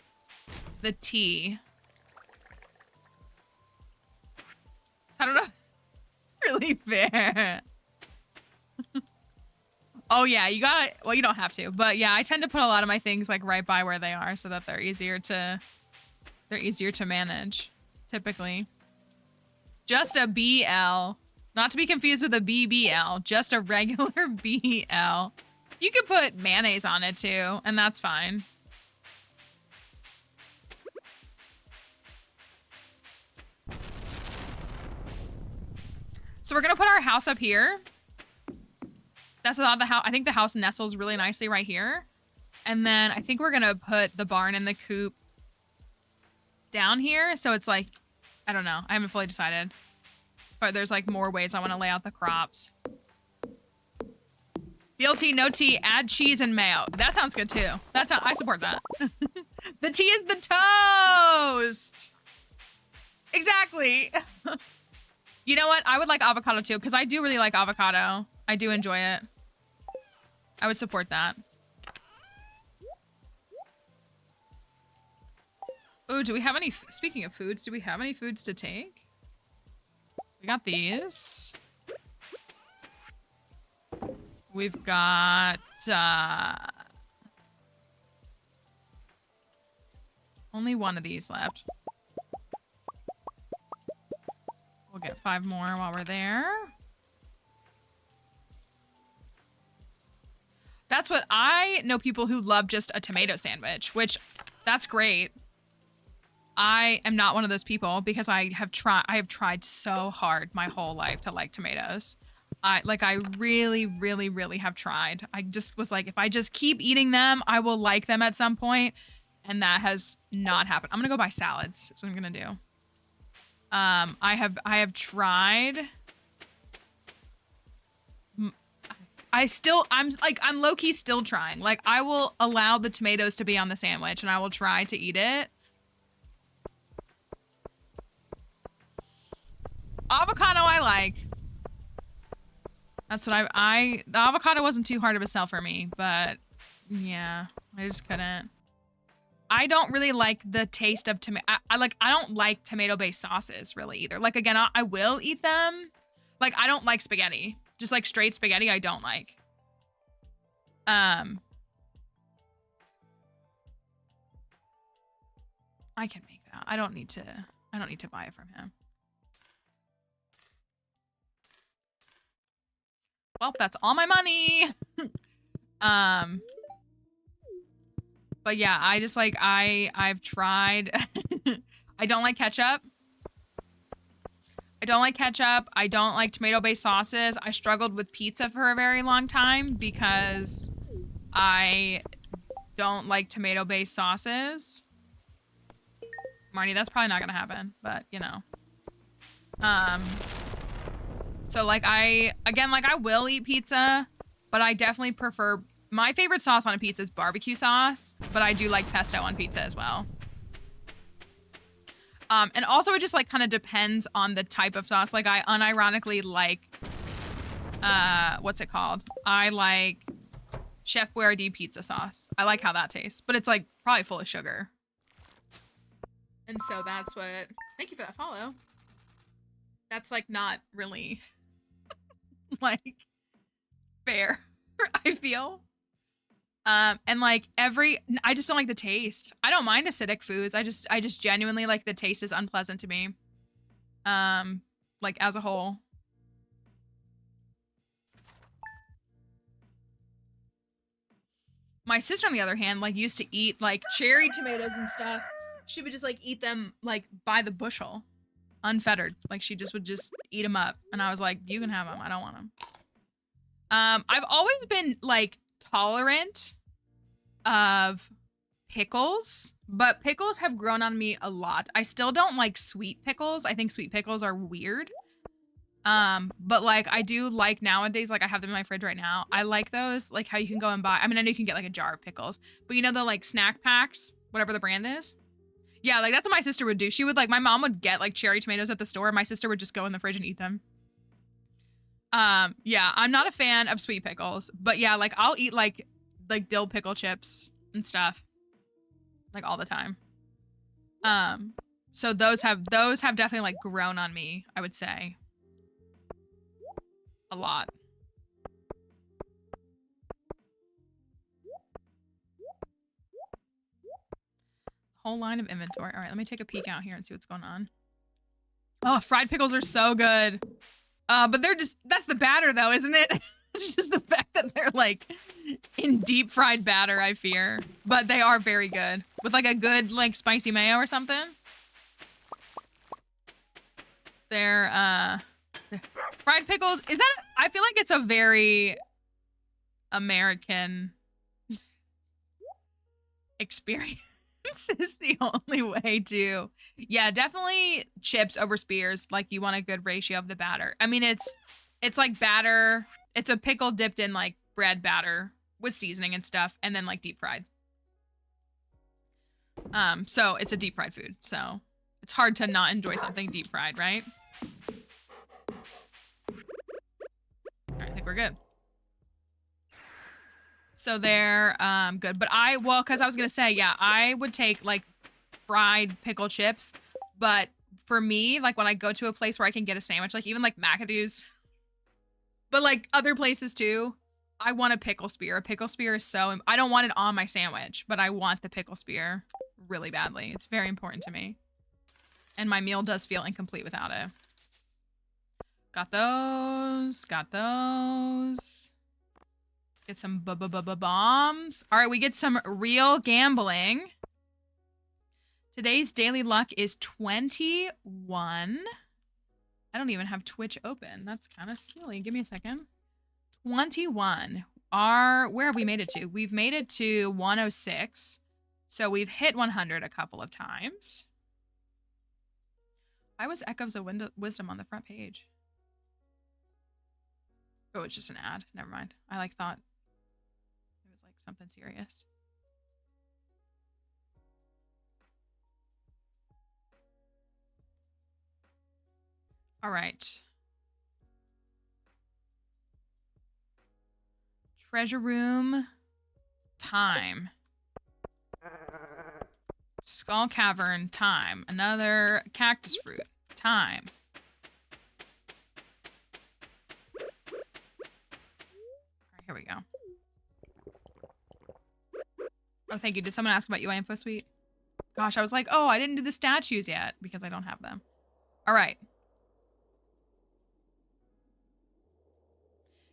the T. I don't know. It's really fair. Oh yeah, you gotta, well, you don't have to, but yeah, I tend to put a lot of my things like right by where they are so that they're easier to manage, typically. Just a BL, not to be confused with a BBL, just a regular BL. You could put mayonnaise on it too, and that's fine. So we're gonna put our house up here. That's about the house. I think the house nestles really nicely right here. And then I think we're gonna put the barn and the coop down here. So it's like, I don't know. I haven't fully decided. But there's like more ways I want to lay out the crops. BLT, no tea, add cheese and mayo. That sounds good too. I support that. The tea is the toast. Exactly. You know what? I would like avocado too, because I do really like avocado. I do enjoy it. I would support that. Ooh, do we have any, speaking of foods, do we have any foods to take? We got these. We've got, only one of these left. We'll get 5 more while we're there. That's what I know, people who love just a tomato sandwich, which that's great. I am not one of those people because I have tried so hard my whole life to like tomatoes. I really, really, really have tried. I just was like, if I just keep eating them, I will like them at some point. And that has not happened. I'm gonna go buy salads. That's what I'm gonna do. I have tried. I'm low-key still trying. Like, I will allow the tomatoes to be on the sandwich and I will try to eat it. Avocado I like. That's what the avocado wasn't too hard of a sell for me, but yeah, I just couldn't. I don't really like the taste of tomato. I don't like tomato-based sauces really either. Like, again, I will eat them. Like, I don't like spaghetti. Just like straight spaghetti, I don't like. I can make that. I don't need to buy it from him. Well, that's all my money. But yeah, I just like, I've tried. I don't like ketchup. I don't like ketchup. I don't like tomato-based sauces. I struggled with pizza for a very long time because I don't like tomato-based sauces. Marnie, that's probably not gonna happen, but you know. So like I will eat pizza, but I definitely prefer, my favorite sauce on a pizza is barbecue sauce, but I do like pesto on pizza as well. And also it just like kind of depends on the type of sauce. Like I unironically like, what's it called? I like Chef Boyardee pizza sauce. I like how that tastes, but it's like probably full of sugar. And so that's what, thank you for that follow. That's like not really like fair, I feel. And like I just don't like the taste. I don't mind acidic foods. I just genuinely like the taste is unpleasant to me. Like as a whole. My sister, on the other hand, like used to eat like cherry tomatoes and stuff. She would just like eat them like by the bushel, unfettered. Like she just would just eat them up. And I was like, you can have them. I don't want them. I've always been like tolerant of pickles, but pickles have grown on me a lot. I still don't like sweet pickles. I think sweet pickles are weird. But like I do like nowadays, like I have them in my fridge right now. I like those, like how you can go and buy, I mean, I know you can get like a jar of pickles, but you know, the like snack packs, whatever the brand is. Yeah, like that's what my sister would do. She would like, my mom would get like cherry tomatoes at the store. My sister would just go in the fridge and eat them. Yeah, I'm not a fan of sweet pickles, but yeah, like I'll eat like dill pickle chips and stuff like all the time. So those have definitely like grown on me, I would say. A lot. Whole line of inventory. All right, let me take a peek out here and see what's going on. Oh, fried pickles are so good. But they're just, that's the batter though, isn't it? It's just the fact that they're like in deep fried batter, I fear. But they are very good. With like a good like spicy mayo or something. They're fried pickles, is that, I feel like it's a very American experience. Is the only way to, yeah, definitely chips over spears. Like you want a good ratio of the batter. I mean, it's like batter. It's a pickle dipped in like bread batter with seasoning and stuff, and then like deep fried. So it's a deep fried food. So it's hard to not enjoy something deep fried, right? All right, I think we're good. So they're good. But because I was gonna say, yeah, I would take like fried pickle chips, but for me, like when I go to a place where I can get a sandwich, like even like McAdoo's, but like other places too, I want a pickle spear. A pickle spear is so, I don't want it on my sandwich, but I want the pickle spear really badly. It's very important to me. And my meal does feel incomplete without it. Got those, got those. Get some bombs. All right, we get some real gambling. Today's daily luck is 21. I don't even have Twitch open. That's kind of silly. Give me a second. 21. Where have we made it to? We've made it to 106. So we've hit 100 a couple of times. Why was Echoes of Wisdom on the front page? Oh, it's just an ad. Never mind. I like thought it was like something serious. All right. Treasure room. Time. Skull cavern. Time. Another cactus fruit. Time. All right, here we go. Oh, thank you. Did someone ask about UI Info Suite? Gosh, I was like, oh, I didn't do the statues yet because I don't have them. All right.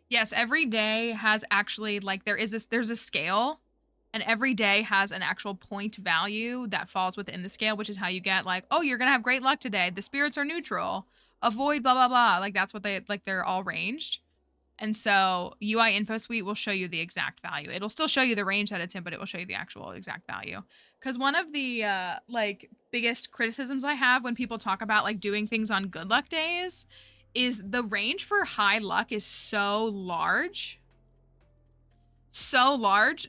Yes, every day has actually, like, there's a scale, and every day has an actual point value that falls within the scale, which is how you get, like, oh, you're gonna have great luck today. The spirits are neutral. Avoid blah, blah, blah. Like, that's what they're all ranged. And so UI Info Suite will show you the exact value. It'll still show you the range that it's in, but it will show you the actual exact value. Because one of the, like, biggest criticisms I have when people talk about, like, doing things on good luck days is the range for high luck is so large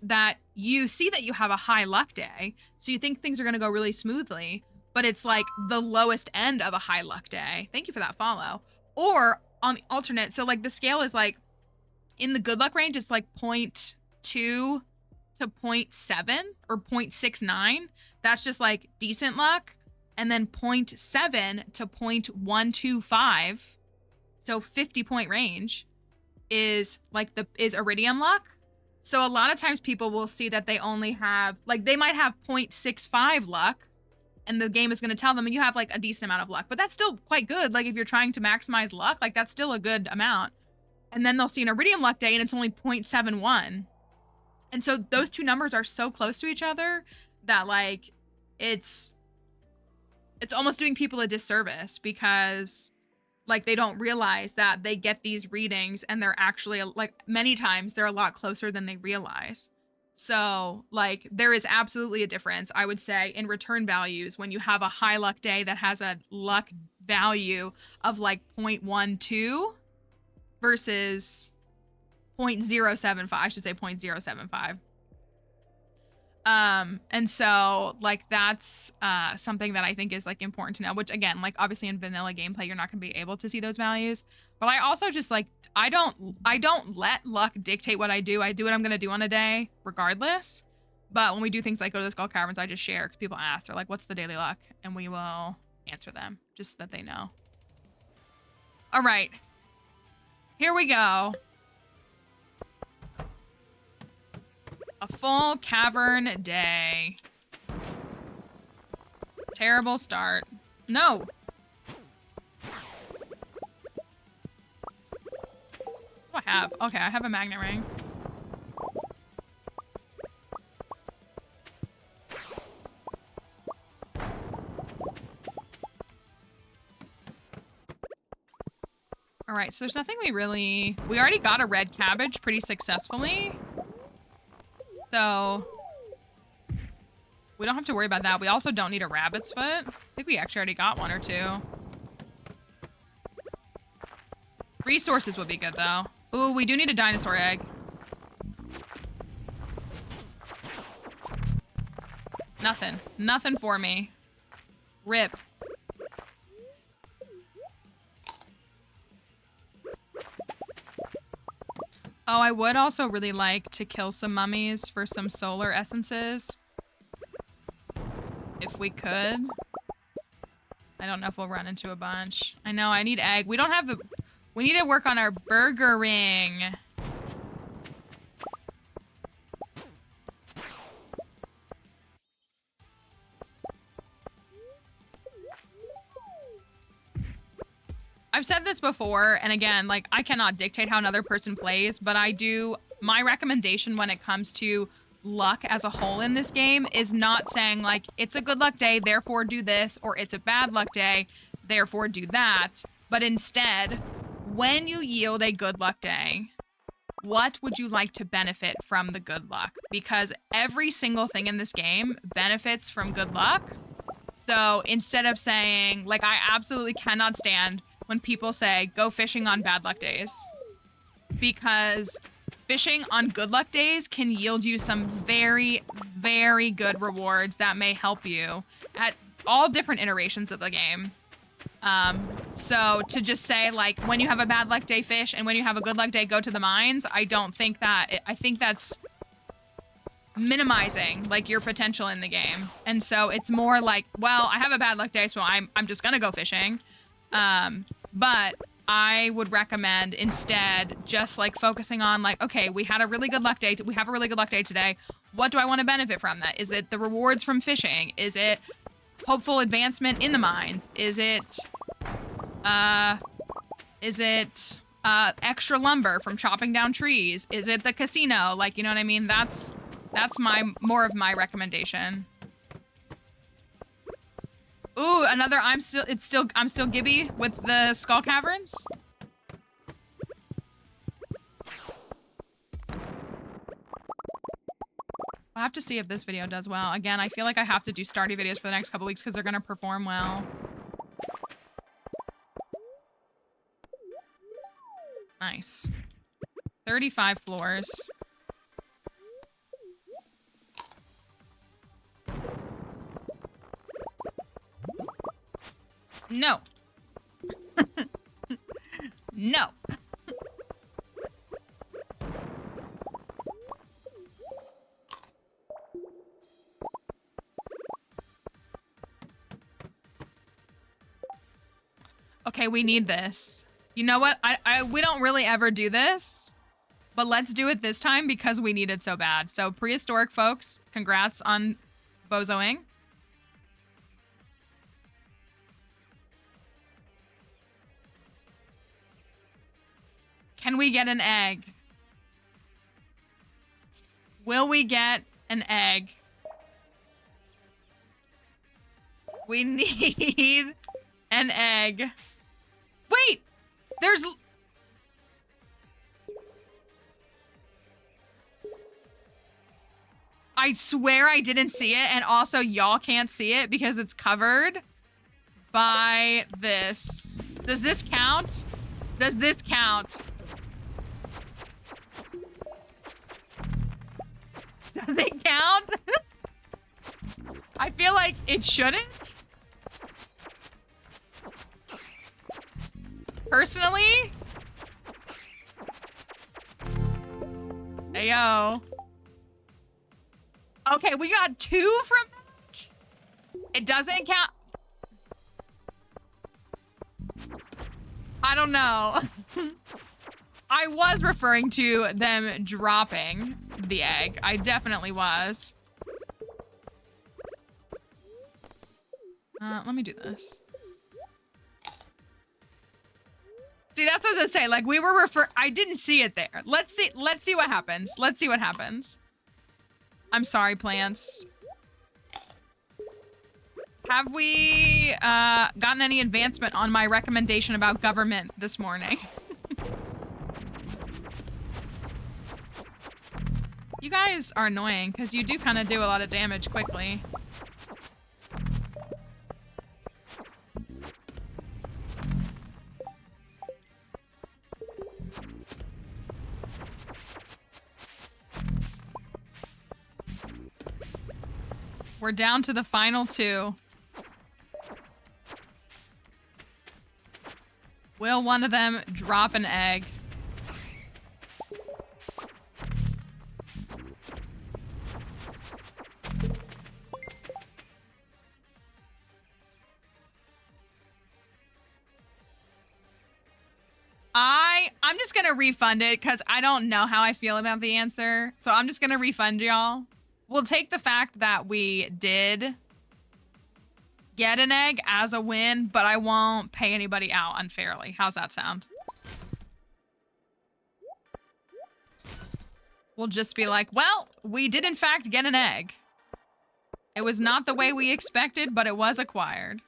that you see that you have a high luck day, so you think things are going to go really smoothly, but it's like the lowest end of a high luck day. Thank you for that follow. Or on the alternate, so like the scale is like in the good luck range, it's like 0.2 to 0.7 or 0.69. That's just like decent luck. And then 0.7 to 0.125, so 50-point range, is like is iridium luck. So a lot of times people will see that they only have, like, they might have 0.65 luck, and the game is going to tell them, and you have like a decent amount of luck, but that's still quite good. Like, if you're trying to maximize luck, like, that's still a good amount. And then they'll see an iridium luck day and it's only 0.71. And so those two numbers are so close to each other that, like, it's almost doing people a disservice, because, like, they don't realize that they get these readings and they're actually, like, many times they're a lot closer than they realize. So, like, there is absolutely a difference, I would say, in return values when you have a high luck day that has a luck value of like 0.12 versus 0.075. I should say 0.075. And so, like, that's something that I think is, like, important to know, which, again, like, obviously in vanilla gameplay you're not gonna be able to see those values, but I also just, like, I don't let luck dictate what I do. I do what I'm gonna do on a day regardless. But when we do things like go to the skull caverns, I just share, because people ask, they're like, what's the daily luck, and we will answer them just so that they know. All right, here we go. A full cavern day. Terrible start. No. What do I have? Okay, I have a magnet ring. All right, so there's nothing we already got a red cabbage pretty successfully. So we don't have to worry about that. We also don't need a rabbit's foot. I think we actually already got one or two. Resources would be good, though. Ooh, we do need a dinosaur egg. Nothing. Nothing for me. Rip. Oh, I would also really like to kill some mummies for some solar essences. If we could. I don't know if we'll run into a bunch. I know, I need egg. We don't have the... We need to work on our burgering. I've said this before, and again, like, I cannot dictate how another person plays, but I do... My recommendation when it comes to luck as a whole in this game is not saying, like, it's a good luck day, therefore do this, or it's a bad luck day, therefore do that. But instead, when you yield a good luck day, what would you like to benefit from the good luck? Because every single thing in this game benefits from good luck. So instead of saying, like, I absolutely cannot stand when people say, go fishing on bad luck days. Because fishing on good luck days can yield you some very, very good rewards that may help you at all different iterations of the game. So to just say, like, when you have a bad luck day, fish, and when you have a good luck day, go to the mines, I don't think that, I think that's minimizing, like, your potential in the game. And so it's more like, well, I have a bad luck day, so I'm just gonna go fishing. But I would recommend instead just, like, focusing on, like, okay, we had a really good luck day, we have a really good luck day today. What do I want to benefit from that? Is it the rewards from fishing? Is it hopeful advancement in the mines? Is it extra lumber from chopping down trees? Is it the casino? Like, you know what I mean? That's more of my recommendation. Ooh, another I'm still Gibby with the skull caverns. I'll have to see if this video does well. Again, I feel like I have to do Stardew videos for the next couple weeks because they're gonna perform well. Nice. 35 floors. No. No. Okay, we need this. You know what? We don't really ever do this, but let's do it this time because we need it so bad. So prehistoric folks, congrats on bozoing. Can we get an egg? Will we get an egg? We need an egg. Wait! There's... I swear I didn't see it, and also y'all can't see it because it's covered by this. Does this count? Does this count? Does it count? I feel like it shouldn't. Personally? Ayo. Okay, we got 2 from that? It doesn't count. I don't know. I was referring to them dropping the egg. I definitely was. Let me do this. See, that's what I was gonna say. Like, we were I didn't see it there. Let's see what happens. Let's see what happens. I'm sorry, plants. Have we gotten any advancement on my recommendation about government this morning? You guys are annoying because you do kind of do a lot of damage quickly. We're down to the final 2. Will one of them drop an egg? I'm just gonna refund it because I don't know how I feel about the answer. So I'm just gonna refund y'all. We'll take the fact that we did get an egg as a win, but I won't pay anybody out unfairly. How's that sound? We'll just be like, well, we did in fact get an egg. It was not the way we expected, but it was acquired.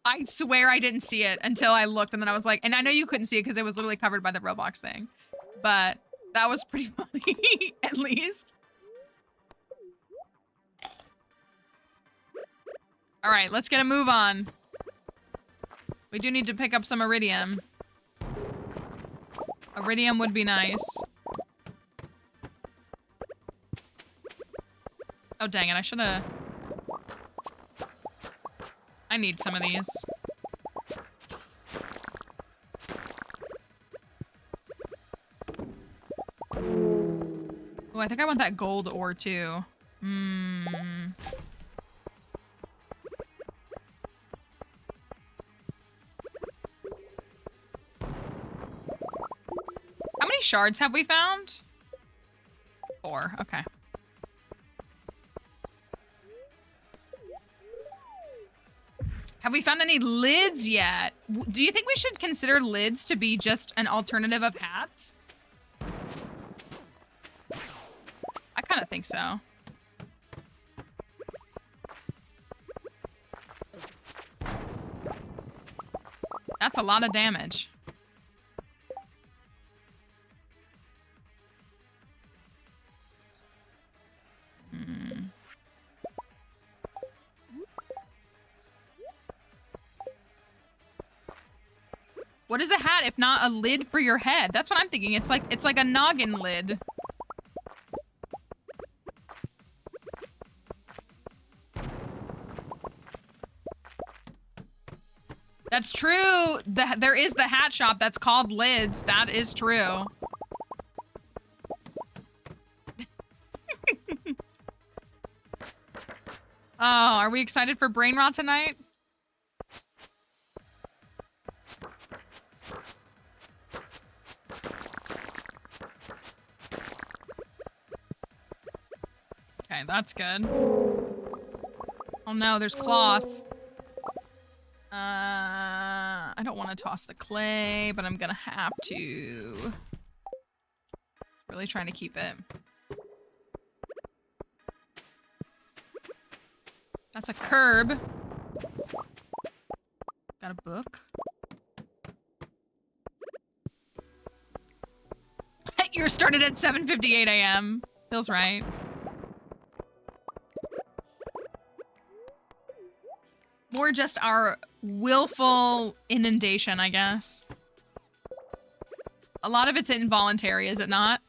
I swear I didn't see it until I looked, and then I was like, and I know you couldn't see it because it was literally covered by the Roblox thing. But that was pretty funny, at least. All right, let's get a move on. We do need to pick up some iridium. Iridium would be nice. Oh, dang it. I should have... I need some of these. Oh, I think I want that gold ore, too. Hmm... How many shards have we found? 4. Okay. Have we found any lids yet? Do you think we should consider lids to be just an alternative of hats? I kind of think so. That's a lot of damage. What is a hat if not a lid for your head? That's what I'm thinking. It's like a noggin lid. That's true. There is the hat shop that's called Lids. That is true. Oh, are we excited for brain rot tonight? Okay, that's good. Oh no, there's cloth. I don't want to toss the clay, but I'm gonna have to. Really trying to keep it. That's a curb. Got a book. You're started at 7:58 a.m. Feels right. More just our willful inundation, I guess. A lot of it's involuntary, is it not?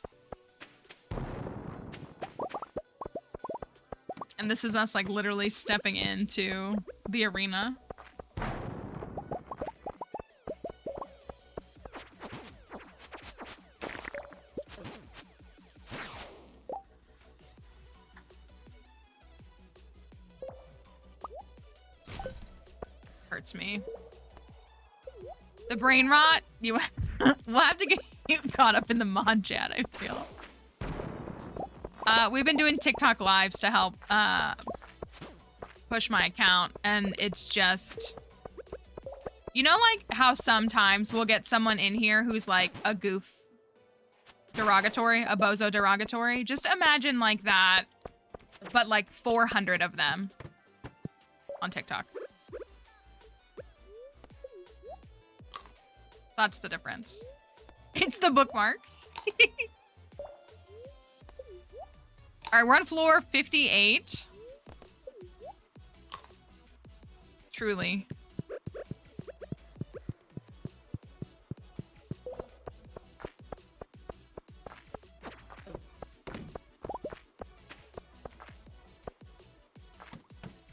And this is us, like, literally stepping into the arena. Hurts me. The brain rot? We'll have to get you caught up in the mod chat, I feel. We've been doing TikTok lives to help push my account, and it's just... You know, like, how sometimes we'll get someone in here who's, like, a goof derogatory, a bozo derogatory? Just imagine, like, that, but, like, 400 of them on TikTok. That's the difference. It's the bookmarks. All right, we're on floor 58. Truly.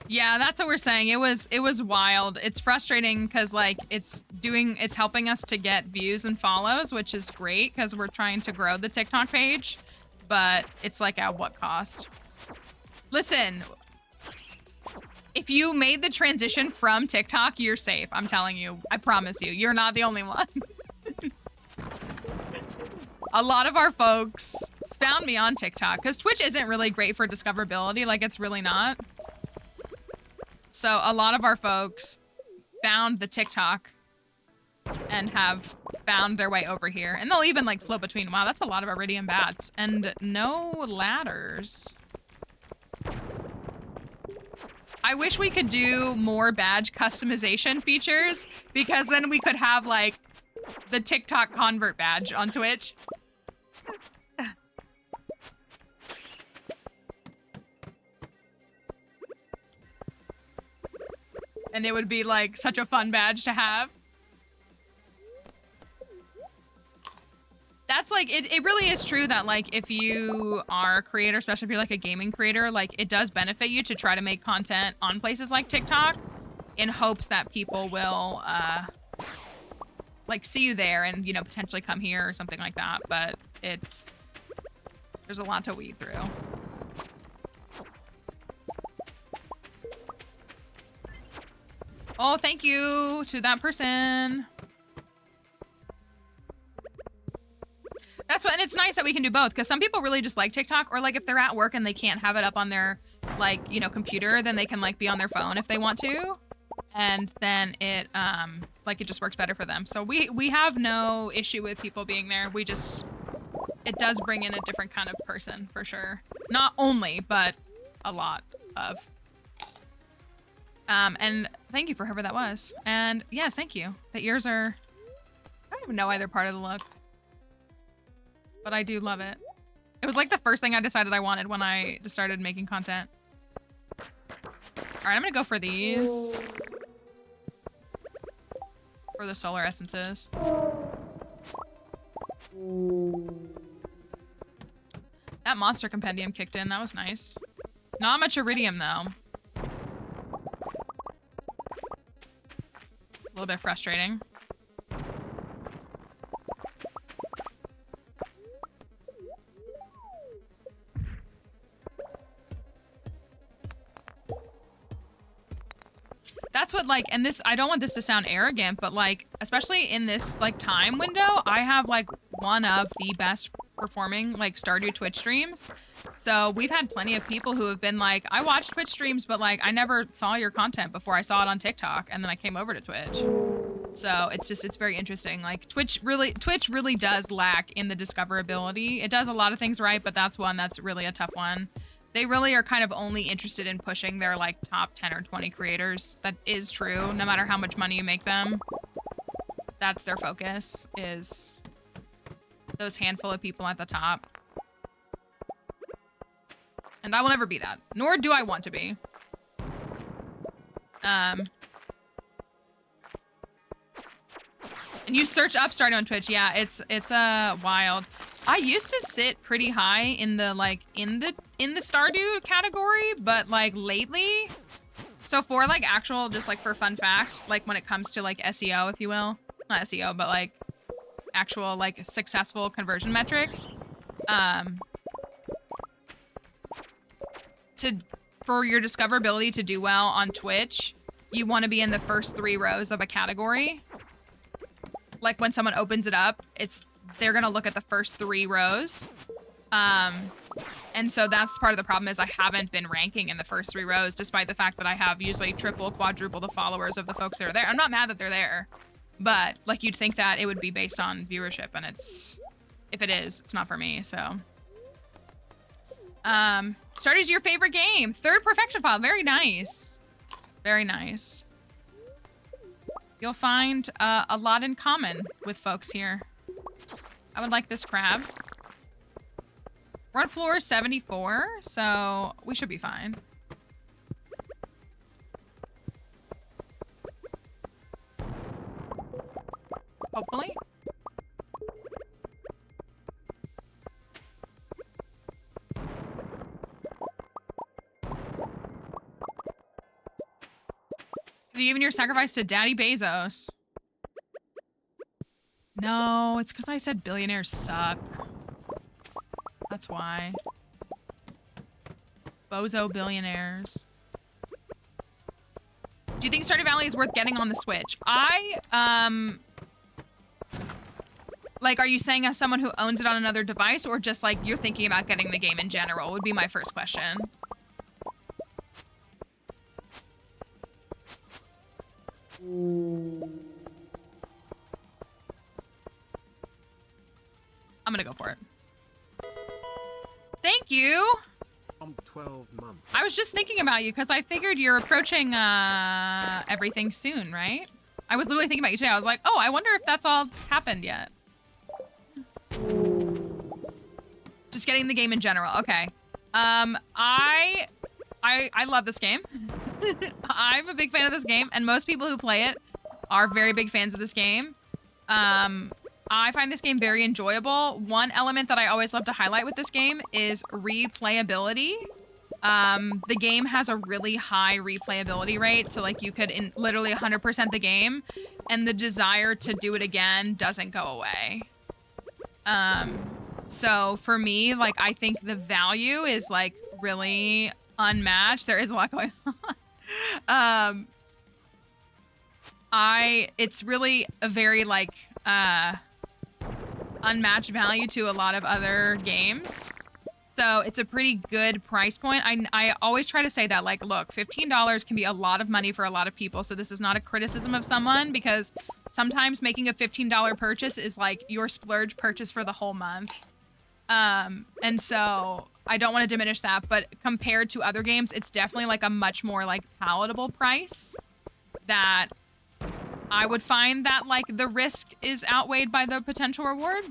Yeah, that's what we're saying. It was wild. It's frustrating because like it's helping us to get views and follows, which is great because we're trying to grow the TikTok page, but it's like at what cost? Listen, if you made the transition from TikTok, you're safe. I'm telling you. I promise you. You're not the only one. A lot of our folks found me on TikTok because Twitch isn't really great for discoverability. Like, it's really not. So a lot of our folks found the TikTok and have found their way over here. And they'll even like float between. Wow, that's a lot of iridium bats. And no ladders. I wish we could do more badge customization features, because then we could have like the TikTok convert badge on Twitch. And it would be like such a fun badge to have. That's like, it really is true that like if you are a creator, especially if you're like a gaming creator, like it does benefit you to try to make content on places like TikTok in hopes that people will like see you there and, you know, potentially come here or something like that. But there's a lot to weed through. Oh, thank you to that person. That's what, and it's nice that we can do both, because some people really just like TikTok, or like if they're at work and they can't have it up on their like, you know, computer, then they can like be on their phone if they want to. And then it like it just works better for them. So we have no issue with people being there. We just, it does bring in a different kind of person for sure. Not only, but a lot of. And thank you for whoever that was. And yes, thank you. The ears are, I don't even know why they're part of the look, but I do love it. It was like the first thing I decided I wanted when I just started making content. All right, I'm gonna go for these. For the solar essences. That monster compendium kicked in, that was nice. Not much iridium though. A little bit frustrating. That's what like, and this, I don't want this to sound arrogant, but like, especially in this like time window, I have like one of the best performing like Stardew Twitch streams. So we've had plenty of people who have been like, I watched Twitch streams, but like I never saw your content before I saw it on TikTok, and then I came over to Twitch. So it's just, it's very interesting. Like Twitch really does lack in the discoverability. It does a lot of things right, but that's one that's really a tough one. They really are kind of only interested in pushing their like top 10 or 20 creators. That is true, no matter how much money you make them. That's their focus, is those handful of people at the top. And I will never be that, nor do I want to be. And you search up Stardew on Twitch. Yeah, it's wild. I used to sit pretty high in the like in the Stardew category, but like lately, so for like actual, just like for fun fact, like when it comes to like SEO, if you will, not SEO, but like actual like successful conversion metrics, for your discoverability to do well on Twitch, you want to be in the first 3 rows of a category. Like when someone opens it up, they're gonna look at the first 3 rows. And so that's part of the problem, is I haven't been ranking in the first 3 rows, despite the fact that I have usually triple, quadruple the followers of the folks that are there. I'm not mad that they're there, but like you'd think that it would be based on viewership, and if it is, it's not for me, so. Stardew's your favorite game. 3rd perfection file, very nice. Very nice. You'll find a lot in common with folks here. I would like this crab. We're on floor 74, so we should be fine. Hopefully. Have you given your sacrifice to Daddy Bezos? No, it's because I said billionaires suck. That's why. Bozo billionaires. Do you think Stardew Valley is worth getting on the Switch? Like, are you saying as someone who owns it on another device, or just like you're thinking about getting the game in general would be my first question. I'm gonna go for it. Thank you. 12 months. I was just thinking about you because I figured you're approaching everything soon, right? I was literally thinking about you today. I was like, oh, I wonder if that's all happened yet. Just getting the game in general. Okay. I love this game. I'm a big fan of this game, and most people who play it are very big fans of this game. I find this game very enjoyable. One element that I always love to highlight with this game is replayability. The game has a really high replayability rate, so like you could literally 100% the game, and the desire to do it again doesn't go away. So for me, like, I think the value is like really unmatched. There is a lot going on. It's really a very like unmatched value to a lot of other games. So it's a pretty good price point. I always try to say that, like, look, $15 can be a lot of money for a lot of people. So this is not a criticism of someone, because sometimes making a $15 purchase is like your splurge purchase for the whole month. And so I don't want to diminish that, but compared to other games, it's definitely like a much more like palatable price that I would find that like the risk is outweighed by the potential reward.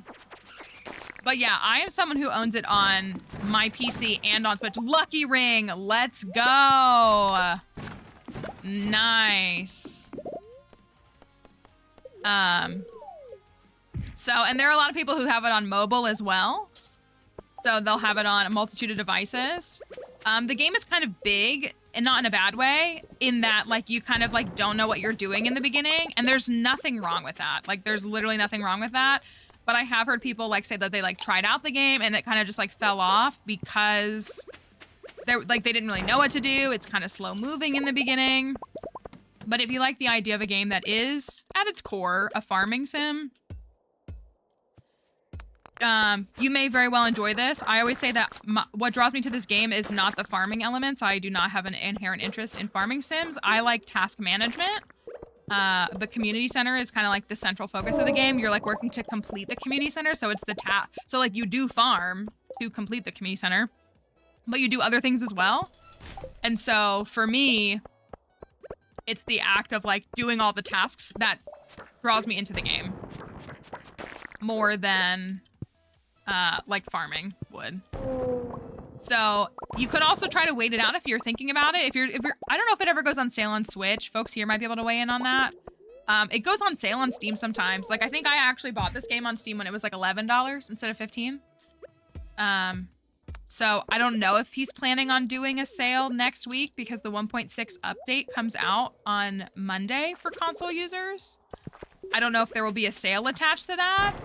But yeah, I am someone who owns it on my PC and on Switch. Lucky ring, let's go. Nice. So, and there are a lot of people who have it on mobile as well. So they'll have it on a multitude of devices. The game is kind of big, and not in a bad way, in that like you kind of like don't know what you're doing in the beginning, and there's nothing wrong with that. Like there's literally nothing wrong with that. But I have heard people like say that they like tried out the game and it kind of just like fell off because they didn't really know what to do. It's kind of slow moving in the beginning. But if you like the idea of a game that is at its core a farming sim, you may very well enjoy this. I always say that what draws me to this game is not the farming elements. I do not have an inherent interest in farming sims. I like task management. The community center is kind of like the central focus of the game. You're like working to complete the community center. So it's the so like you do farm to complete the community center, but you do other things as well. And so for me, it's the act of like doing all the tasks that draws me into the game more than like farming would. So you could also try to wait it out if you're thinking about it. If you're, I don't know if it ever goes on sale on Switch. Folks here might be able to weigh in on that. It goes on sale on Steam sometimes. Like I think I actually bought this game on Steam when it was like $11 instead of $15. So I don't know if he's planning on doing a sale next week because the 1.6 update comes out on Monday for console users. I don't know if there will be a sale attached to that.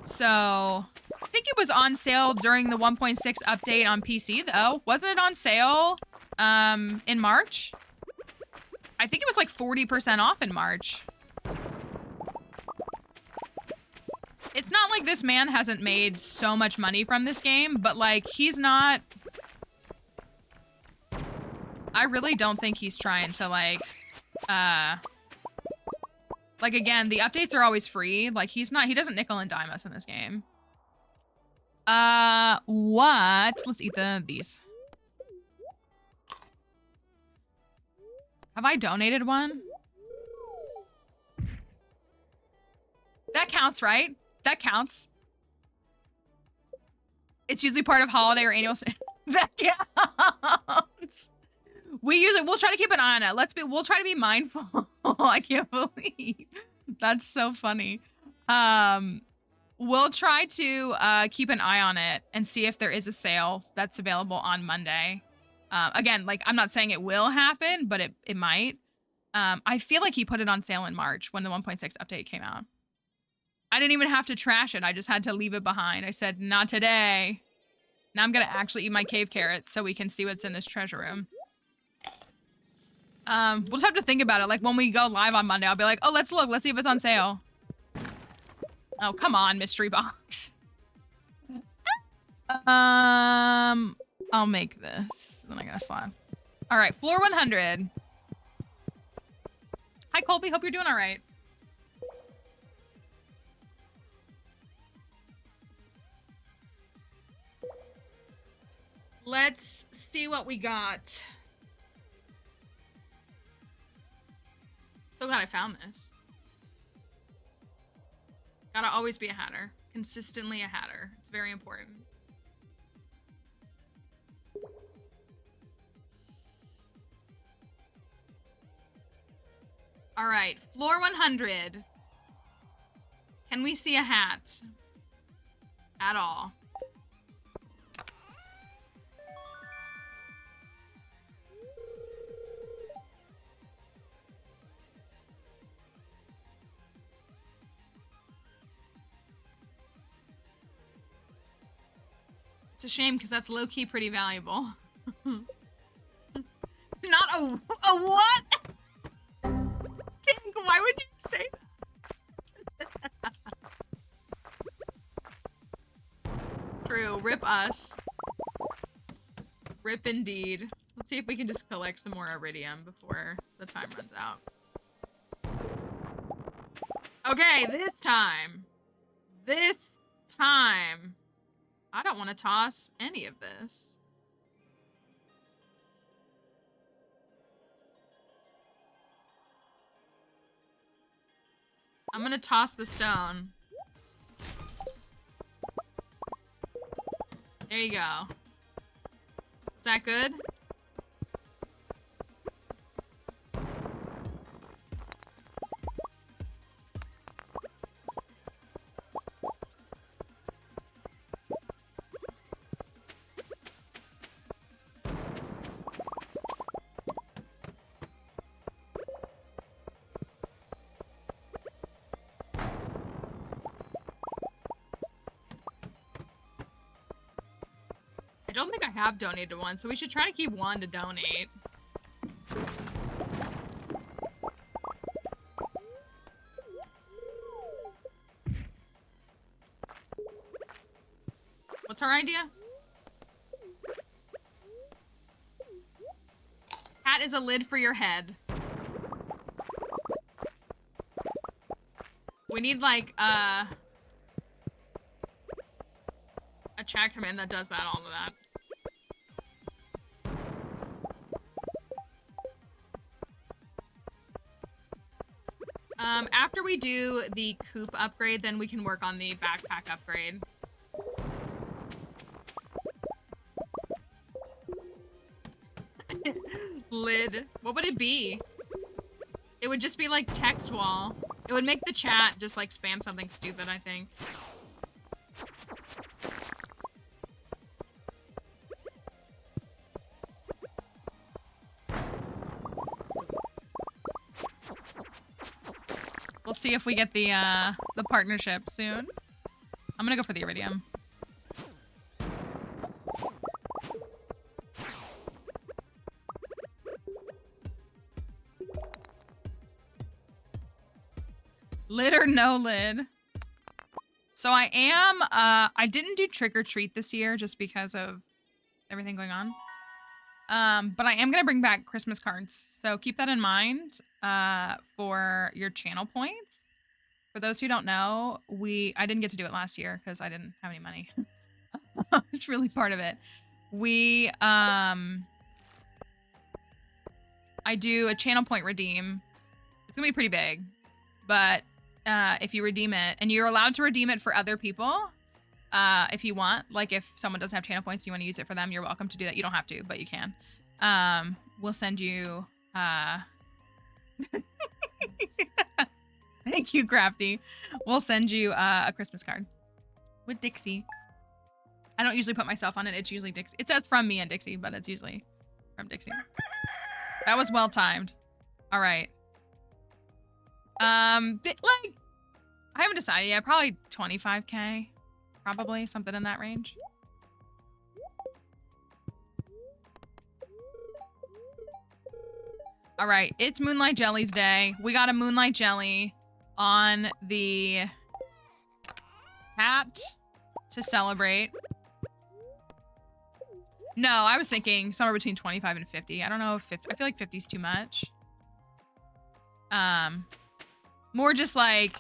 So I think it was on sale during the 1.6 update on PC though. Wasn't it on sale in March? I think it was like 40% off in March. It's not like this man hasn't made so much money from this game, but like he's not... I really don't think he's trying to like again, the updates are always free. Like he doesn't nickel and dime us in this game. What? Let's eat these. Have I donated one? That counts, right? That counts. It's usually part of holiday or annual sale. That counts. We'll try to keep an eye on it. We'll try to be mindful. I can't believe. That's so funny. We'll try to keep an eye on it and see if there is a sale that's available on Monday. Again, like I'm not saying it will happen, but it might. I feel like he put it on sale in March when the 1.6 update came out. I didn't even have to trash it. I just had to leave it behind. I said, not today. Now I'm going to actually eat my cave carrots so we can see what's in this treasure room. We'll just have to think about it. Like when we go live on Monday, I'll be like, oh, let's look. Let's see if it's on sale. Oh, come on, mystery box. I'll make this. Then I got a slide. All right, floor 100. Hi, Colby. Hope you're doing all right. Let's see what we got. So glad I found this. Gotta always be a hatter. Consistently a hatter. It's very important. All right, floor 100. Can we see a hat? At all? It's a shame because that's low-key pretty valuable. Not a what? Tink, why would you say that? True, rip us. Rip indeed. Let's see if we can just collect some more iridium before the time runs out. Okay, this time. This time. I don't want to toss any of this. I'm gonna toss the stone. There you go. Is that good? I don't think I have donated one, so we should try to keep one to donate. What's our idea? Hat is a lid for your head. We need like a chat command that does that, all of that. After we do the coop upgrade, then we can work on the backpack upgrade. Lid. What would it be? It would just be like text wall. It would make the chat just like spam something stupid, I think. We'll see if we get the partnership soon. I'm gonna go for the iridium. Lid or no lid? So I am, I didn't do trick or treat this year just because of everything going on. But I am gonna bring back Christmas cards. So keep that in mind, for your channel points. For those who don't know, I didn't get to do it last year because I didn't have any money. It's really part of it. I do a channel point redeem. It's gonna be pretty big, but if you redeem it, and you're allowed to redeem it for other people, if you want, like if someone doesn't have channel points, you want to use it for them, you're welcome to do that. You don't have to, but you can. We'll send you, thank you, Crafty. We'll send you a Christmas card with Dixie. I don't usually put myself on it. It's usually Dixie. It says from me and Dixie, but it's usually from Dixie. That was well timed. All right. Like, I haven't decided yet. Probably 25K. Probably something in that range. All right, it's Moonlight Jelly's day. We got a Moonlight Jelly on the hat to celebrate. No, I was thinking somewhere between 25 and 50. I don't know if 50, I feel like 50 is too much. More just like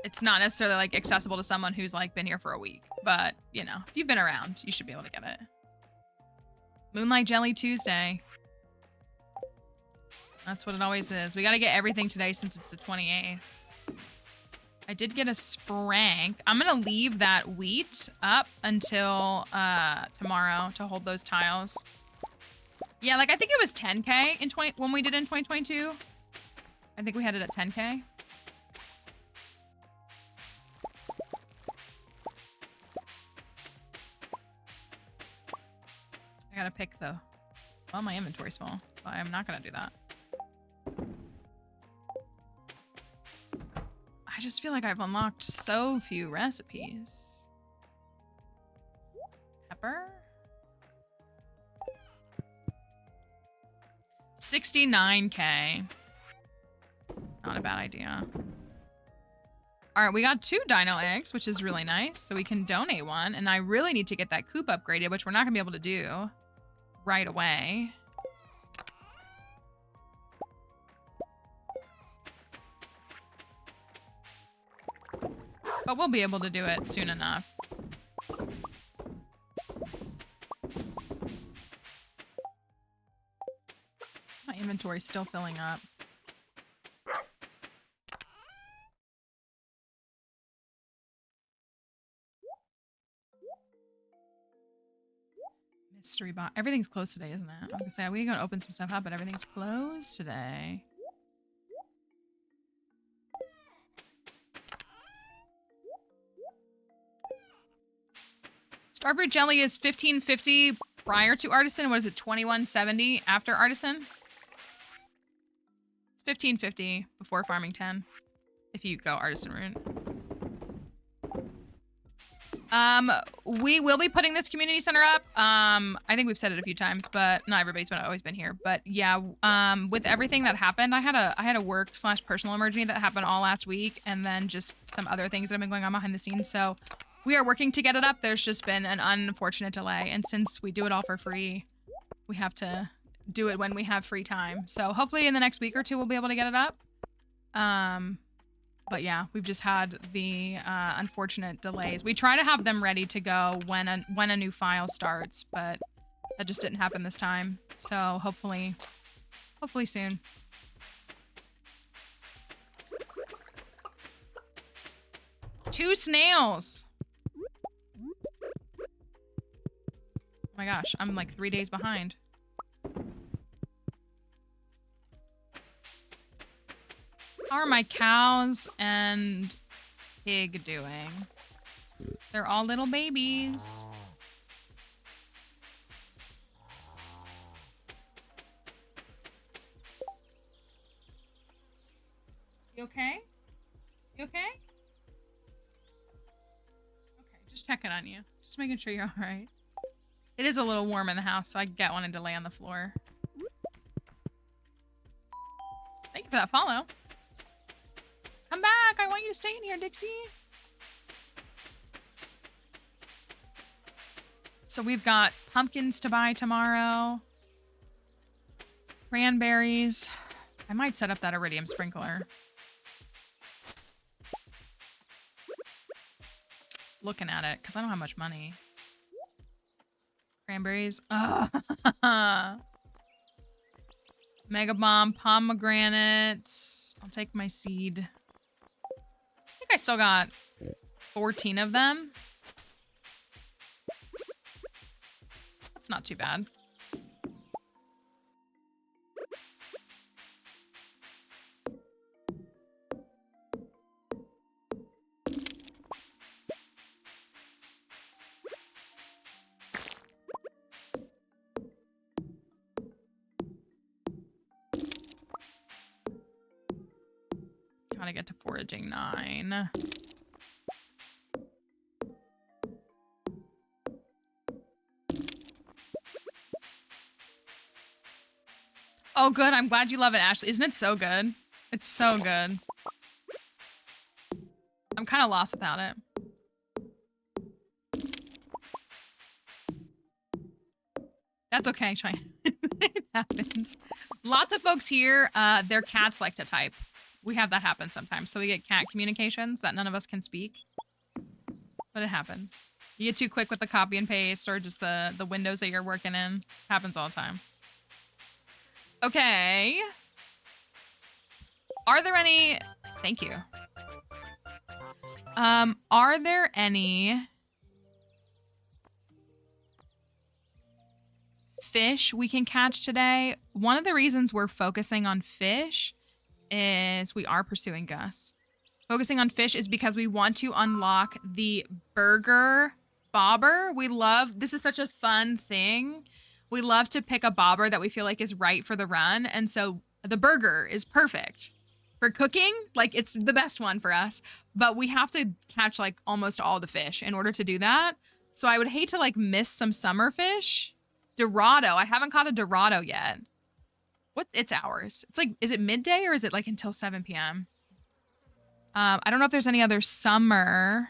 it's not necessarily like accessible to someone who's like been here for a week, but you know, if you've been around, you should be able to get it. Moonlight Jelly Tuesday. That's what it always is. We got to get everything today since it's the 28th. I did get a sprank. I'm going to leave that wheat up until tomorrow to hold those tiles. Yeah, like I think it was 10K in when we did in 2022. I think we had it at 10K. I gotta pick the... Well, my inventory's full, so I'm not gonna do that. I just feel like I've unlocked so few recipes. Pepper? 69K. Not a bad idea. All right, we got 2 dino eggs, which is really nice. So we can donate one. And I really need to get that coop upgraded, which we're not gonna be able to do right away. But we'll be able to do it soon enough. My inventory's still filling up. Mystery box. Everything's closed today, isn't it? I was gonna say, we're gonna open some stuff up, but everything's closed today. Starfruit jelly is $15.50 prior to artisan. What is it? $21.70 after artisan. It's $15.50 before farming 10. If you go artisan route. We will be putting this community center up. I think we've said it a few times, but not everybody's always been here. But yeah, with everything that happened, I had a work/personal emergency that happened all last week, and then just some other things that have been going on behind the scenes. So we are working to get it up. There's just been an unfortunate delay, and since we do it all for free, we have to do it when we have free time. So hopefully in the next week or two, we'll be able to get it up. But yeah, we've just had the unfortunate delays. We try to have them ready to go when a new file starts, but that just didn't happen this time. So hopefully soon. Two snails. Oh my gosh, I'm like 3 days behind. How are my cows and pig doing? They're all little babies. You okay? You okay? Okay, just checking on you. Just making sure you're all right. It is a little warm in the house, so I get wanting to lay on the floor. Thank you for that follow. Come back! I want you to stay in here, Dixie. So we've got pumpkins to buy tomorrow. Cranberries. I might set up that iridium sprinkler. Looking at it, because I don't have much money. Cranberries. Mega Bomb, pomegranates. I'll take my seed. I think I still got 14 of them. That's not too bad. Gotta get to foraging 9. Oh, good. I'm glad you love it, Ashley. Isn't it so good? It's so good. I'm kind of lost without it. That's okay, Cheyenne. It happens. Lots of folks here, their cats like to type. We have that happen sometimes. So we get cat communications that none of us can speak. But it happened. You get too quick with the copy and paste or just the windows that you're working in. Happens all the time. Okay. Are there any... Thank you. Are there any fish we can catch today? One of the reasons we're focusing on fish is we are pursuing Gus. Focusing on fish is because we want to unlock the burger bobber. We love, this is such a fun thing. We love to pick a bobber that we feel like is right for the run. And so the burger is perfect for cooking. Like it's the best one for us, but we have to catch like almost all the fish in order to do that. So I would hate to like miss some summer fish. Dorado. I haven't caught a Dorado yet. It's hours. It's like, is it midday or is it like until 7 p.m.? I don't know if there's any other summer.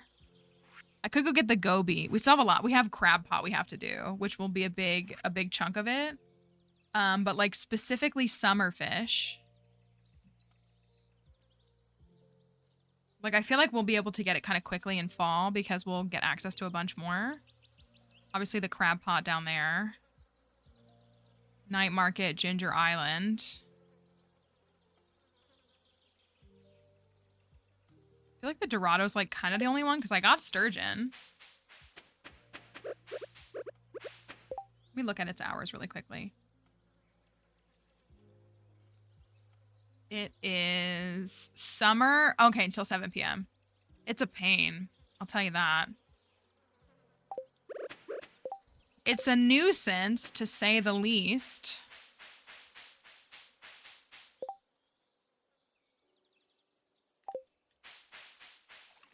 I could go get the goby. We still have a lot. We have crab pot we have to do, which will be a big chunk of it. But like specifically summer fish. Like I feel like we'll be able to get it kind of quickly in fall because we'll get access to a bunch more. Obviously the crab pot down there. Night Market, Ginger Island. I feel like the Dorado's like kind of the only one because I got sturgeon. Let me look at its hours really quickly. It is summer. Okay, until 7 p.m. It's a pain. I'll tell you that. It's a nuisance, to say the least.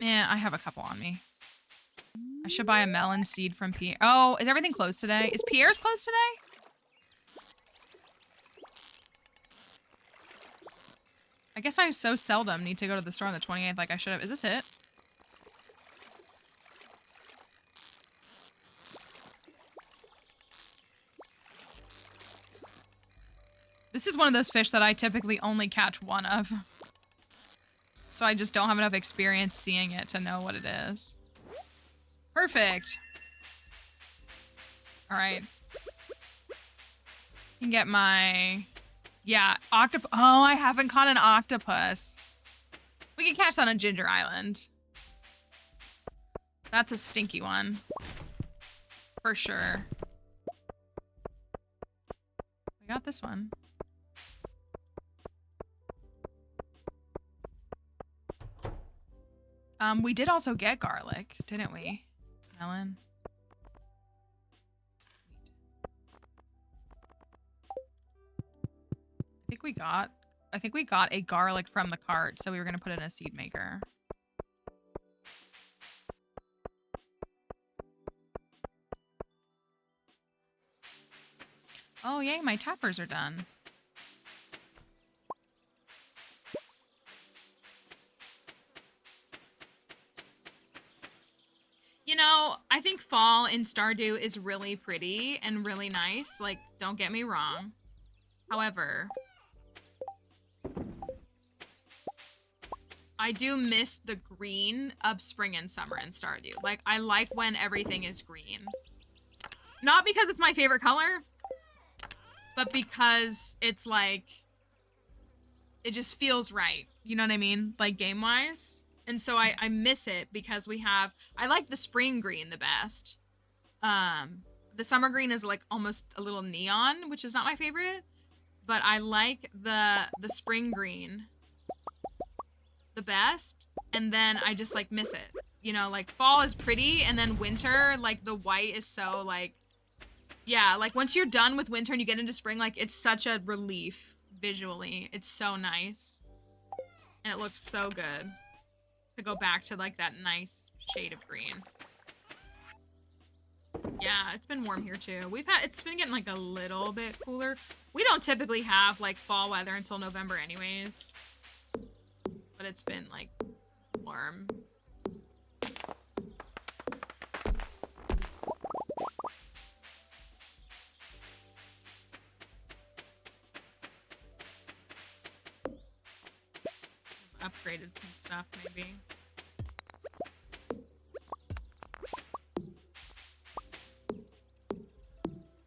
Yeah, I have a couple on me. I should buy a melon seed from Pierre. Oh, is everything closed today? Is Pierre's closed today? I guess I so seldom need to go to the store on the 28th like I should have. Is this it? This is one of those fish that I typically only catch one of. So I just don't have enough experience seeing it to know what it is. Perfect. All right. You can get my... Yeah, octopus. Oh, I haven't caught an octopus. We can catch that on Ginger Island. That's a stinky one. For sure. We got this one. We did also get garlic, didn't we? Melon. I think we got a garlic from the cart, so we were gonna put it in a seed maker. Oh yay, my tappers are done. You know, I think fall in Stardew is really pretty and really nice. Like, don't get me wrong. However, I do miss the green of spring and summer in Stardew. Like, I like when everything is green. Not because it's my favorite color, but because it's like, it just feels right. You know what I mean? Like, game-wise. And so I miss it because we have... I like the spring green the best. The summer green is like almost a little neon, which is not my favorite. But I like the spring green the best. And then I just like miss it. You know, like fall is pretty and then winter, like the white is so like... Yeah, like once you're done with winter and you get into spring, like it's such a relief visually. It's so nice. And it looks so good. To go back to like that nice shade of green. Yeah, it's been warm here too. It's been getting like a little bit cooler. We don't typically have like fall weather until November anyways. But it's been like warm. upgraded some stuff, maybe.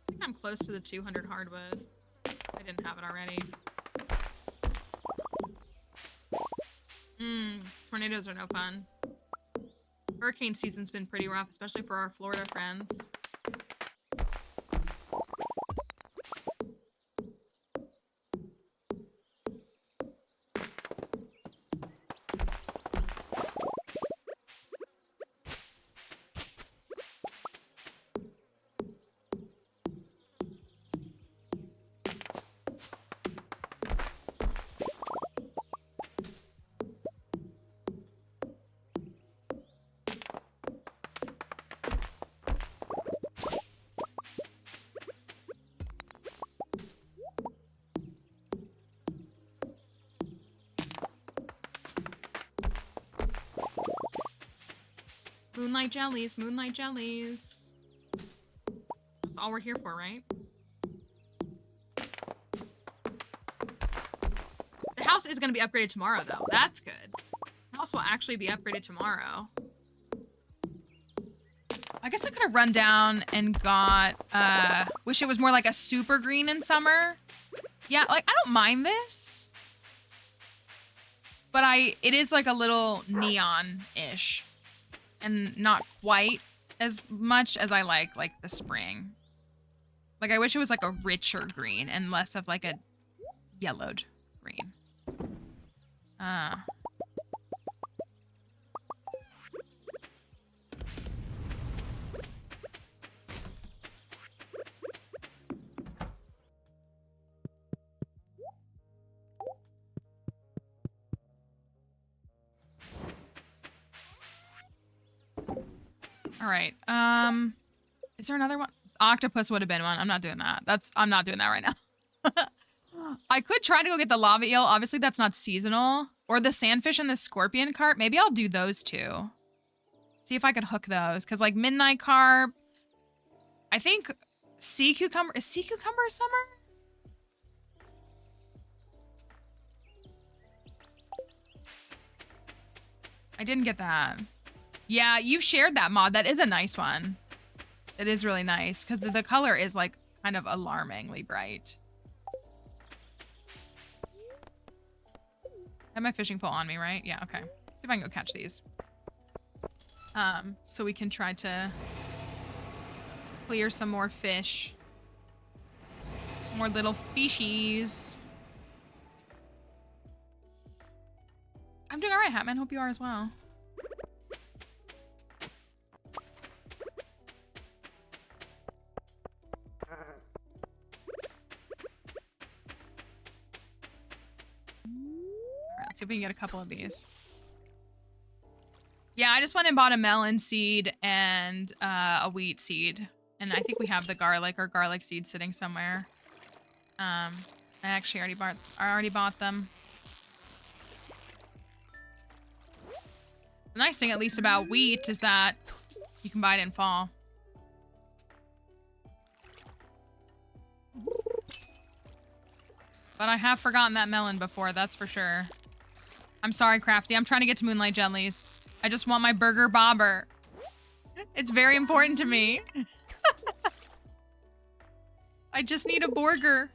I think I'm close to the 200 hardwood. I didn't have it already. Tornadoes are no fun. Hurricane season's been pretty rough, especially for our Florida friends. Moonlight jellies, moonlight jellies. That's all we're here for, right? The house is going to be upgraded tomorrow, though. That's good. The house will actually be upgraded tomorrow. I guess I could have run down and got, wish it was more like a super green in summer. Yeah, like, I don't mind this. But it is like a little neon-ish. And not quite as much as I like the spring. Like, I wish it was like a richer green and less of like a yellowed green. All right. Is there another one? Octopus would have been one. I'm not doing that. I'm not doing that right now. I could try to go get the lava eel. Obviously, that's not seasonal. Or the sandfish and the scorpion carp. Maybe I'll do those two. See if I could hook those. Because, like, midnight carp. I think sea cucumber. Is sea cucumber summer? I didn't get that. Yeah, you've shared that mod. That is a nice one. It is really nice because the color is like kind of alarmingly bright. I have my fishing pole on me, right? Yeah, okay. See if I can go catch these. So we can try to clear some more fish. Some more little fishies. I'm doing all right, Hatman. Hope you are as well. See if we can get a couple of these. Yeah, I just went and bought a melon seed and a wheat seed. And I think we have the garlic or garlic seed sitting somewhere. I actually already bought them. The nice thing, at least, about wheat is that you can buy it in fall. But I have forgotten that melon before, that's for sure. I'm sorry, Crafty. I'm trying to get to Moonlight Jellies. I just want my burger bobber. It's very important to me. I just need a burger.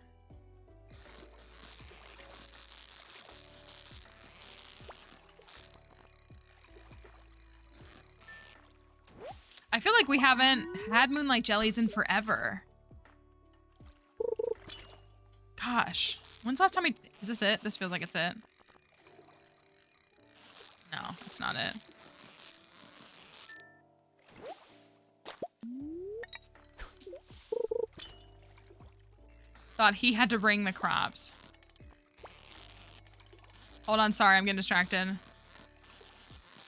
I feel like we haven't had Moonlight Jellies in forever. Gosh. When's the last time we... Is this it? This feels like it's it. No, it's not it. Thought he had to bring the crops. Hold on, sorry, I'm getting distracted.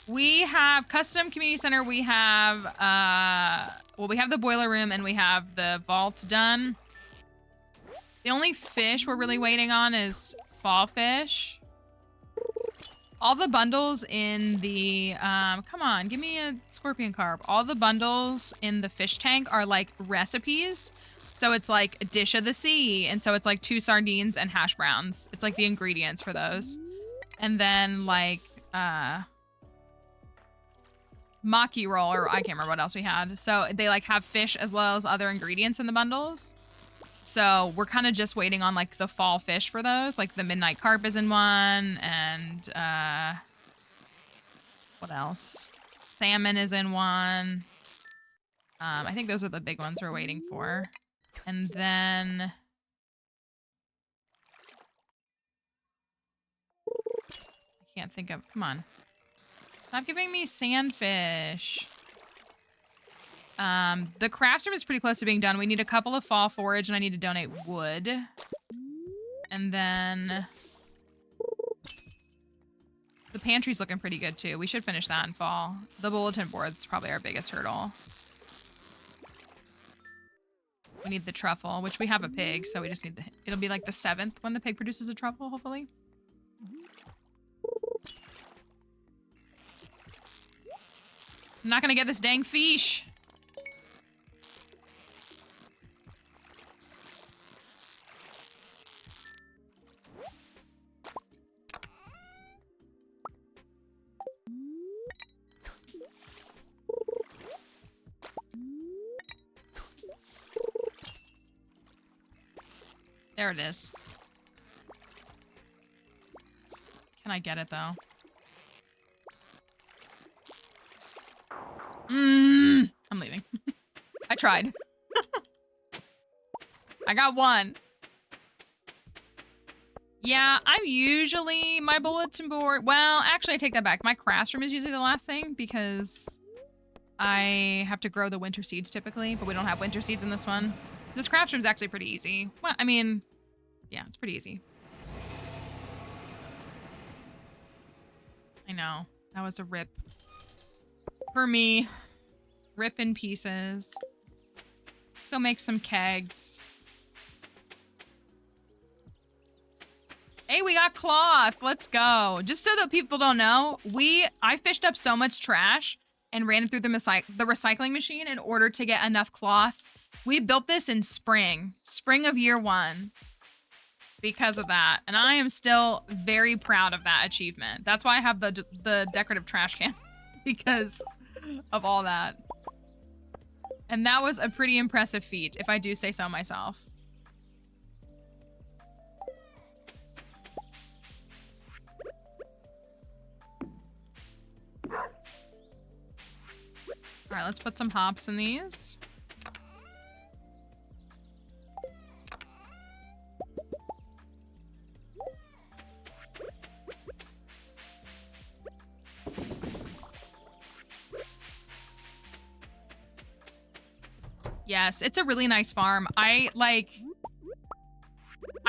We have Custom Community Center. We have, well, we have the boiler room and we have the vault done. The only fish we're really waiting on is fall fish. All the bundles in the, come on, give me a scorpion carp. All the bundles in the fish tank are like recipes. So it's like a dish of the sea. And so it's like 2 sardines and hash browns. It's like the ingredients for those. And then like maki roll, or I can't remember what else we had. So they like have fish as well as other ingredients in the bundles. So we're kind of just waiting on like the fall fish for those. Like the midnight carp is in one, and what else? Salmon is in one. I think those are the big ones we're waiting for. And then I can't think of, come on. Stop giving me sandfish. The craft room is pretty close to being done. We need a couple of fall forage, and I need to donate wood. And then the pantry's looking pretty good too. We should finish that in fall. The bulletin board's probably our biggest hurdle. We need the truffle, which we have a pig, so we just need the, it'll be like the 7th when the pig produces a truffle, hopefully. I'm not gonna get this dang fish. There it is. Can I get it though? I'm leaving. I tried. I got one. Yeah, I'm usually my bulletin board. Well, actually, I take that back. My craft room is usually the last thing because I have to grow the winter seeds typically, but we don't have winter seeds in this one. This craft room's actually pretty easy. Well, I mean, yeah, it's pretty easy. I know. That was a rip. For me. Rip in pieces. Let's go make some kegs. Hey, we got cloth. Let's go. Just so that people don't know, I fished up so much trash and ran it through the recycling machine in order to get enough cloth. We built this in spring of year 1 because of that. And I am still very proud of that achievement. That's why I have the decorative trash can because of all that. And that was a pretty impressive feat, if I do say so myself. All right, let's put some hops in these. Yes, it's a really nice farm. I've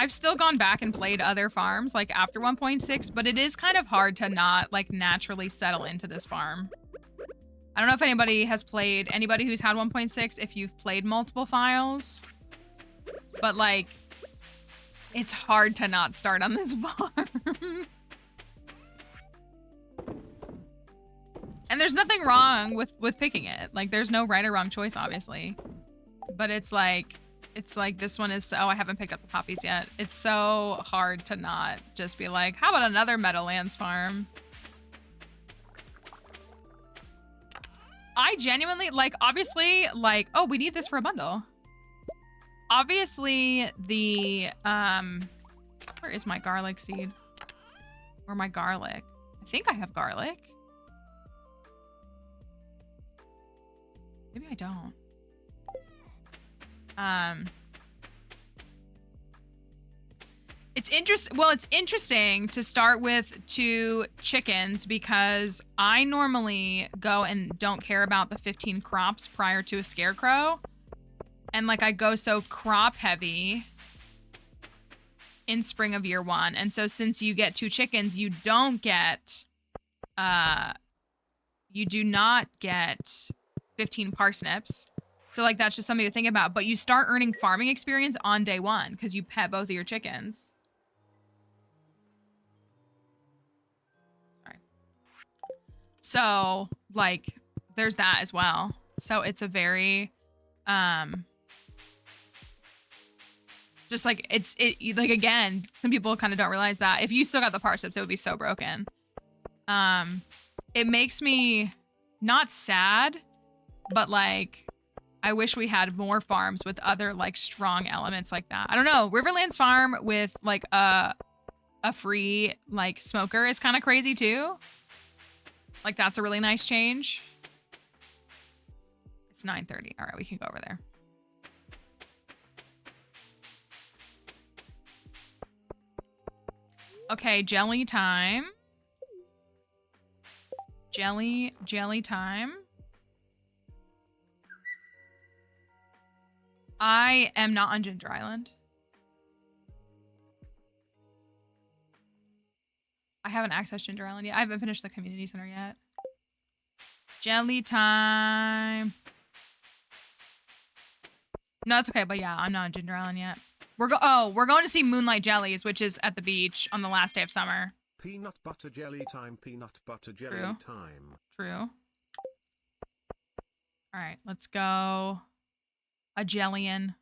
still gone back and played other farms like after 1.6, but it is kind of hard to not like naturally settle into this farm. I don't know if anybody who's had 1.6, if you've played multiple files, but like it's hard to not start on this farm. And there's nothing wrong with picking it. Like there's no right or wrong choice, obviously. But it's like this one is, I haven't picked up the poppies yet. It's so hard to not just be like, how about another Meadowlands farm? I genuinely, like, obviously, like, oh, we need this for a bundle. Obviously, where is my garlic seed? Or my garlic? I think I have garlic. Maybe I don't. It's interesting to start with 2 chickens because I normally go and don't care about the 15 crops prior to a scarecrow. And like I go so crop heavy in spring of year 1. And so since you get 2 chickens, you do not get 15 parsnips. So like that's just something to think about. But you start earning farming experience on day 1 because you pet both of your chickens. Sorry. So like there's that as well. So it's a very just like like again, some people kind of don't realize that if you still got the parsnips, it would be so broken. It makes me not sad, but like I wish we had more farms with other like strong elements like that. I don't know. Riverlands farm with like a free like smoker is kind of crazy too. Like that's a really nice change. It's 9:30. All right, we can go over there. Okay, jelly time. Jelly time. I am not on Ginger Island. I haven't accessed Ginger Island yet. I haven't finished the community center yet. Jelly time. No, it's okay, but yeah, I'm not on Ginger Island yet. We're going to see Moonlight Jellies, which is at the beach on the last day of summer. Peanut butter jelly time, peanut butter jelly time. True. All right, let's go. A Jellian.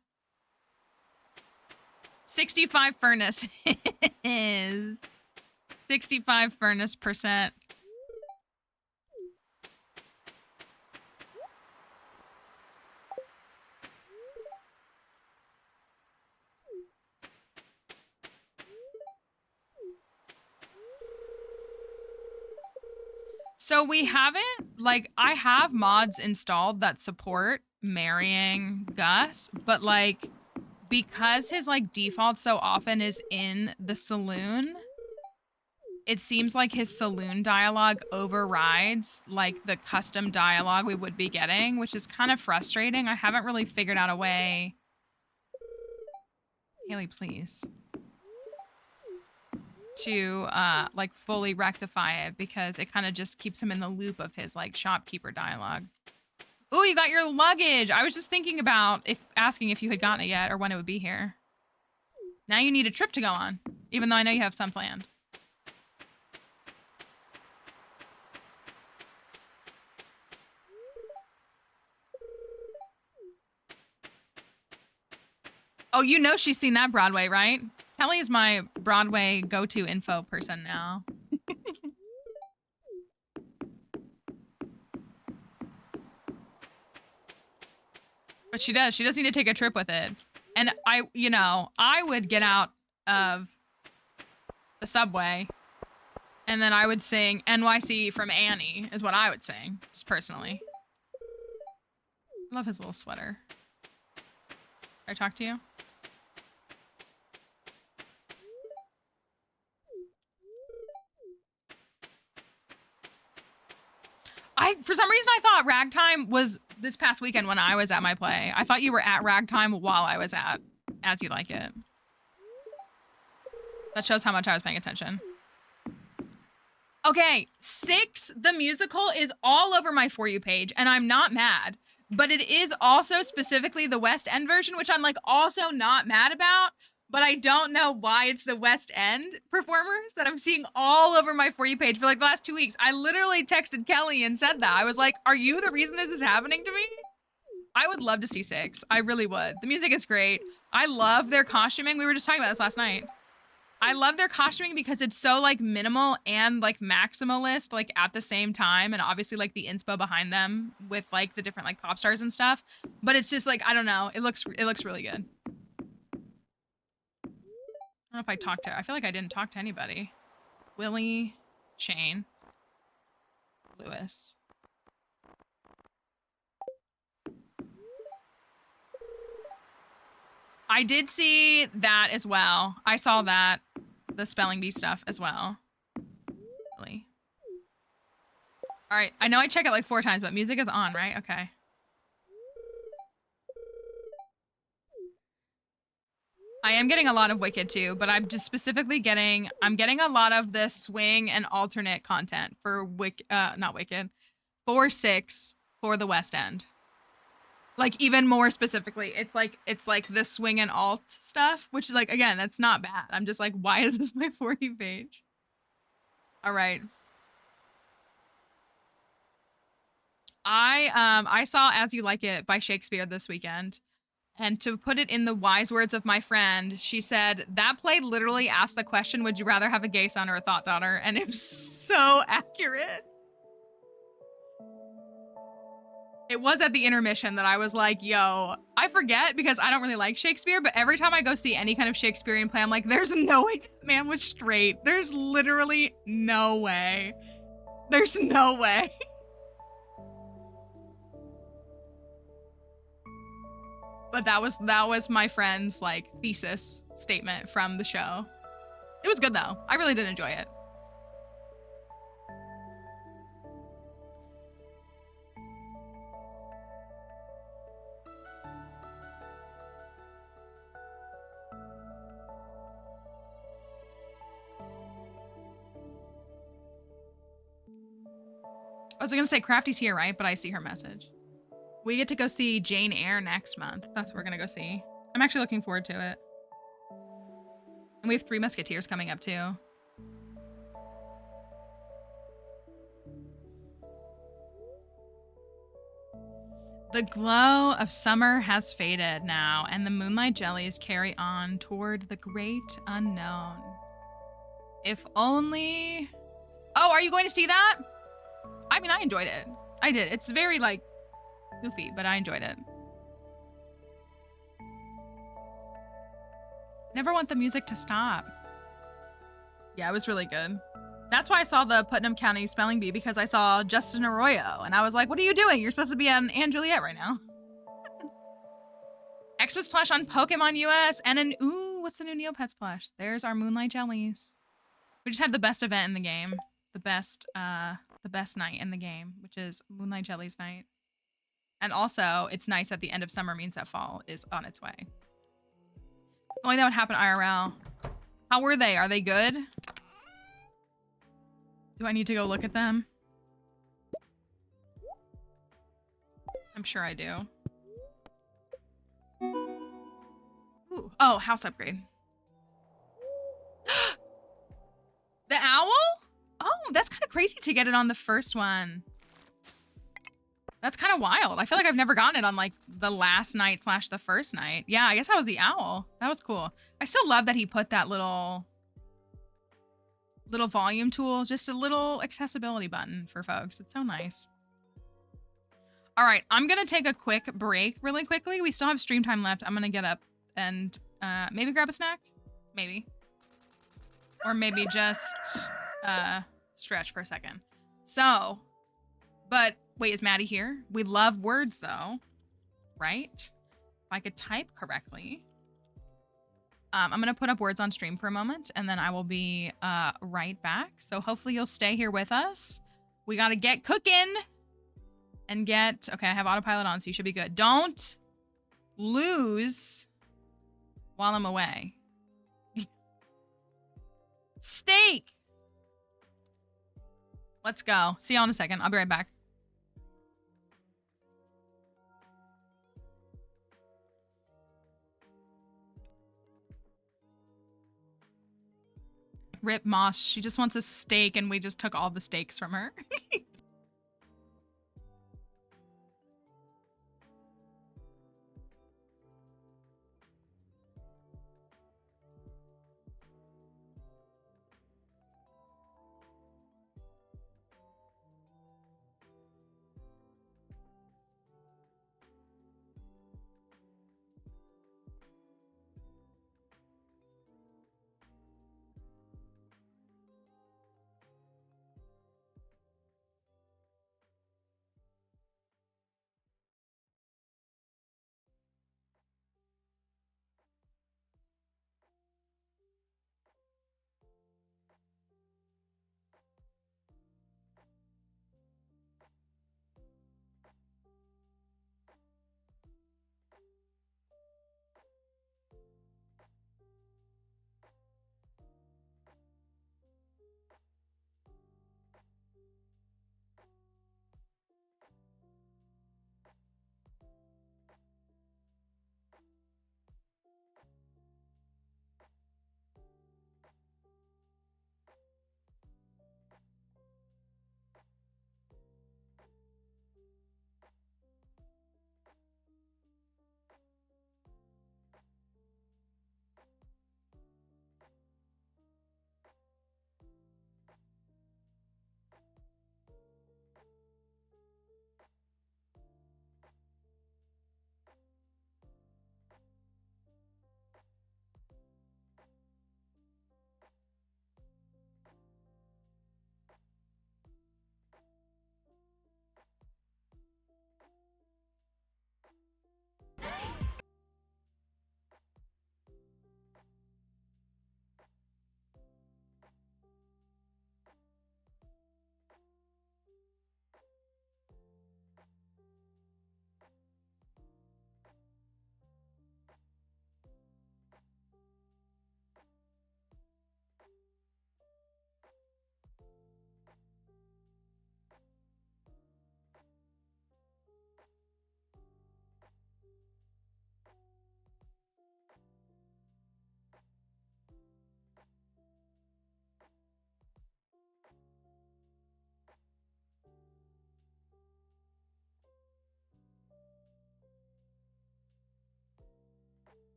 65 furnace is 65 furnace percent. So we haven't, like, I have mods installed that support marrying Gus, but like, because his like default so often is in the saloon, it seems like his saloon dialogue overrides like the custom dialogue we would be getting, which is kind of frustrating. I haven't really figured out a way. Haley, please. To like fully rectify it, because it kind of just keeps him in the loop of his like shopkeeper dialogue. Ooh, you got your luggage. I was just thinking about asking if you had gotten it yet or when it would be here. Now you need a trip to go on, even though I know you have some planned. Oh, you know she's seen that Broadway, right? Kelly is my Broadway go-to info person now. But she does. She does need to take a trip with it. And I would get out of the subway and then I would sing NYC from Annie is what I would sing, just personally. I love his little sweater. Did I talk to you? For some reason, I thought Ragtime was this past weekend when I was at my play. I thought you were at Ragtime while I was at As You Like It. That shows how much I was paying attention. Okay, 6, the musical is all over my For You page, and I'm not mad. But it is also specifically the West End version, which I'm like also not mad about. But I don't know why it's the West End performers that I'm seeing all over my For You page for like the last 2 weeks. I literally texted Kelly and said that. I was like, are you the reason this is happening to me? I would love to see 6. I really would. The music is great. I love their costuming. We were just talking about this last night. I love their costuming because it's so like minimal and like maximalist like at the same time, and obviously like the inspo behind them with like the different like pop stars and stuff. But it's just like, I don't know. It looks really good. I don't know if I talked to her. I feel like I didn't talk to anybody. Willie, Shane, Lewis. I did see that as well. I saw that, the spelling bee stuff as well. Really. All right, I know I check it like 4 times, but music is on, right? Okay. I am getting a lot of Wicked too, but I'm just specifically I'm getting a lot of the swing and alternate content for not Wicked, for 6 for the West End. Like even more specifically, it's like the swing and alt stuff, which is like, again, that's not bad. I'm just like, why is this my For You page? All right. I saw As You Like It by Shakespeare this weekend. And to put it in the wise words of my friend, she said, that play literally asked the question, would you rather have a gay son or a thought daughter? And it was so accurate. It was at the intermission that I was like, yo, I forget because I don't really like Shakespeare, but every time I go see any kind of Shakespearean play, I'm like, there's no way that man was straight. There's literally no way. There's no way. But that was my friend's like thesis statement from the show. It was good though. I really did enjoy it. I was gonna say Crafty's here, right? But I see her message. We get to go see Jane Eyre next month. That's what we're gonna go see. I'm actually looking forward to it. And we have 3 Musketeers coming up too. The glow of summer has faded now, and the moonlight jellies carry on toward the great unknown. If only... Oh, are you going to see that? I mean, I enjoyed it. I did. It's very, like, goofy, but I enjoyed it. Never want the music to stop. Yeah, it was really good. That's why I saw the Putnam County Spelling Bee, because I saw Justin Arroyo, and I was like, what are you doing? You're supposed to be on Anne Juliet right now. Xmas plush on Pokemon US, and an, ooh, what's the new Neopets plush? There's our Moonlight Jellies. We just had the best event in the game. The best night in the game, which is Moonlight Jellies night. And also, it's nice that the end of summer means that fall is on its way. Only that would happen IRL. How were they? Are they good? Do I need to go look at them? I'm sure I do. Ooh. Oh, house upgrade. The owl? Oh, that's kind of crazy to get it on the first one. That's kind of wild. I feel like I've never gotten it on like the last night / the first night. Yeah, I guess that was the owl. That was cool. I still love that he put that little volume tool, just a little accessibility button for folks. It's so nice. All right, I'm gonna take a quick break really quickly. We still have stream time left. I'm gonna get up and maybe grab a snack, maybe. Or maybe just stretch for a second. So, but wait, is Maddie here? We love words though, right? If I could type correctly. I'm gonna put up words on stream for a moment and then I will be right back. So hopefully you'll stay here with us. We gotta get cooking and get, okay, I have autopilot on, so you should be good. Don't lose while I'm away. Steak. Let's go. See y'all in a second. I'll be right back. Rip Moss. She just wants a steak and we just took all the steaks from her.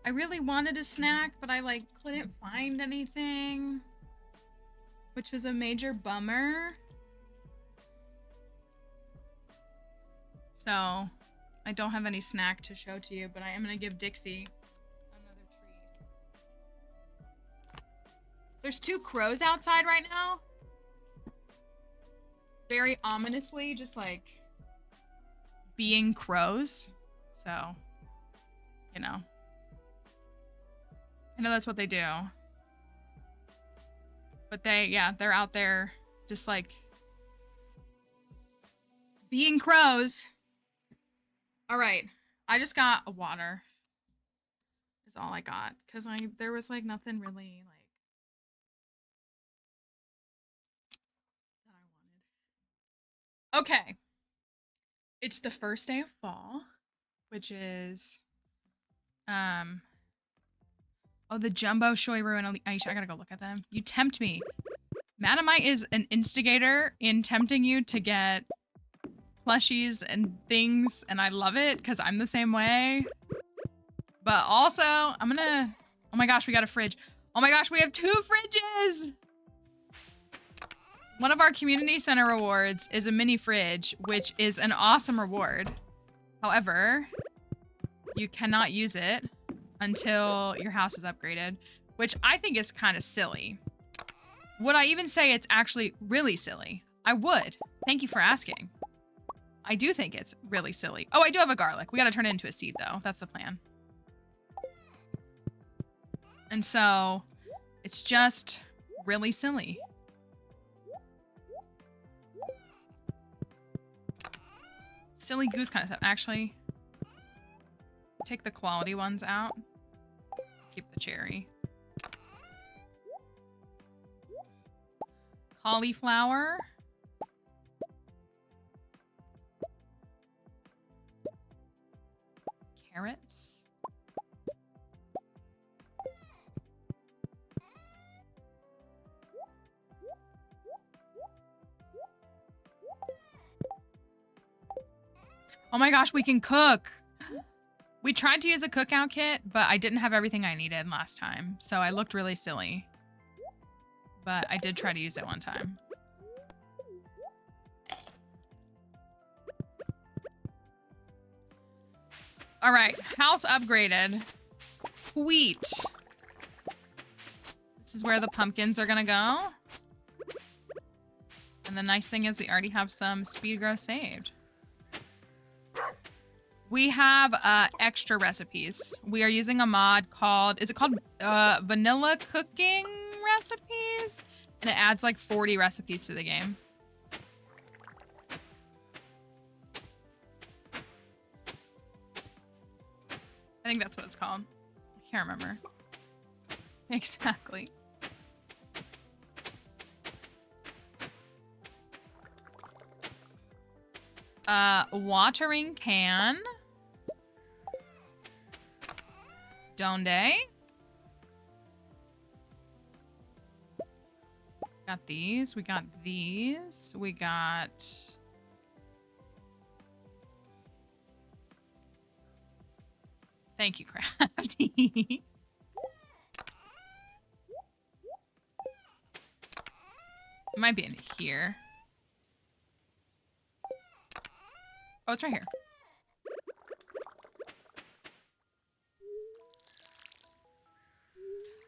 I really wanted a snack, but I like couldn't find anything, which was a major bummer. So I don't have any snack to show to you, but I am gonna give Dixie another treat. There's 2 crows outside right now. Very ominously, just like being crows. So, you know. I know that's what they do. But they're out there just like being crows. All right. I just got a water. Is all I got. Because there was like nothing really like that I wanted. Okay. It's the first day of fall, which is oh, the Jumbo, Shoiru, and Aisha. I gotta go look at them. You tempt me. Madamite is an instigator in tempting you to get plushies and things, and I love it because I'm the same way. But also, I'm gonna... Oh my gosh, we got a fridge. Oh my gosh, we have 2 fridges! One of our community center rewards is a mini fridge, which is an awesome reward. However, you cannot use it until your house is upgraded, which I think is kind of silly. Would I even say it's actually really silly? I would. Thank you for asking. I do think it's really silly. Oh, I do have a garlic. We got to turn it into a seed, though. That's the plan. And so, it's just really silly. Silly goose kind of stuff. Actually, take the quality ones out. Keep the cherry. Cauliflower. Carrots. Oh my gosh, we can cook. We tried to use a cookout kit, but I didn't have everything I needed last time, so I looked really silly. But I did try to use it one time. All right, house upgraded. Sweet. This is where the pumpkins are gonna go. And the nice thing is we already have some speed grow saved. We have extra recipes. We are using a mod called, is it called Vanilla Cooking Recipes? And it adds like 40 recipes to the game. I think that's what it's called. I can't remember. Exactly. Watering can. Donde. Got these. We got these. We got... Thank you, Crafty. It might be in here. Oh, it's right here.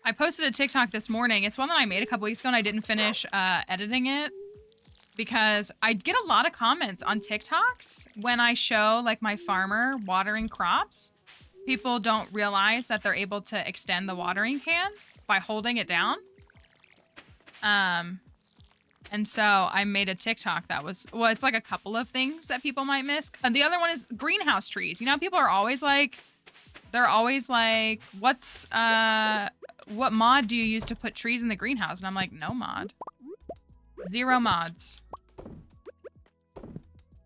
I posted a TikTok this morning. It's one that I made a couple weeks ago and I didn't finish editing it because I get a lot of comments on TikToks when I show like my farmer watering crops. People don't realize that they're able to extend the watering can by holding it down. And so I made a TikTok that was, well, it's like a couple of things that people might miss. And the other one is greenhouse trees. You know, people are always like, they're always like, what mod do you use to put trees in the greenhouse? And I'm like, no mod. 0 mods.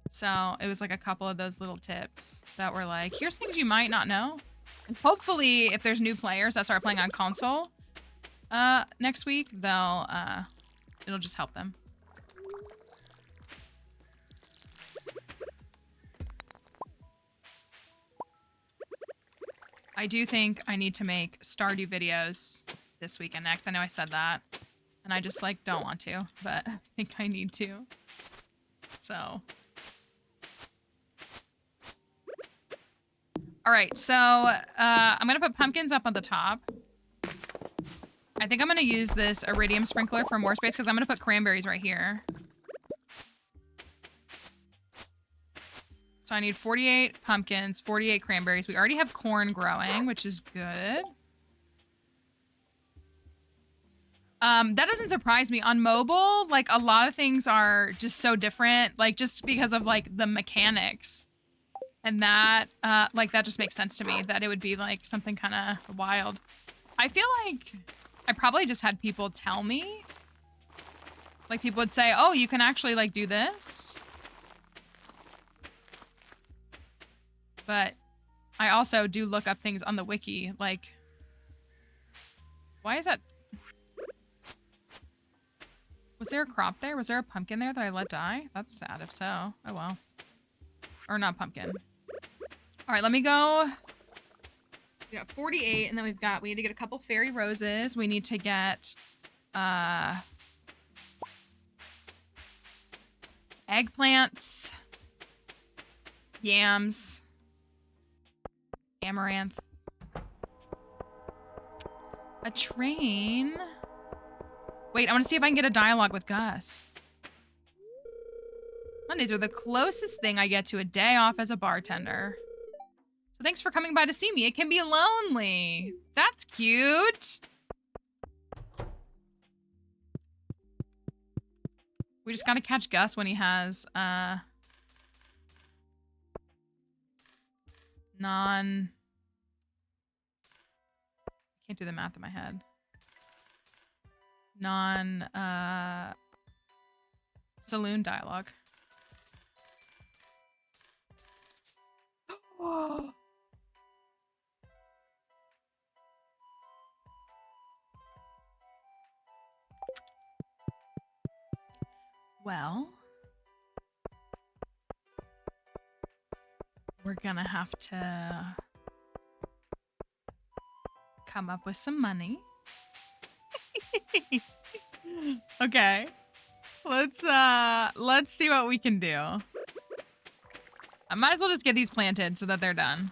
So it was like a couple of those little tips that were like, here's things you might not know. And hopefully if there's new players that start playing on console next week, they'll it'll just help them. I do think I need to make Stardew videos this week and next. I know I said that, and I just like don't want to, but I think I need to. So. All right, so I'm gonna put pumpkins up on the top. I think I'm gonna use this iridium sprinkler for more space because I'm gonna put cranberries right here. So I need 48 pumpkins, 48 cranberries. We already have corn growing, which is good. That doesn't surprise me. On mobile, like a lot of things are just so different, like just because of like the mechanics. And that, like that just makes sense to me that it would be like something kind of wild. I feel like I probably just had people tell me. Like people would say, oh, you can actually like do this. But I also do look up things on the wiki. Like, why is that? Was there a crop there? Was there a pumpkin there that I let die? That's sad if so. Oh well. Or not pumpkin. All right, let me go. We got 48, and then we need to get a couple fairy roses. We need to get eggplants, yams, amaranth, a train. Wait, I want to see if I can get a dialogue with Gus. Mondays are the closest thing I get to a day off as a bartender. So thanks for coming by to see me. It can be lonely. That's cute. We just gotta catch Gus when he has, can't do the math in my head. Saloon dialogue. Oh. Well, we're gonna have to come up with some money. Okay. Let's see what we can do. I might as well just get these planted so that they're done.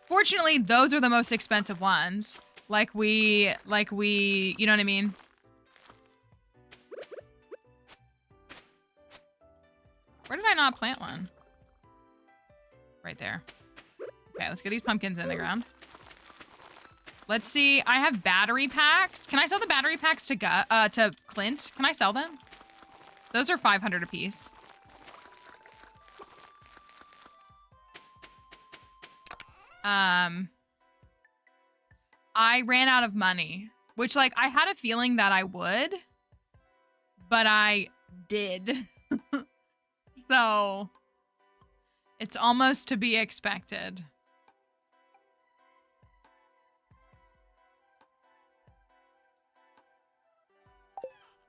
Fortunately, those are the most expensive ones. Like we, you know what I mean? Where did I not plant one? Right there. Okay, let's get these pumpkins in the ground. Let's see. I have battery packs. Can I sell the battery packs to Clint? Can I sell them? Those are 500 apiece. I ran out of money, which like I had a feeling that I would, but I did. So it's almost to be expected.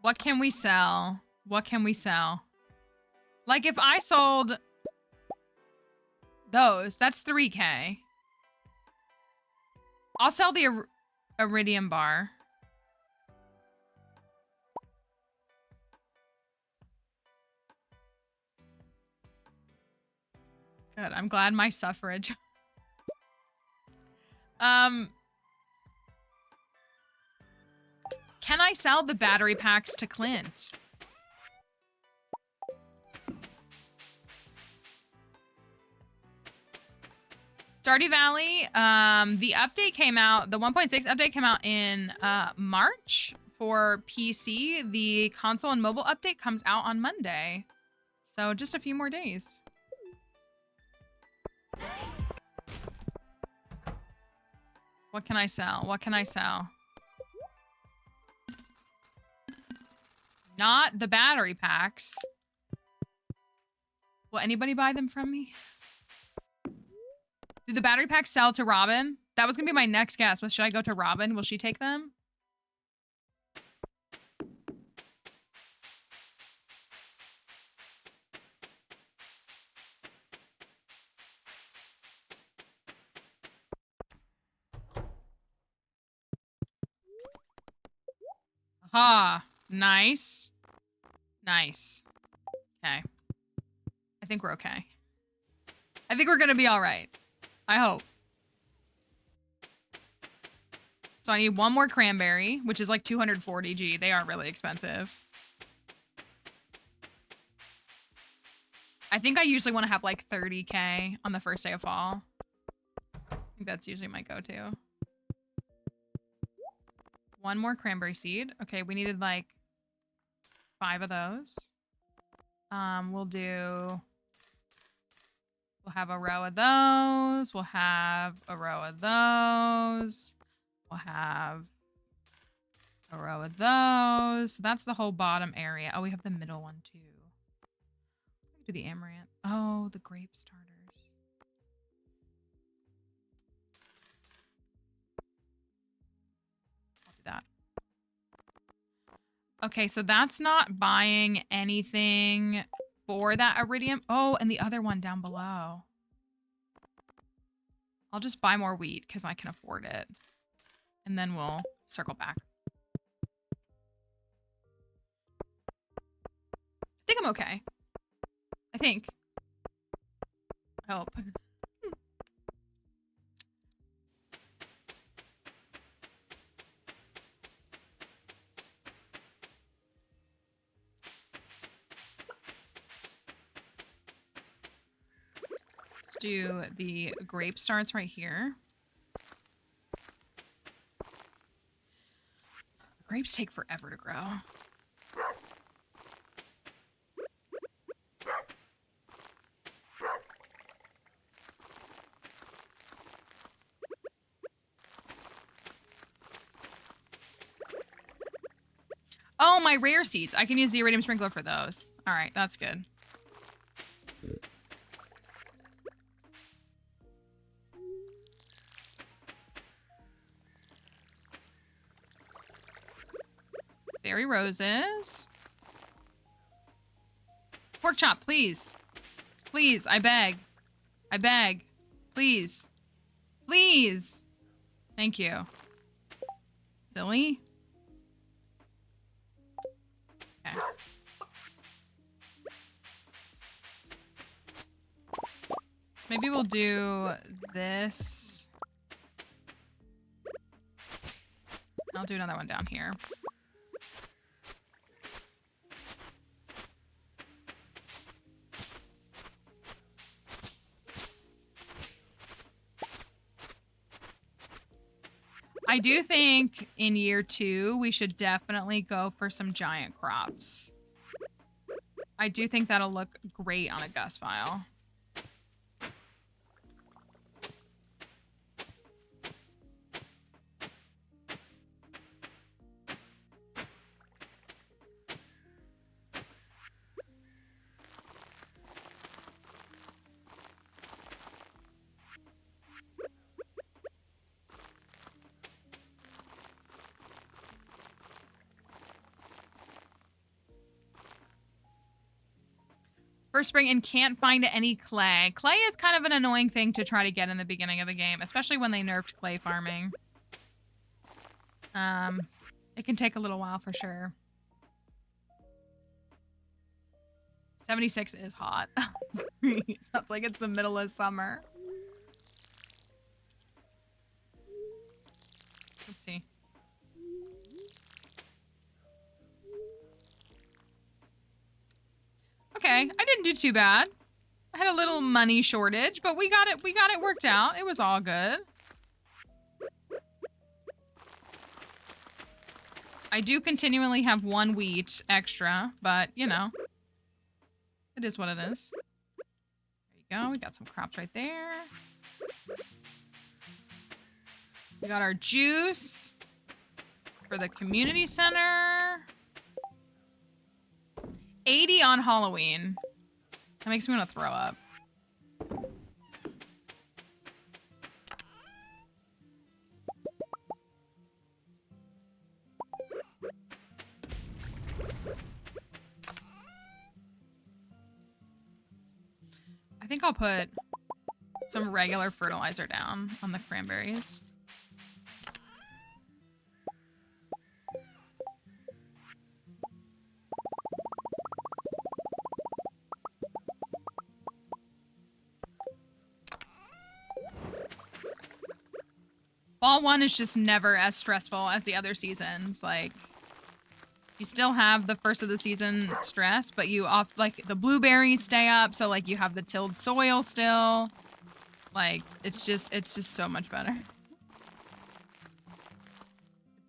What can we sell? What can we sell? Like if I sold those, that's 3K. I'll sell the iridium bar. Good. I'm glad my suffrage. Can I sell the battery packs to Clint? Stardew Valley, the update came out, the 1.6 update came out in March for PC. The console and mobile update comes out on Monday. So just a few more days. What can I sell? What can I sell? Not the battery packs. Will anybody buy them from me? Did the battery packs sell to Robin? That was gonna be my next guess. Should I go to Robin? Will she take them? Aha. Nice. Nice. Okay. I think we're okay. I think we're gonna be all right. I hope. So I need one more cranberry, which is like 240 G. They are really expensive. I think I usually want to have like 30K on the first day of fall. I think that's usually my go-to. One more cranberry seed. Okay, we needed like 5 of those. We'll have a row of those. We'll have a row of those. We'll have a row of those. So that's the whole bottom area. Oh, we have the middle one too. Do the amaranth. Oh, the grape starters. I'll do that. Okay, so that's not buying anything for that iridium. Oh, and the other one down below. I'll just buy more wheat because I can afford it. And then we'll circle back. I think I'm okay. I think. I hope. Let's do the grape starts right here. Grapes take forever to grow. Oh, my rare seeds. I can use the iridium sprinkler for those. All right, that's good. Berry roses. Pork chop, please. Please, I beg. I beg. Please. Please. Thank you. Silly. Okay. Maybe we'll do this. I'll do another one down here. I do think in year 2, we should definitely go for some giant crops. I do think that'll look great on a Gus file. First spring and can't find any clay. Clay is kind of an annoying thing to try to get in the beginning of the game, especially when they nerfed clay farming. It can take a little while for sure. 76 is hot. Sounds like it's the middle of summer. Oopsie. Okay, I didn't do too bad. I had a little money shortage, but we got it worked out. It was all good. I do continually have 1 wheat extra, but you know, it is what it is. There you go. We got some crops right there. We got our juice for the community center. 80 on Halloween. That makes me want to throw up. I think I'll put some regular fertilizer down on the cranberries. Fall 1 is just never as stressful as the other seasons. Like, you still have the first of the season stress, but you like the blueberries stay up, so like you have the tilled soil still. Like, it's just so much better.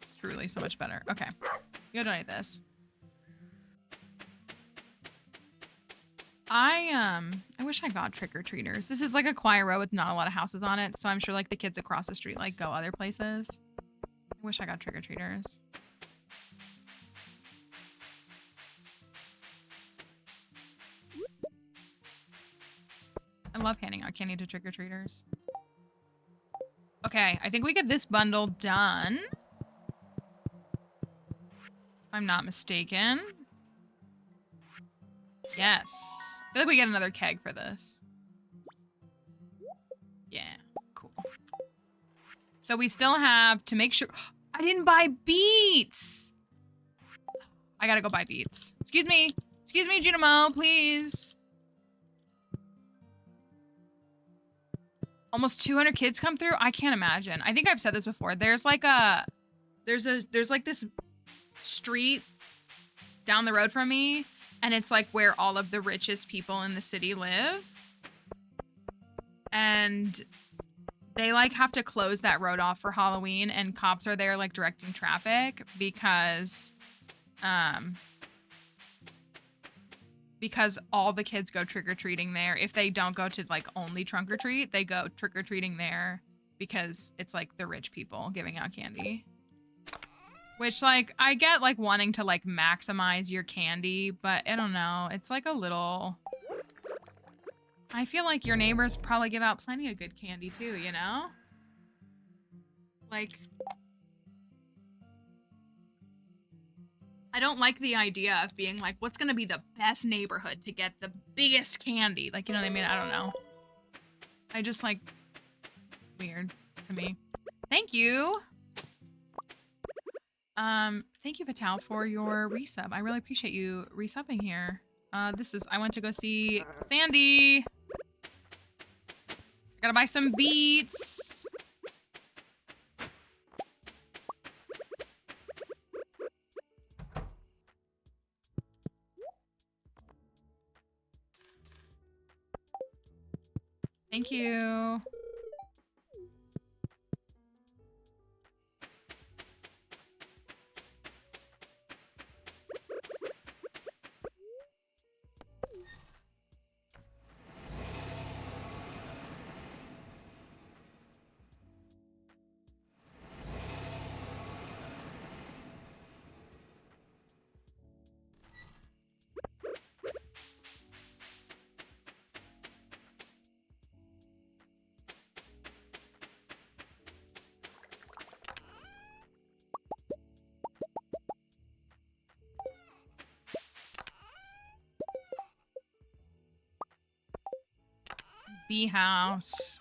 It's truly so much better. Okay. You gotta donate this. I wish I got trick-or-treaters. This is like a quiet road with not a lot of houses on it, so I'm sure like the kids across the street like go other places. I wish I got trick-or-treaters. I love handing out candy to trick-or-treaters. Okay, I think we get this bundle done. If I'm not mistaken. Yes. I feel like we get another keg for this. Yeah, cool. So we still have to make sure... I didn't buy beets! I gotta go buy beets. Excuse me. Excuse me, Junimo, please. Almost 200 kids come through? I can't imagine. I think I've said this before. There's like there's like this street down the road from me, and it's like where all of the richest people in the city live. And they like have to close that road off for Halloween, and cops are there like directing traffic because all the kids go trick-or-treating there. If they don't go to like only trunk or treat, they go trick-or-treating there because it's like the rich people giving out candy. Which like I get like wanting to like maximize your candy, but I don't know. It's like a little... I feel like your neighbors probably give out plenty of good candy too, you know? Like... I don't like the idea of being like, what's gonna be the best neighborhood to get the biggest candy? Like, you know what I mean? I don't know. I just like, weird to me. Thank you. Thank you, Vital, for your resub. I really appreciate you resubbing here. I went to go see Sandy. Gotta buy some beets. Thank you. Bee house.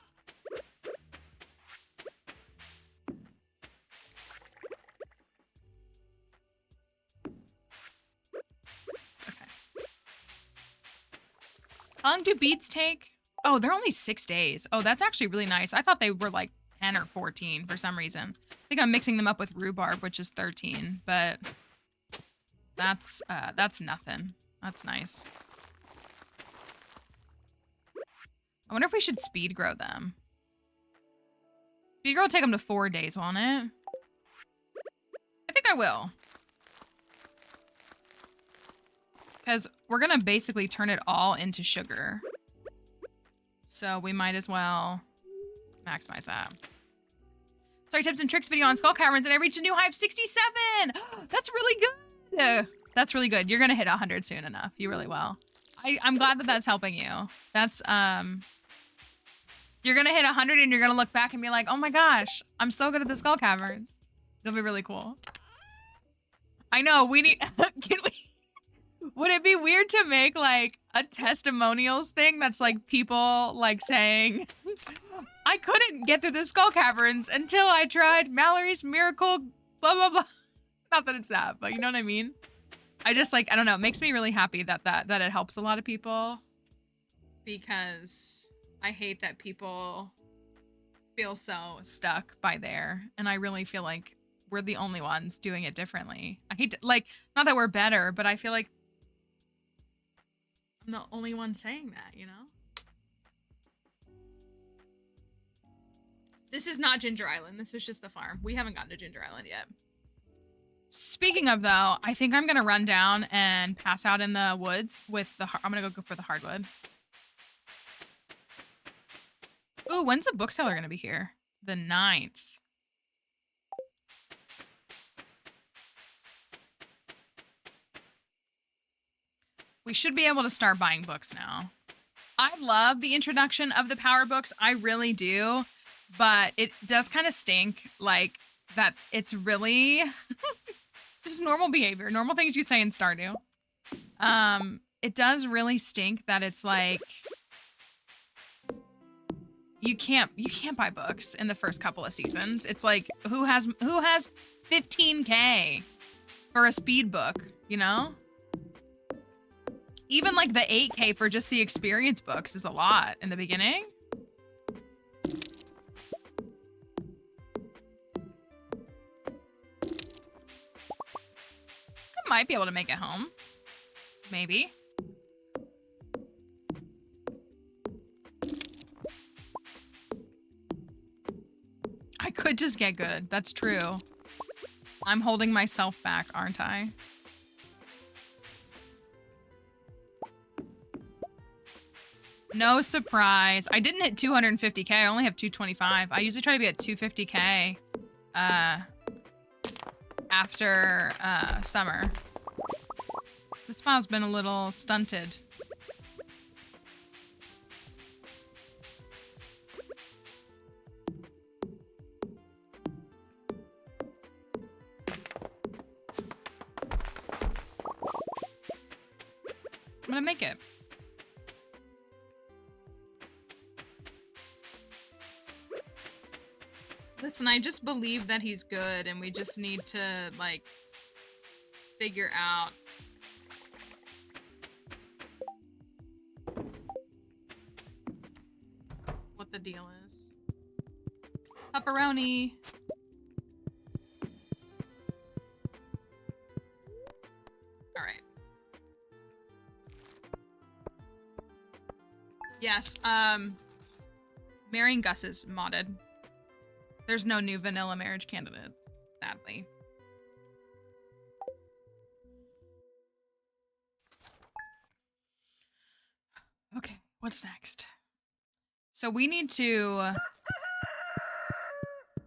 Okay. How long do beets take? Oh, they're only 6 days. Oh, that's actually really nice. I thought they were like 10 or 14 for some reason. I think I'm mixing them up with rhubarb, which is 13, but that's nothing. That's nice. I wonder if we should speed grow them. Speed grow will take them to 4 days, won't it? I think I will. Because we're going to basically turn it all into sugar. So we might as well maximize that. Sorry, tips and tricks video on skull caverns, and I reached a new high of 67! That's really good! That's really good. You're going to hit 100 soon enough. You really will. I'm glad that that's helping you. That's, you're going to hit 100 and you're going to look back and be like, oh my gosh, I'm so good at the skull caverns. It'll be really cool. I know, we need, would it be weird to make like a testimonials thing that's like people like saying, I couldn't get through the skull caverns until I tried Mallory's miracle, blah, blah, blah. Not that it's that, but you know what I mean? I just like, I don't know, it makes me really happy that it helps a lot of people, because I hate that people feel so stuck by there, and I really feel like we're the only ones doing it differently. I hate to, like, not that we're better, but I feel like I'm the only one saying that, you know? This is not Ginger Island. This is just the farm. We haven't gotten to Ginger Island yet. Speaking of, though, I think I'm going to run down and pass out in the woods with the... I'm going to go for the hardwood. Ooh, when's the bookseller going to be here? The 9th. We should be able to start buying books now. I love the introduction of the power books. I really do. But it does kind of stink, like, that it's really just normal behavior, normal things you say in Stardew. It does really stink that it's like you can't buy books in the first couple of seasons. It's like who has 15K for a speed book, you know? Even like the 8K for just the experience books is a lot in the beginning. I might be able to make it home. Maybe. I could just get good. That's true. I'm holding myself back, aren't I? No surprise. I didn't hit 250K. I only have 225. I usually try to be at 250K after summer. This file's been a little stunted. I'm gonna make it. Listen, I just believe that he's good, and we just need to, like, figure out what the deal is. Pepperoni. All right. Yes, marrying Gus is modded. There's no new vanilla marriage candidates, sadly. Okay, what's next? So we need to...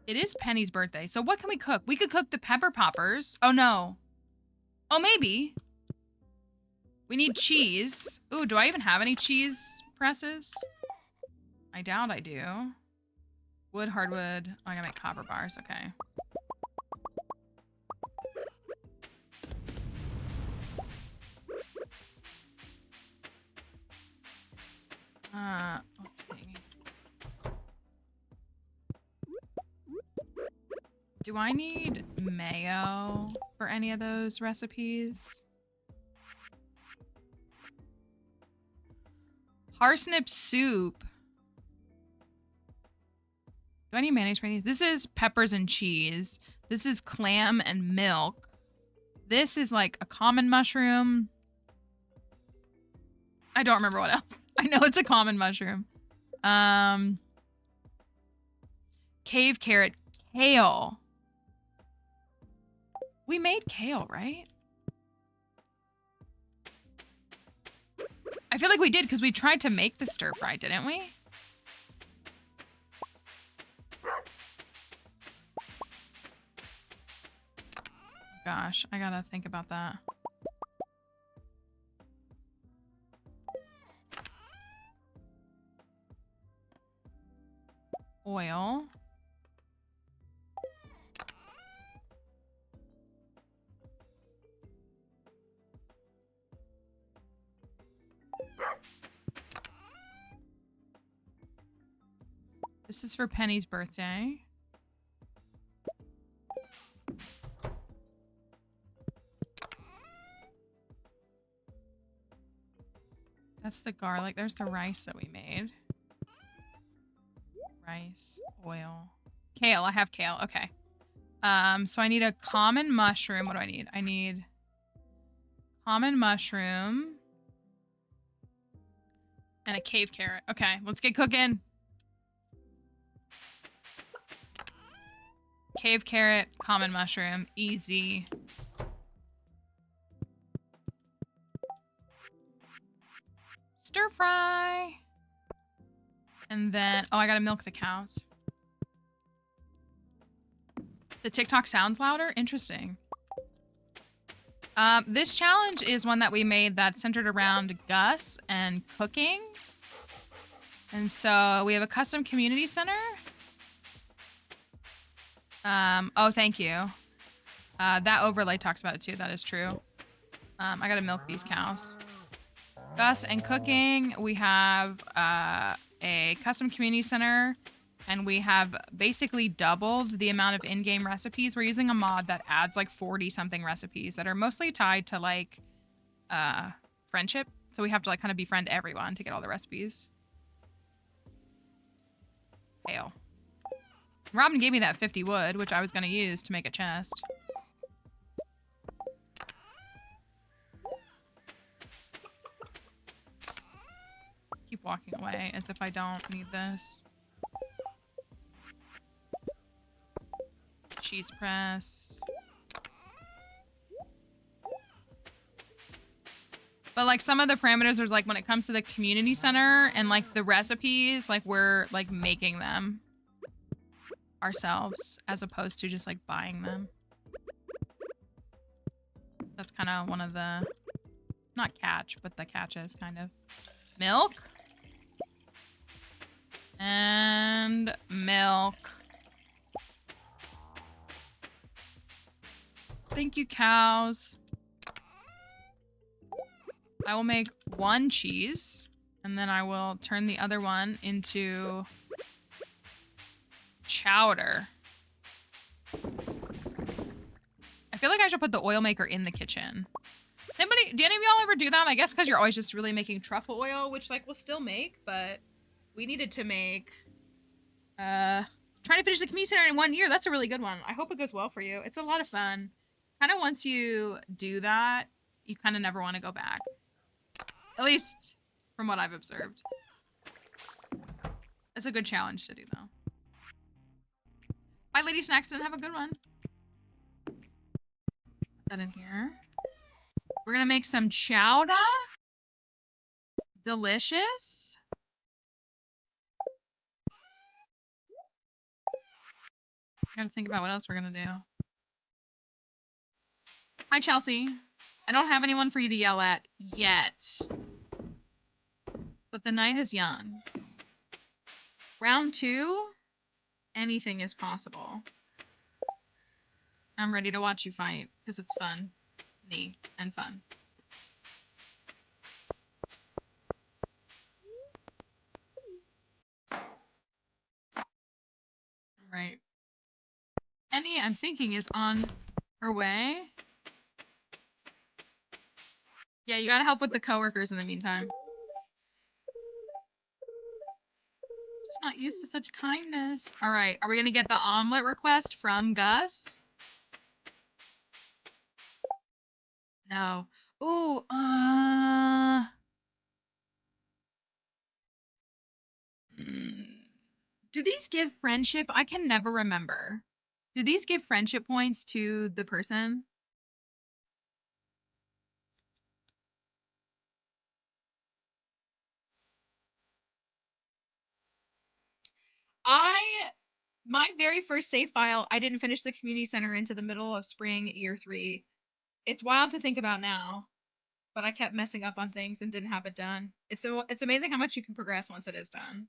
It is Penny's birthday, so what can we cook? We could cook the pepper poppers. Oh, no. Oh, maybe. We need cheese. Ooh, do I even have any cheese presses? I doubt I do. Wood, hardwood. Oh, I gotta make copper bars. Okay. Let's see. Do I need mayo for any of those recipes? Parsnip soup. Do I need mayonnaise for any? This is peppers and cheese. This is clam and milk. This is like a common mushroom. I don't remember what else. I know it's a common mushroom. Cave carrot, kale. We made kale, right? I feel like we did because we tried to make the stir fry, didn't we? Gosh, I gotta think about that. Oil. This is for Penny's birthday. That's the garlic. There's the rice that we made. Rice, oil, kale. I have kale. Okay. So I need a common mushroom. What do I need? I need common mushroom and a cave carrot. Okay, let's get cooking. Cave carrot, common mushroom, easy. Stir fry. And then, oh, I gotta milk the cows. The TikTok sounds louder? Interesting. This challenge is one that we made that's centered around Gus and cooking. And so we have a custom community center. Oh, thank you. That overlay talks about it too. That is true. I gotta milk these cows. Gus and cooking. We have a custom community center. And we have basically doubled the amount of in-game recipes. We're using a mod that adds like 40-something recipes that are mostly tied to like friendship. So we have to like kind of befriend everyone to get all the recipes. Kale. Robin gave me that 50 wood, which I was going to use to make a chest. Keep walking away as if I don't need this. Cheese press. But like some of the parameters, there's like when it comes to the community center and like the recipes, like we're like making them ourselves as opposed to just like buying them. That's kind of one of the, not catch, but the catches kind of. Milk. And milk. Thank you, cows. I will make one cheese, and then I will turn the other one into chowder. I feel like I should put the oil maker in the kitchen. Do any of y'all ever do that? I guess because you're always just really making truffle oil, which like we'll still make, but we needed to make trying to finish the community center in 1 year. That's a really good one. I hope it goes well for you. It's a lot of fun. Kind of once you do that, you kind of never want to go back. At least from what I've observed. It's a good challenge to do though. Bye, Lady Snackston. Have a good one. Put that in here. We're gonna make some chowder. Delicious. I gotta think about what else we're gonna do. Hi, Chelsea. I don't have anyone for you to yell at yet. But the night is young. Round 2, anything is possible. I'm ready to watch you fight, because it's fun. Neat and fun. Right. Annie, I'm thinking, is on her way. Yeah, you gotta help with the coworkers in the meantime. Just not used to such kindness. All right, are we gonna get the omelet request from Gus? No. Ooh, do these give friendship? I can never remember. Do these give friendship points to the person? My very first save file, I didn't finish the community center into the middle of spring year 3. It's wild to think about now, but I kept messing up on things and didn't have it done. It's amazing how much you can progress once it is done.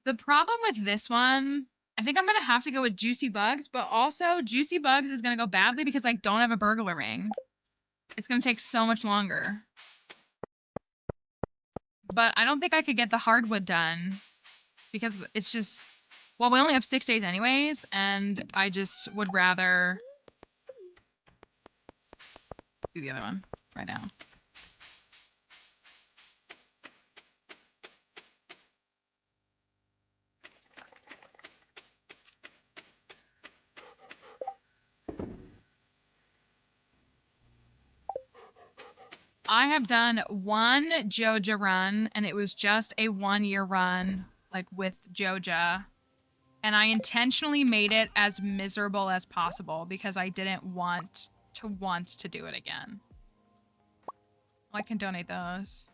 The problem with this one, I think I'm gonna have to go with Juicy Bugs, but also Juicy Bugs is gonna go badly because I don't have a burglar ring. It's gonna take so much longer. But I don't think I could get the hardwood done because it's just, well, we only have 6 days anyways, and I just would rather do the other one right now. I have done one Joja run, and it was just a 1-year run, like with Joja. And I intentionally made it as miserable as possible because I didn't want to do it again. Oh, I can donate those.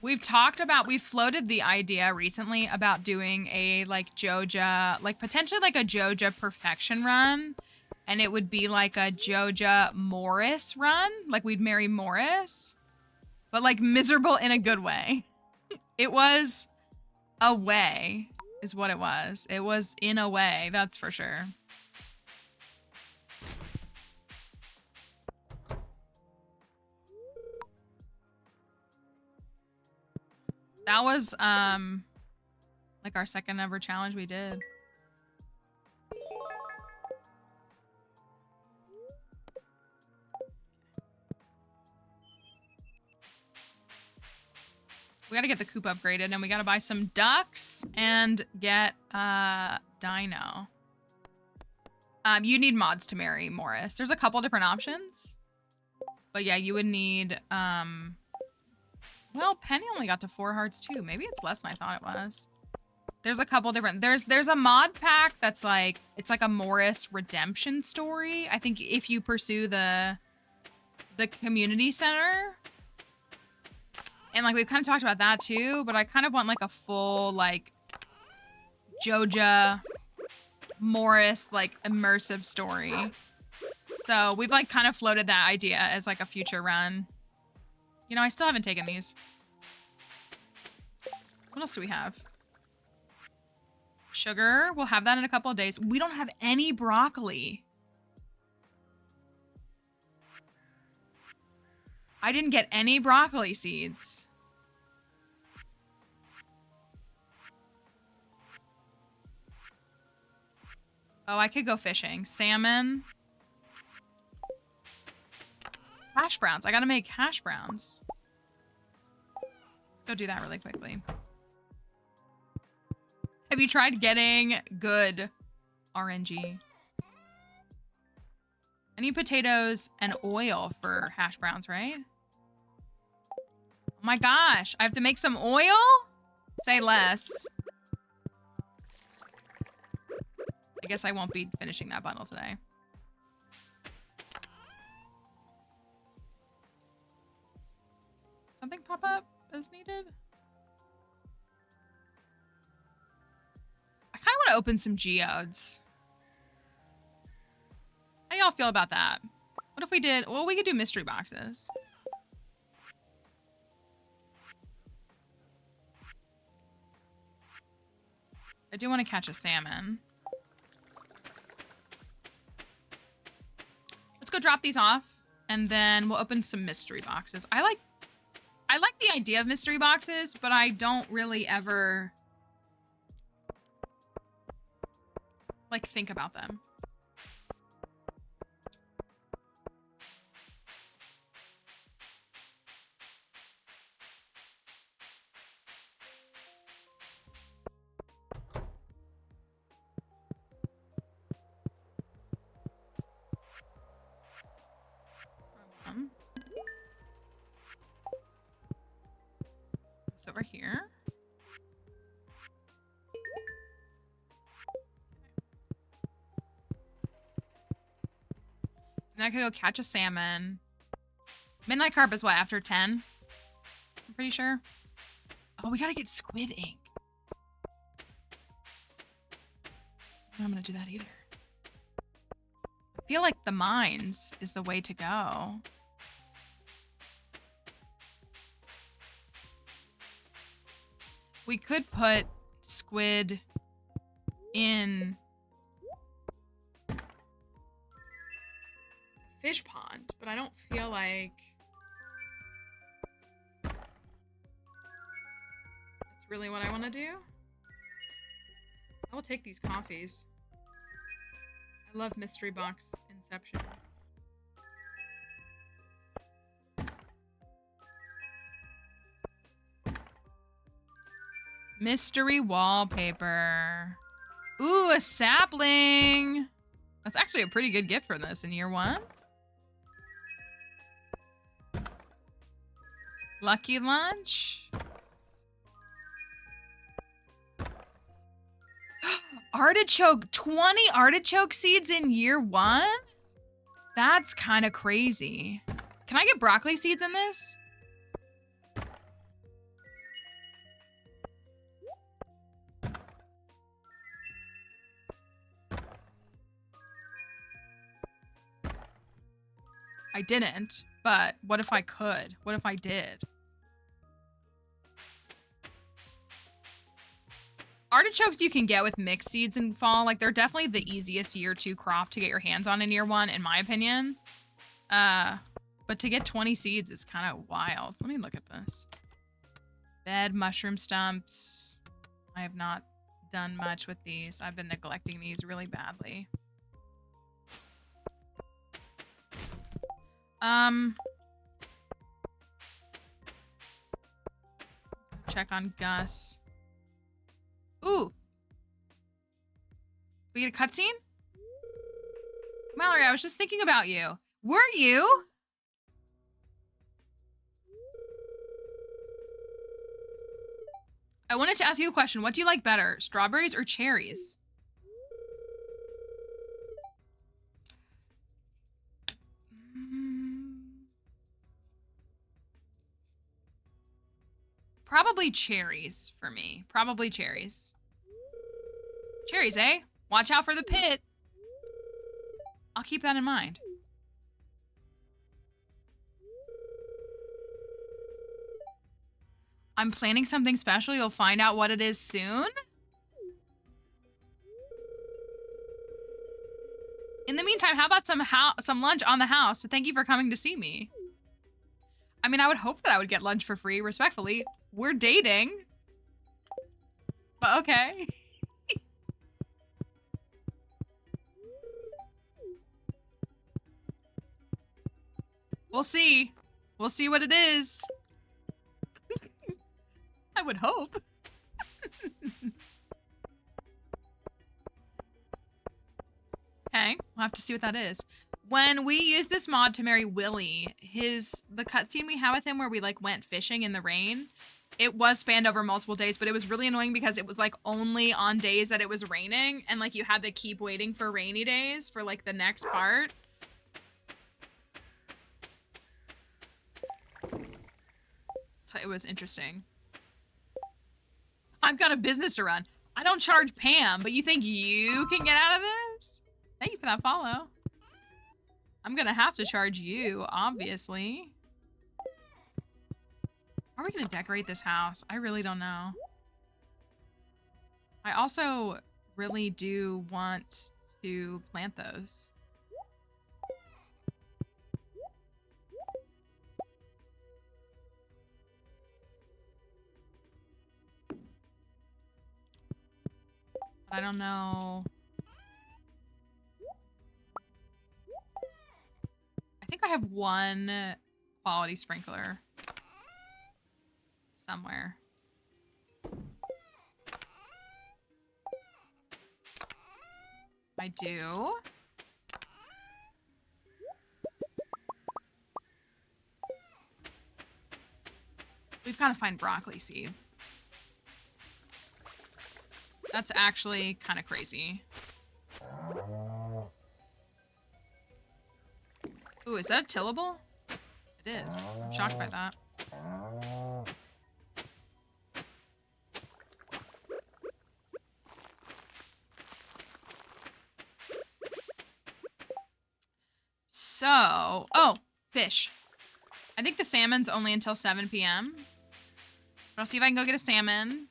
We've floated the idea recently about doing a like Joja, like potentially like a Joja perfection run. And it would be like a Joja Morris run. Like we'd marry Morris. But like miserable in a good way. It was a way, is what it was. It was in a way, that's for sure. That was like our second ever challenge we did. We gotta get the coop upgraded, and we gotta buy some ducks and get dino. You need mods to marry Morris. There's a couple different options. But yeah, you would need well, Penny only got to 4 hearts too. Maybe it's less than I thought it was. There's a couple different there's a mod pack that's like it's like a Morris redemption story. I think if you pursue the community center. And like we've kind of talked about that too, but I kind of want like a full like Joja Morris like immersive story. So we've like kind of floated that idea as like a future run. You know, I still haven't taken these. What else do we have? Sugar. We'll have that in a couple of days. We don't have any broccoli. I didn't get any broccoli seeds. Oh, I could go fishing. Salmon. Hash browns. I gotta make hash browns. Let's go do that really quickly. Have you tried getting good RNG? I need potatoes and oil for hash browns, right? Oh my gosh, I have to make some oil? Say less. I guess I won't be finishing that bundle today. Something pop up as needed? I kind of want to open some geodes. How do y'all feel about that? What if we did... Well, we could do mystery boxes. I do want to catch a salmon. Let's go drop these off, and then we'll open some mystery boxes. I like the idea of mystery boxes, but I don't really ever like think about them. It's over here. And I could go catch a salmon. Midnight carp is what, after 10? I'm pretty sure. Oh, we gotta get squid ink. I'm not gonna do that either. I feel like the mines is the way to go. We could put squid in a fish pond, but I don't feel like that's really what I want to do. I will take these coffees. I love mystery box inception. Mystery wallpaper. Ooh, a sapling. That's actually a pretty good gift from this in year 1. Lucky lunch. Artichoke, 20 artichoke seeds in year 1? That's kind of crazy. Can I get broccoli seeds in this? I didn't, but what if I could? What if I did? Artichokes you can get with mixed seeds in fall. Like, they're definitely the easiest year 2 crop to get your hands on in year 1, in my opinion. But to get 20 seeds is kind of wild. Let me look at this. Bed, mushroom stumps. I have not done much with these. I've been neglecting these really badly. Check on Gus. Ooh. We get a cutscene? Mallory, I was just thinking about you. Were you? I wanted to ask you a question. What do you like better, strawberries or cherries? Probably cherries for me. Probably cherries. Cherries, eh? Watch out for the pit. I'll keep that in mind. I'm planning something special. You'll find out what it is soon. In the meantime, how about some lunch on the house? So thank you for coming to see me. I mean, I would hope that I would get lunch for free, respectfully. We're dating. But okay. We'll see. We'll see what it is. I would hope. Okay, we'll have to see what that is. When we used this mod to marry Willie, the cutscene we had with him where we like went fishing in the rain, it was spanned over multiple days, but it was really annoying because it was like only on days that it was raining, and like you had to keep waiting for rainy days for like the next part. So it was interesting. I've got a business to run. I don't charge Pam, but you think you can get out of this? Thank you for that follow. I'm gonna have to charge you, obviously. How are we gonna decorate this house? I really don't know. I also really do want to plant those. I don't know. I think I have one quality sprinkler somewhere. I do. We've got to find broccoli seeds. That's actually kind of crazy. Ooh, is that a tillable? It is. I'm shocked by that. So, oh, fish. I think the salmon's only until 7 p.m. But I'll see if I can go get a salmon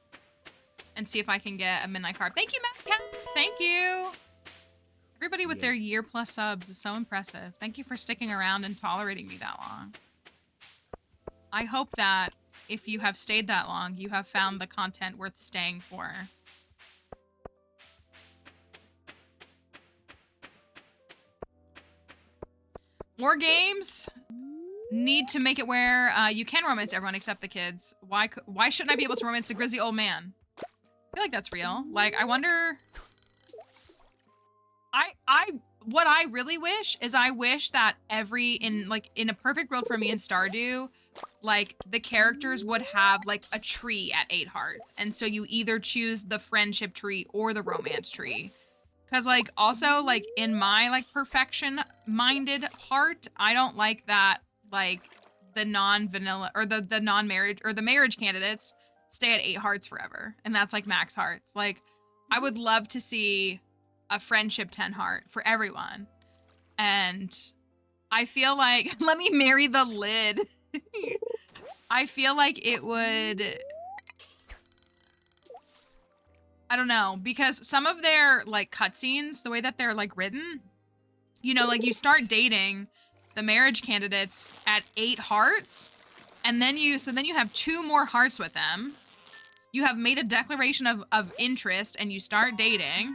and see if I can get a midnight carb. Thank you, Matt Cat. Thank you. Everybody with their year plus subs is so impressive. Thank you for sticking around and tolerating me that long. I hope that if you have stayed that long, you have found the content worth staying for. More games need to make it where you can romance everyone except the kids. Why shouldn't I be able to romance the grizzly old man? I feel like that's real. Like, I wonder... I what I really wish is I wish that in a perfect world for me in Stardew, like the characters would have like a tree at 8 hearts. And so you either choose the friendship tree or the romance tree. Cause like also like in my like perfection minded heart, I don't like that like the non-vanilla or the non-marriage or the marriage candidates stay at 8 hearts forever. And that's like max hearts. Like I would love to see a friendship 10 heart for everyone. And I feel like, let me marry the lid. I feel like it would, I don't know, because some of their like cutscenes, the way that they're like written, you know, like you start dating the marriage candidates at 8 hearts, and then you have 2 more hearts with them. You have made a declaration of interest and you start dating.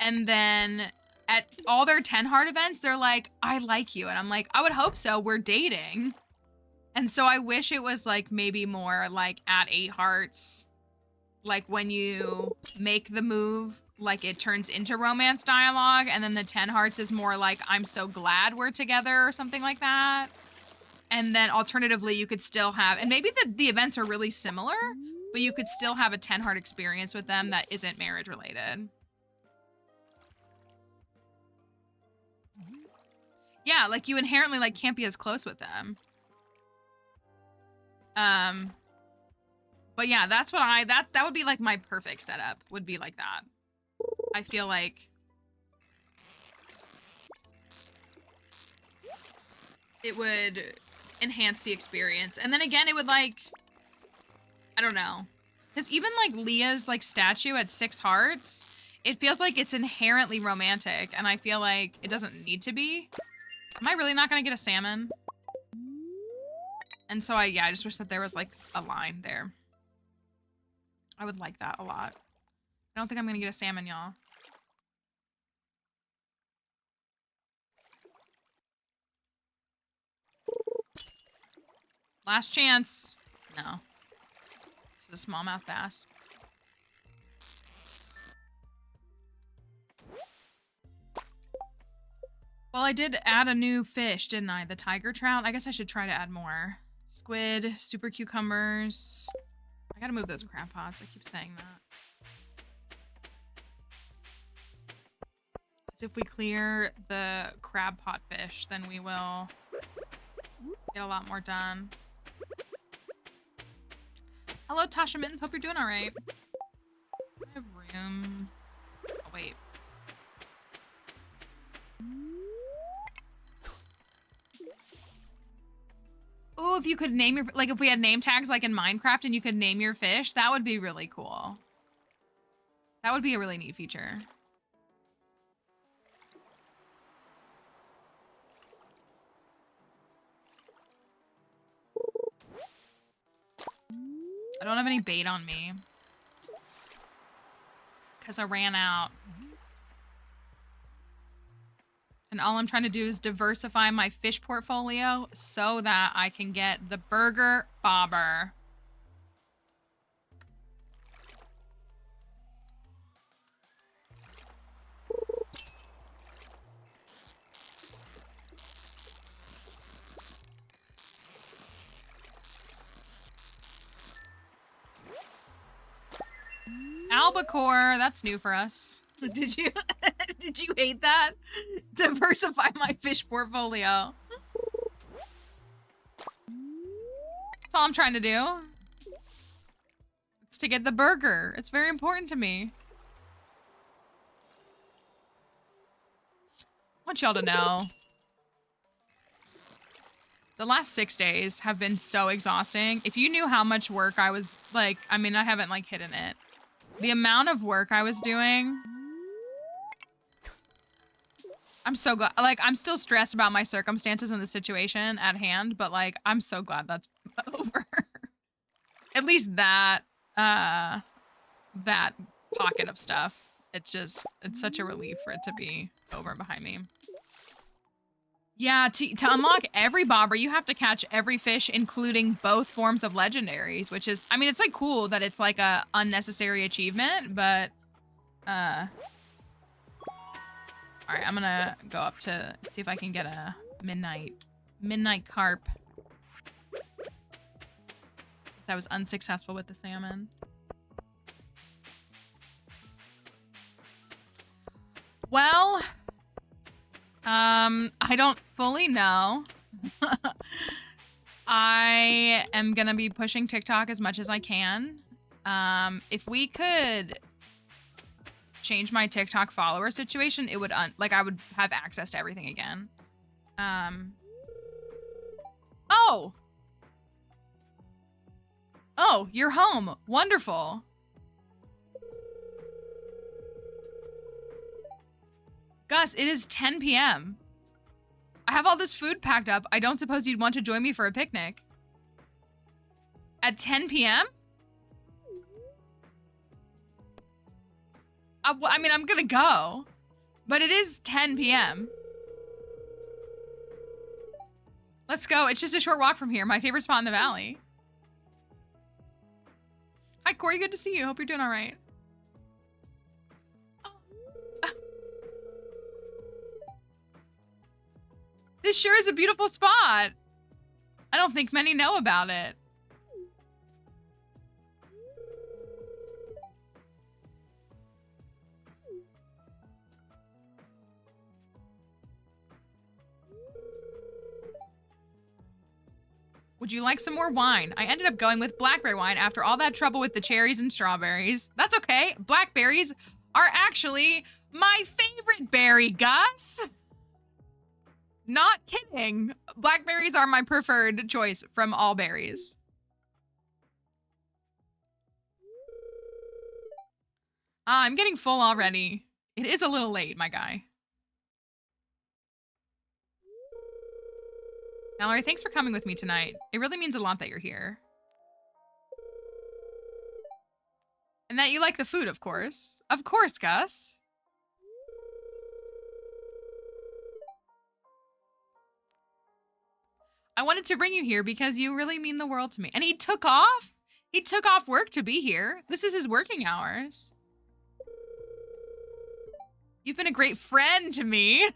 And then at all their 10 heart events, they're like, I like you. And I'm like, I would hope so. We're dating. And so I wish it was like maybe more like at 8 hearts. Like when you make the move, like it turns into romance dialogue. And then the 10 hearts is more like, I'm so glad we're together or something like that. And then alternatively, you could still have, and maybe the events are really similar, but you could still have a 10 heart experience with them that isn't marriage related. Yeah, like you inherently like can't be as close with them. But yeah, that's what that would be like my perfect setup, would be like that. I feel like it would enhance the experience. And then again, it would like, I don't know. Because even like Leah's like statue at 6 hearts, it feels like it's inherently romantic. And I feel like it doesn't need to be. Am I really not gonna get a salmon? And so I just wish that there was like a line there. I would like that a lot. I don't think I'm gonna get a salmon, y'all. Last chance. No. This is a smallmouth bass. Well, I did add a new fish, didn't I? The tiger trout. I guess I should try to add more. Squid, super cucumbers. I gotta move those crab pots. I keep saying that. So if we clear the crab pot fish, then we will get a lot more done. Hello, Tasha Mittens. Hope you're doing all right. I have room. Oh, wait. Oh, if you could name your, like if we had name tags like in Minecraft and you could name your fish, that would be really cool. That would be a really neat feature. I don't have any bait on me. Because I ran out. And all I'm trying to do is diversify my fish portfolio so that I can get the burger bobber. Albacore, that's new for us. Did you did you hate that? Diversify my fish portfolio. That's all I'm trying to do. It's to get the burger. It's very important to me. I want y'all to know. The last 6 days have been so exhausting. If you knew how much work I was like, I mean, I haven't like hidden it. The amount of work I was doing. I'm so glad, like, I'm still stressed about my circumstances and the situation at hand, but like, I'm so glad that's over. At least that pocket of stuff. It's such a relief for it to be over behind me. Yeah, to unlock every bobber, you have to catch every fish, including both forms of legendaries, which is, I mean, it's like cool that it's like a unnecessary achievement, but, all All right, I'm gonna go up to see if I can get a midnight carp. Since I was unsuccessful with the salmon. Well, I don't fully know. I am gonna be pushing TikTok as much as I can. If we could change my TikTok follower situation, it would like I would have access to everything again. Oh, you're home. Wonderful. Gus, it is 10 p.m. I have all this food packed up. I don't suppose you'd want to join me for a picnic. At 10 p.m.? I mean, I'm gonna go. But it is 10 p.m. Let's go. It's just a short walk from here. My favorite spot in the valley. Hi, Corey. Good to see you. Hope you're doing all right. This sure is a beautiful spot. I don't think many know about it. Would you like some more wine? I ended up going with blackberry wine after all that trouble with the cherries and strawberries. That's okay. Blackberries are actually my favorite berry, Gus. Not kidding. Blackberries are my preferred choice from all berries. I'm getting full already. It is a little late, my guy. Mallory, thanks for coming with me tonight. It really means a lot that you're here. And that you like the food, of course. Of course, Gus. I wanted to bring you here because you really mean the world to me. And he took off? He took off work to be here. This is his working hours. You've been a great friend to me.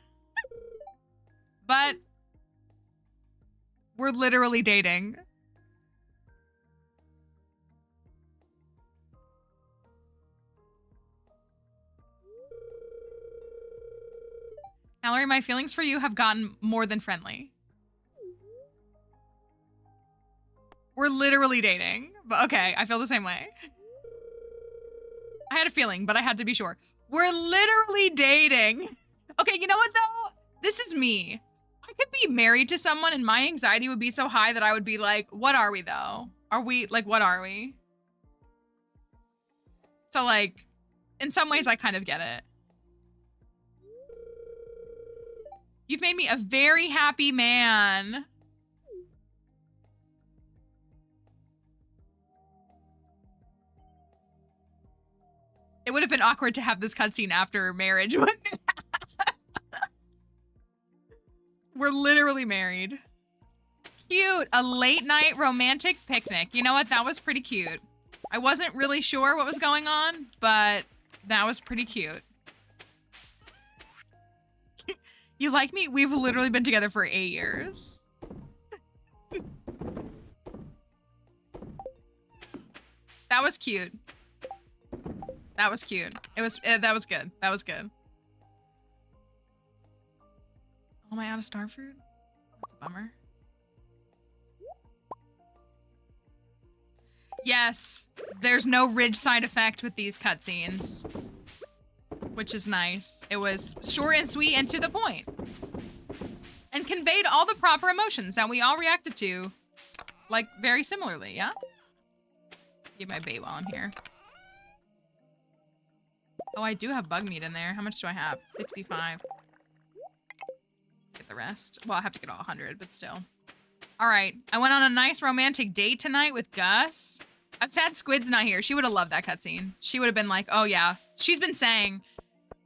But we're literally dating. Mallory, my feelings for you have gotten more than friendly. We're literally dating. But okay, I feel the same way. I had a feeling, but I had to be sure. We're literally dating. Okay, you know what though? This is me. I could be married to someone and my anxiety would be so high that I would be like, what are we though? Are we, like, what are we? So like, in some ways I kind of get it. You've made me a very happy man. It would have been awkward to have this cutscene after marriage, wouldn't it? We're literally married. Cute. A late night romantic picnic. You know what? That was pretty cute. I wasn't really sure what was going on, but that was pretty cute. You like me? We've literally been together for 8 years. That was cute. That was cute. It was, that was good. That was good. Oh, am I out of star fruit? That's a bummer. Yes, there's no ridge side effect with these cutscenes, which is nice. It was short and sweet and to the point, and conveyed all the proper emotions that we all reacted to, like, very similarly, yeah? Get my bait while I'm here. Oh, I do have bug meat in there. How much do I have? 65. Get the rest. Well, I have to get all 100, but still. All right. I went on a nice romantic date tonight with Gus. I'm sad Squid's not here. She would have loved that cutscene. She would have been like, oh yeah. She's been saying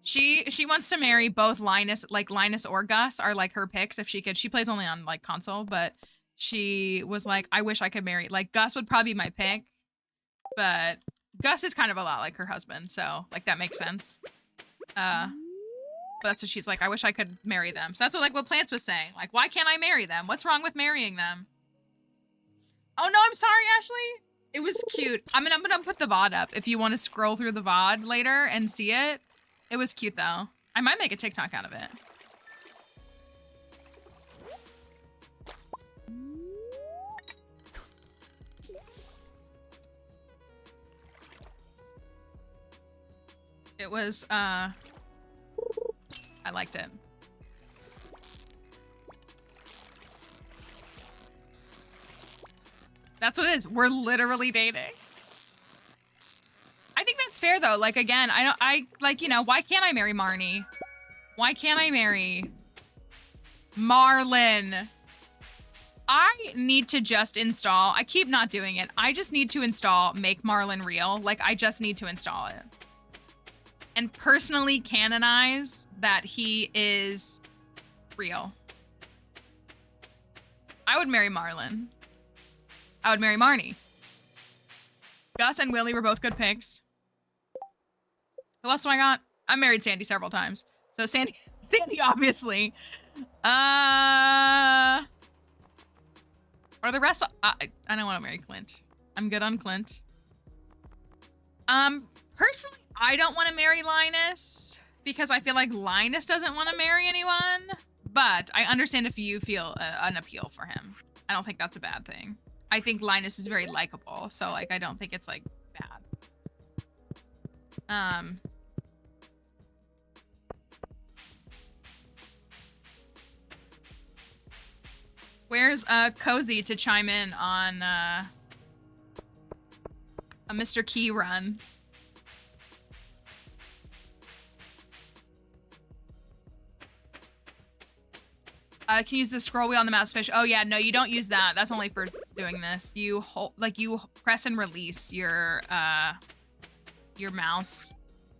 she wants to marry both Linus, like Linus or Gus are like her picks if she could. She plays only on like console, but she was like, I wish I could marry. Like Gus would probably be my pick, but Gus is kind of a lot like her husband, so like that makes sense. But that's what she's like, I wish I could marry them. So that's what Plants was saying. Like, why can't I marry them? What's wrong with marrying them? Oh no, I'm sorry, Ashley. It was cute. I'm gonna put the VOD up if you want to scroll through the VOD later and see it. It was cute though. I might make a TikTok out of it. It was, I liked it. That's what it is. We're literally dating. I think that's fair though. Like, again, why can't I marry Marnie? Why can't I marry Marlin? I need to just install, I keep not doing it. I just need to install Make Marlin Real. Like, I just need to install it. And personally canonize that he is real. I would marry Marlin. I would marry Marnie. Gus and Willie were both good picks. Who else do I got? I married Sandy several times. So Sandy obviously. Or the rest, I don't want to marry Clint. I'm good on Clint. Personally, I don't want to marry Linus because I feel like Linus doesn't want to marry anyone, but I understand if you feel an appeal for him. I don't think that's a bad thing. I think Linus is very likable, so like I don't think it's like bad. Where's Cozy to chime in on a Mr. Key run? Can you use the scroll wheel on the mouse fish? Oh yeah, no, you don't use that. That's only for doing this. You hold, like you press and release your mouse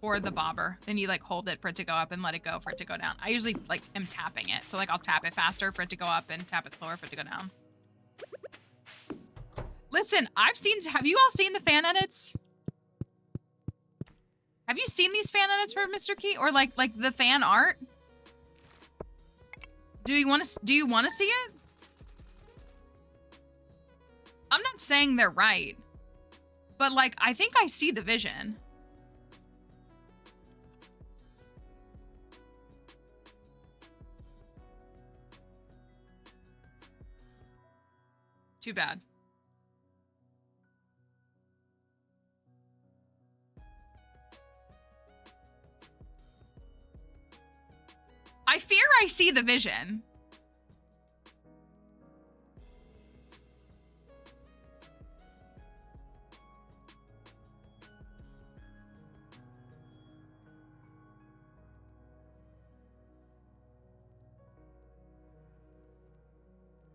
or the bobber. Then you like hold it for it to go up and let it go for it to go down. I usually like am tapping it. So like I'll tap it faster for it to go up and tap it slower for it to go down. Listen, have you all seen the fan edits? Have you seen these fan edits for Mr. Key or like the fan art? Do you want to see it? I'm not saying they're right, but like I think I see the vision. Too bad. I fear I see the vision.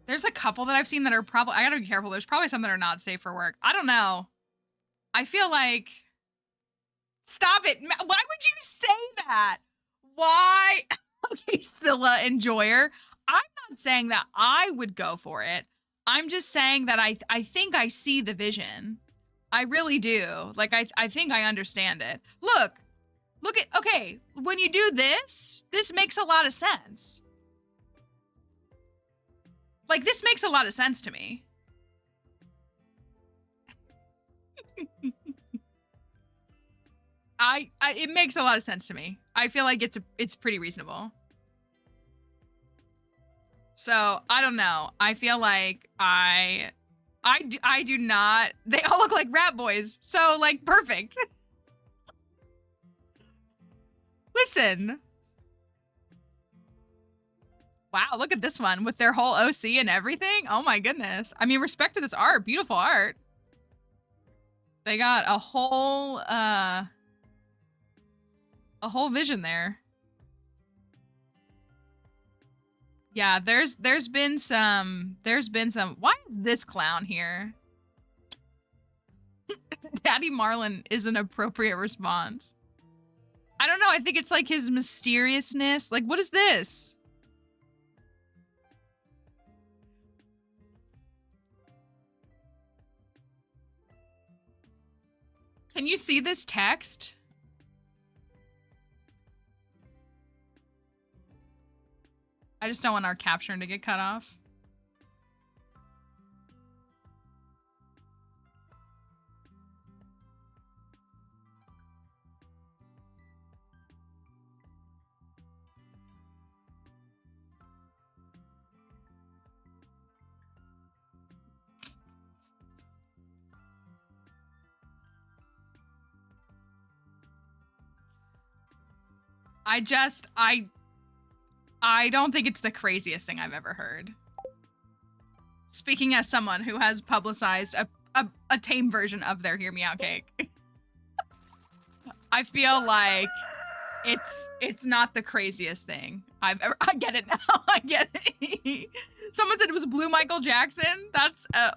There's a couple that I've seen that are probably, I gotta be careful. There's probably some that are not safe for work. I don't know. I feel like, stop it. Why would you say that? Why? Okay, Scylla Enjoyer. I'm not saying that I would go for it. I'm just saying that I think I see the vision. I really do. Like, I think I understand it. Look at, okay, when you do this makes a lot of sense. Like, this makes a lot of sense to me. It makes a lot of sense to me. I feel like it's pretty reasonable. So, I don't know. I feel like I do not, they all look like rat boys. So, like, perfect. Listen. Wow, look at this one with their whole OC and everything. Oh my goodness. I mean, respect to this art. Beautiful art. They got a whole vision there. Yeah, there's been some, why is this clown here? Daddy Marlin is an appropriate response. I don't know, I think it's like his mysteriousness. Like, what is this? Can you see this text? I just don't want our capturing to get cut off. I don't think it's the craziest thing I've ever heard. Speaking as someone who has publicized a tame version of their Hear Me Out cake. I feel like it's not the craziest thing I've ever. I get it now. I get it. Someone said it was Blue Michael Jackson. That's I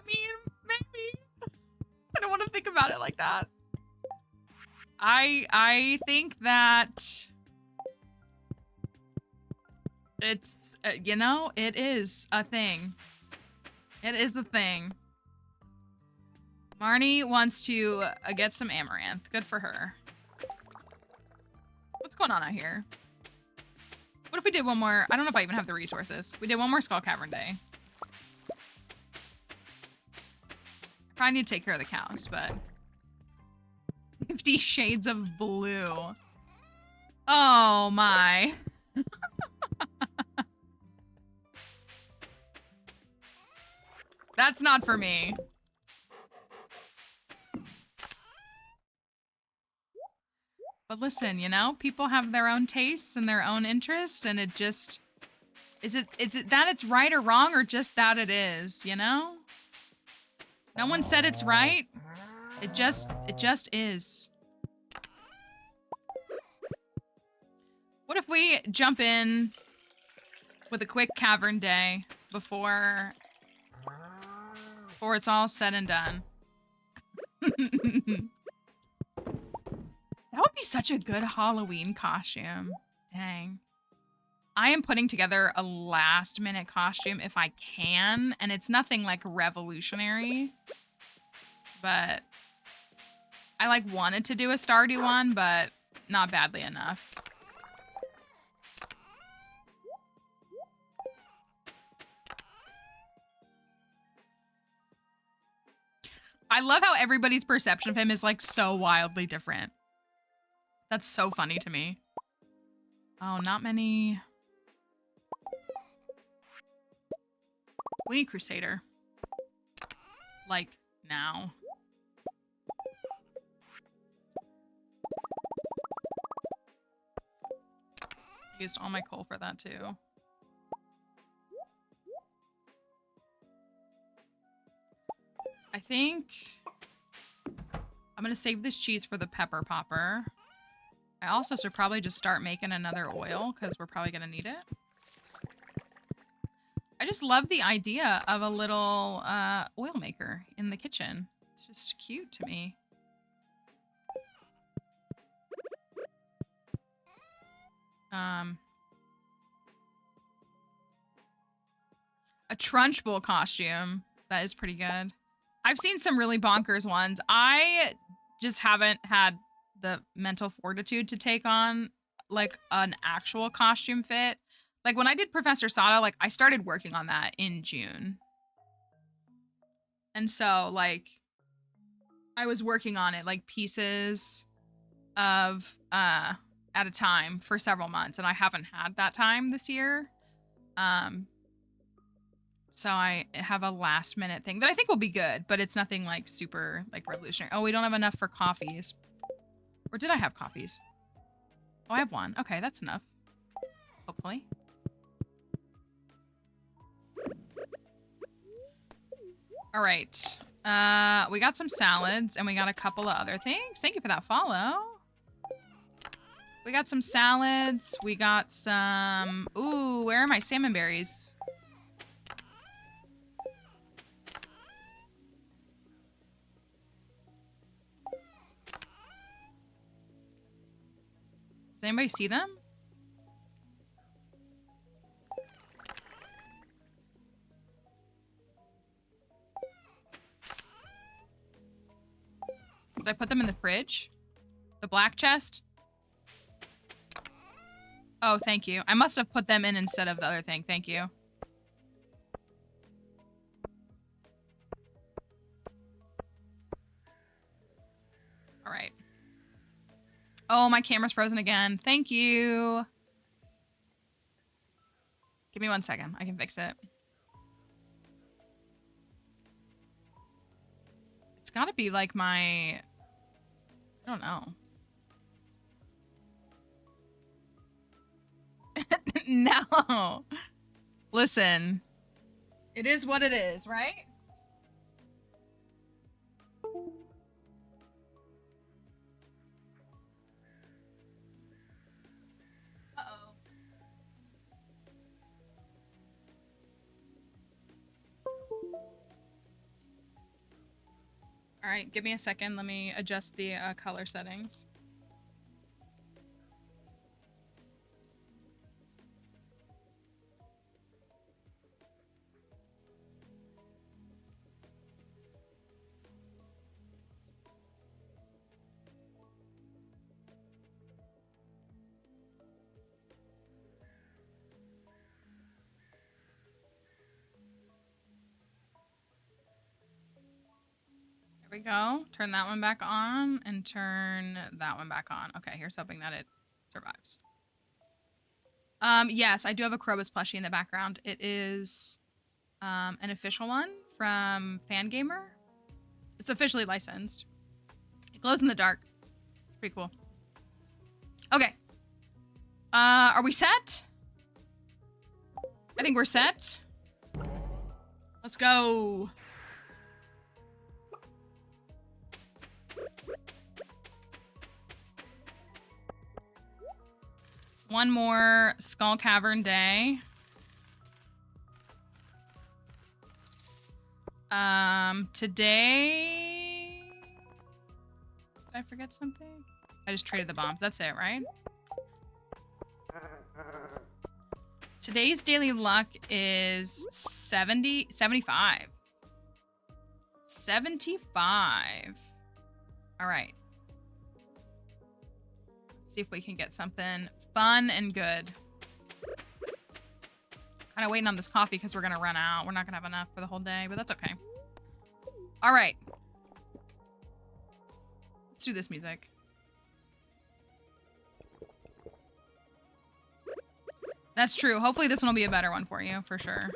mean, maybe. I don't want to think about it like that. I think that it's, you know, it is a thing. It is a thing. Marnie wants to get some amaranth. Good for her. What's going on out here? What if we did one more? I don't know if I even have the resources. We did one more Skull Cavern day. I probably need to take care of the cows, but 50 Shades of Blue. Oh my. That's not for me. But listen, you know, people have their own tastes and their own interests, and it just is it that it's right or wrong, or just that it is, you know? No one said it's right. It just is. What if we jump in with a quick cavern day before it's all said and done? That would be such a good Halloween costume. Dang. I am putting together a last minute costume if I can, and it's nothing like revolutionary, but I like wanted to do a Stardew one, but not badly enough. I love how everybody's perception of him is like so wildly different. That's so funny to me. Oh, not many. We need Crusader. Like, now. I used all my coal for that, too. I think I'm gonna save this cheese for the pepper popper. I also should probably just start making another oil because we're probably gonna need it. I just love the idea of a little oil maker in the kitchen. It's just cute to me. A Trunchbull costume. That is pretty good. I've seen some really bonkers ones. I just haven't had the mental fortitude to take on like an actual costume fit. Like when I did Professor Sada, like I started working on that in June. And so like I was working on it like pieces of at a time for several months, and I haven't had that time this year. So I have a last minute thing that I think will be good, but it's nothing like super like revolutionary. Oh, we don't have enough for coffees. Or did I have coffees? Oh, I have one. Okay, that's enough. Hopefully. All right. We got some salads and we got a couple of other things. Thank you for that follow. We got some salads. We got some... Ooh, where are my salmon berries? Does anybody see them? Did I put them in the fridge? The black chest? Oh, thank you. I must have put them in instead of the other thing. Thank you. All right. Oh, my camera's frozen again. Thank you. Give me 1 second. I can fix it. It's gotta be like my... I don't know. No. Listen. It is what it is, right? Uh-oh. All right, give me a second. Let me adjust the color settings. There we go. Turn that one back on and turn that one back on. Okay, here's hoping that it survives. Yes, I do have a Krobus plushie in the background. It is an official one from Fangamer. It's officially licensed. It glows in the dark. It's pretty cool. Okay. Are we set? I think we're set. Let's go. One more Skull Cavern day. Today... Did I forget something? I just traded the bombs. That's it, right? Today's daily luck is 75. 75. All right. Let's see if we can get something fun and good. Kind of waiting on this coffee because we're going to run out. We're not going to have enough for the whole day, but that's okay. All right. Let's do this music. That's true. Hopefully this one will be a better one for you, for sure.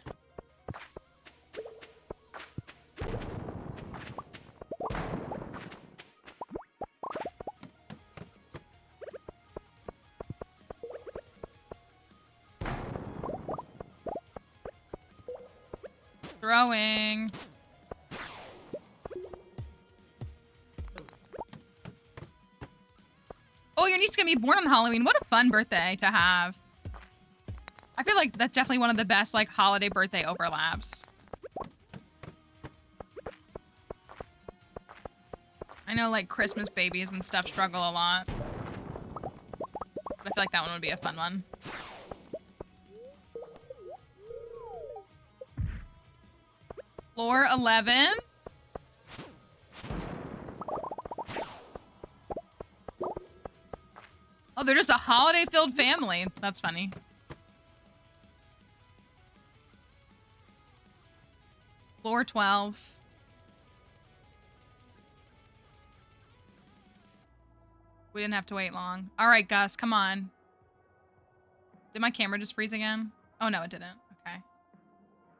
Throwing. Oh, your niece is gonna be born on Halloween. What a fun birthday to have. I feel like that's definitely one of the best, like, holiday birthday overlaps. I know, like, Christmas babies and stuff struggle a lot. But I feel like that one would be a fun one. Floor 11. Oh, they're just a holiday-filled family. That's funny. Floor 12. We didn't have to wait long. All right, Gus, come on. Did my camera just freeze again? Oh, no, it didn't. Okay.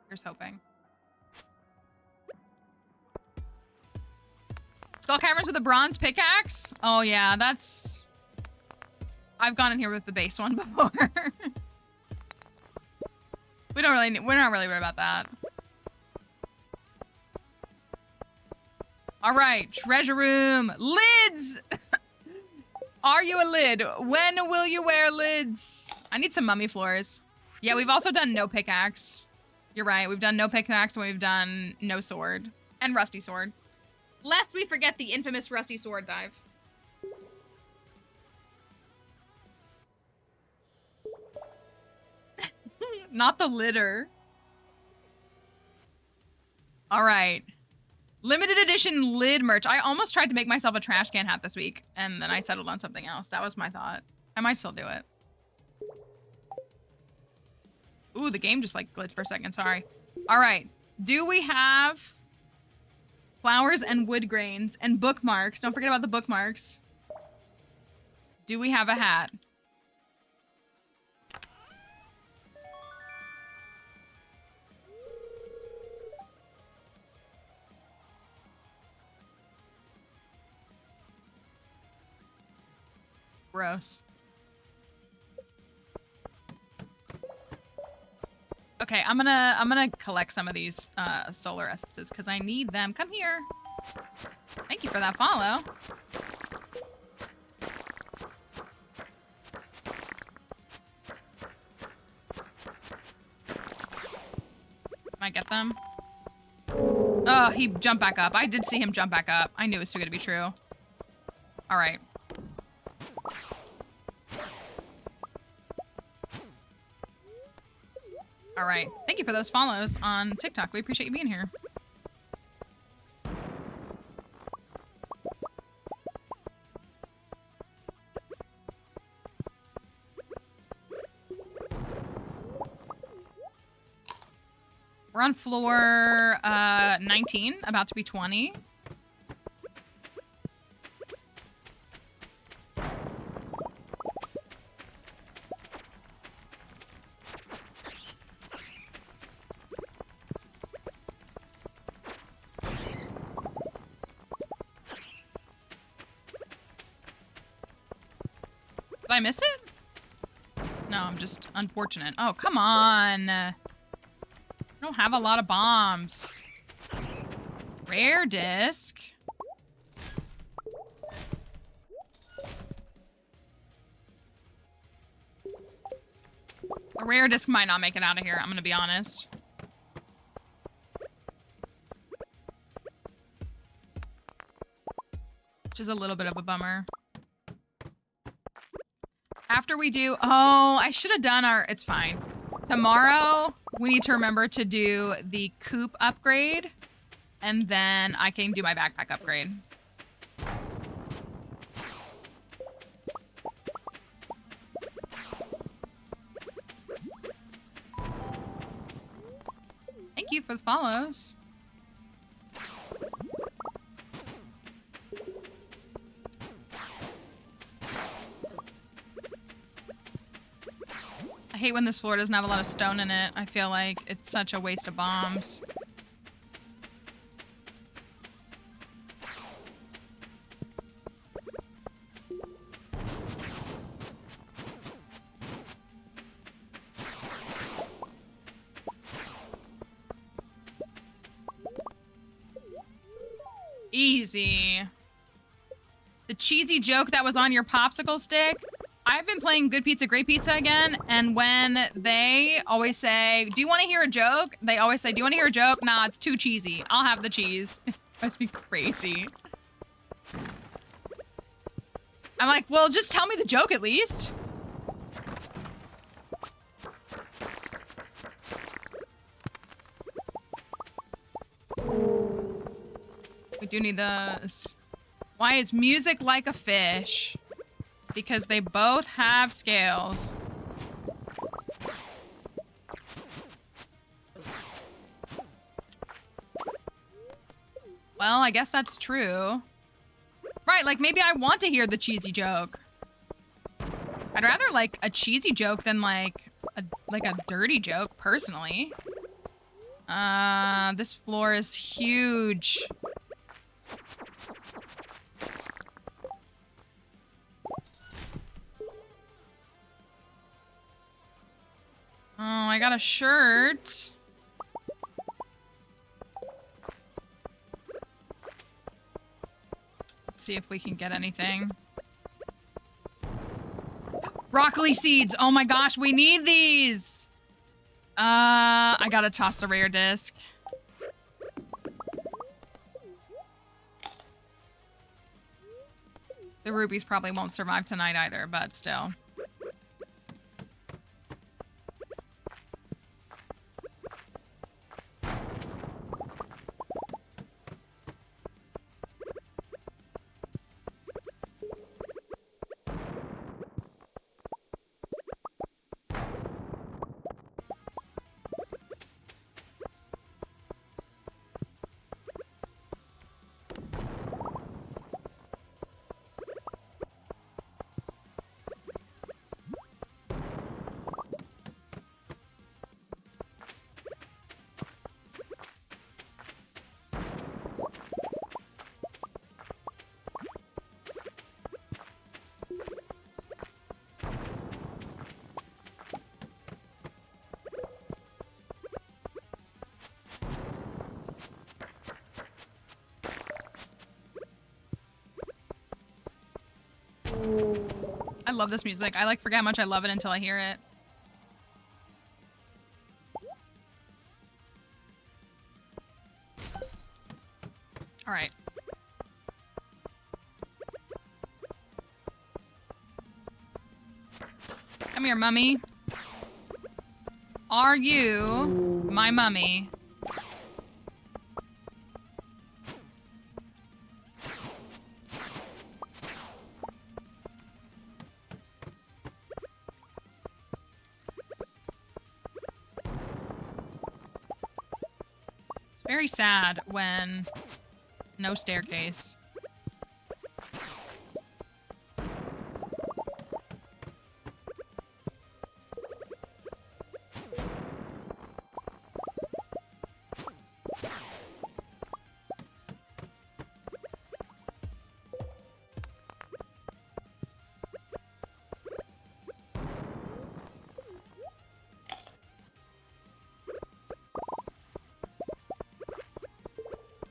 Here's hoping. Skull Caverns with a bronze pickaxe? Oh, yeah, that's... I've gone in here with the base one before. We're not really worried about that. All right, treasure room. Lids! Are you a lid? When will you wear lids? I need some mummy floors. Yeah, we've also done no pickaxe. You're right, we've done no pickaxe and we've done no sword. And rusty sword. Lest we forget the infamous rusty sword dive. Not the litter. All right. Limited edition lid merch. I almost tried to make myself a trash can hat this week, and then I settled on something else. That was my thought. I might still do it. Ooh, the game just like glitched for a second. Sorry. All right. Do we have flowers and wood grains and bookmarks? Don't forget about the bookmarks. Do we have a hat? Gross. Okay, I'm gonna collect some of these solar essences because I need them. Come here. Thank you for that follow. Can I get them? Oh, he jumped back up. I did see him jump back up. I knew it was too good to be true. All right. All right. Thank you for those follows on TikTok. We appreciate you being here. We're on floor 19, about to be 20. Did I miss it? No, I'm just unfortunate. Oh, come on. I don't have a lot of bombs. Rare disc. A rare disc might not make it out of here, I'm gonna be honest. Which is a little bit of a bummer. After we do, oh, I should have done our, it's fine. Tomorrow, we need to remember to do the coop upgrade, and then I can do my backpack upgrade. Thank you for the follows. I hate when this floor doesn't have a lot of stone in it. I feel like it's such a waste of bombs. Easy. The cheesy joke that was on your popsicle stick. I've been playing Good Pizza, Great Pizza again, and when they always say, do you want to hear a joke? They always say, do you want to hear a joke? Nah, it's too cheesy. I'll have the cheese. Must be crazy. I'm like, well, just tell me the joke at least. We do need this. Why is music like a fish? Because they both have scales. Well, I guess that's true. Right, like maybe I want to hear the cheesy joke. I'd rather like a cheesy joke than like a dirty joke, personally. This floor is huge. Oh, I got a shirt. Let's see if we can get anything. Broccoli seeds! Oh my gosh, we need these! I gotta toss the rare disc. The rubies probably won't survive tonight either, but still. I love this music. I like forget how much I love it until I hear it. All right. Come here, mummy. Are you my mummy? It's very sad when no staircase.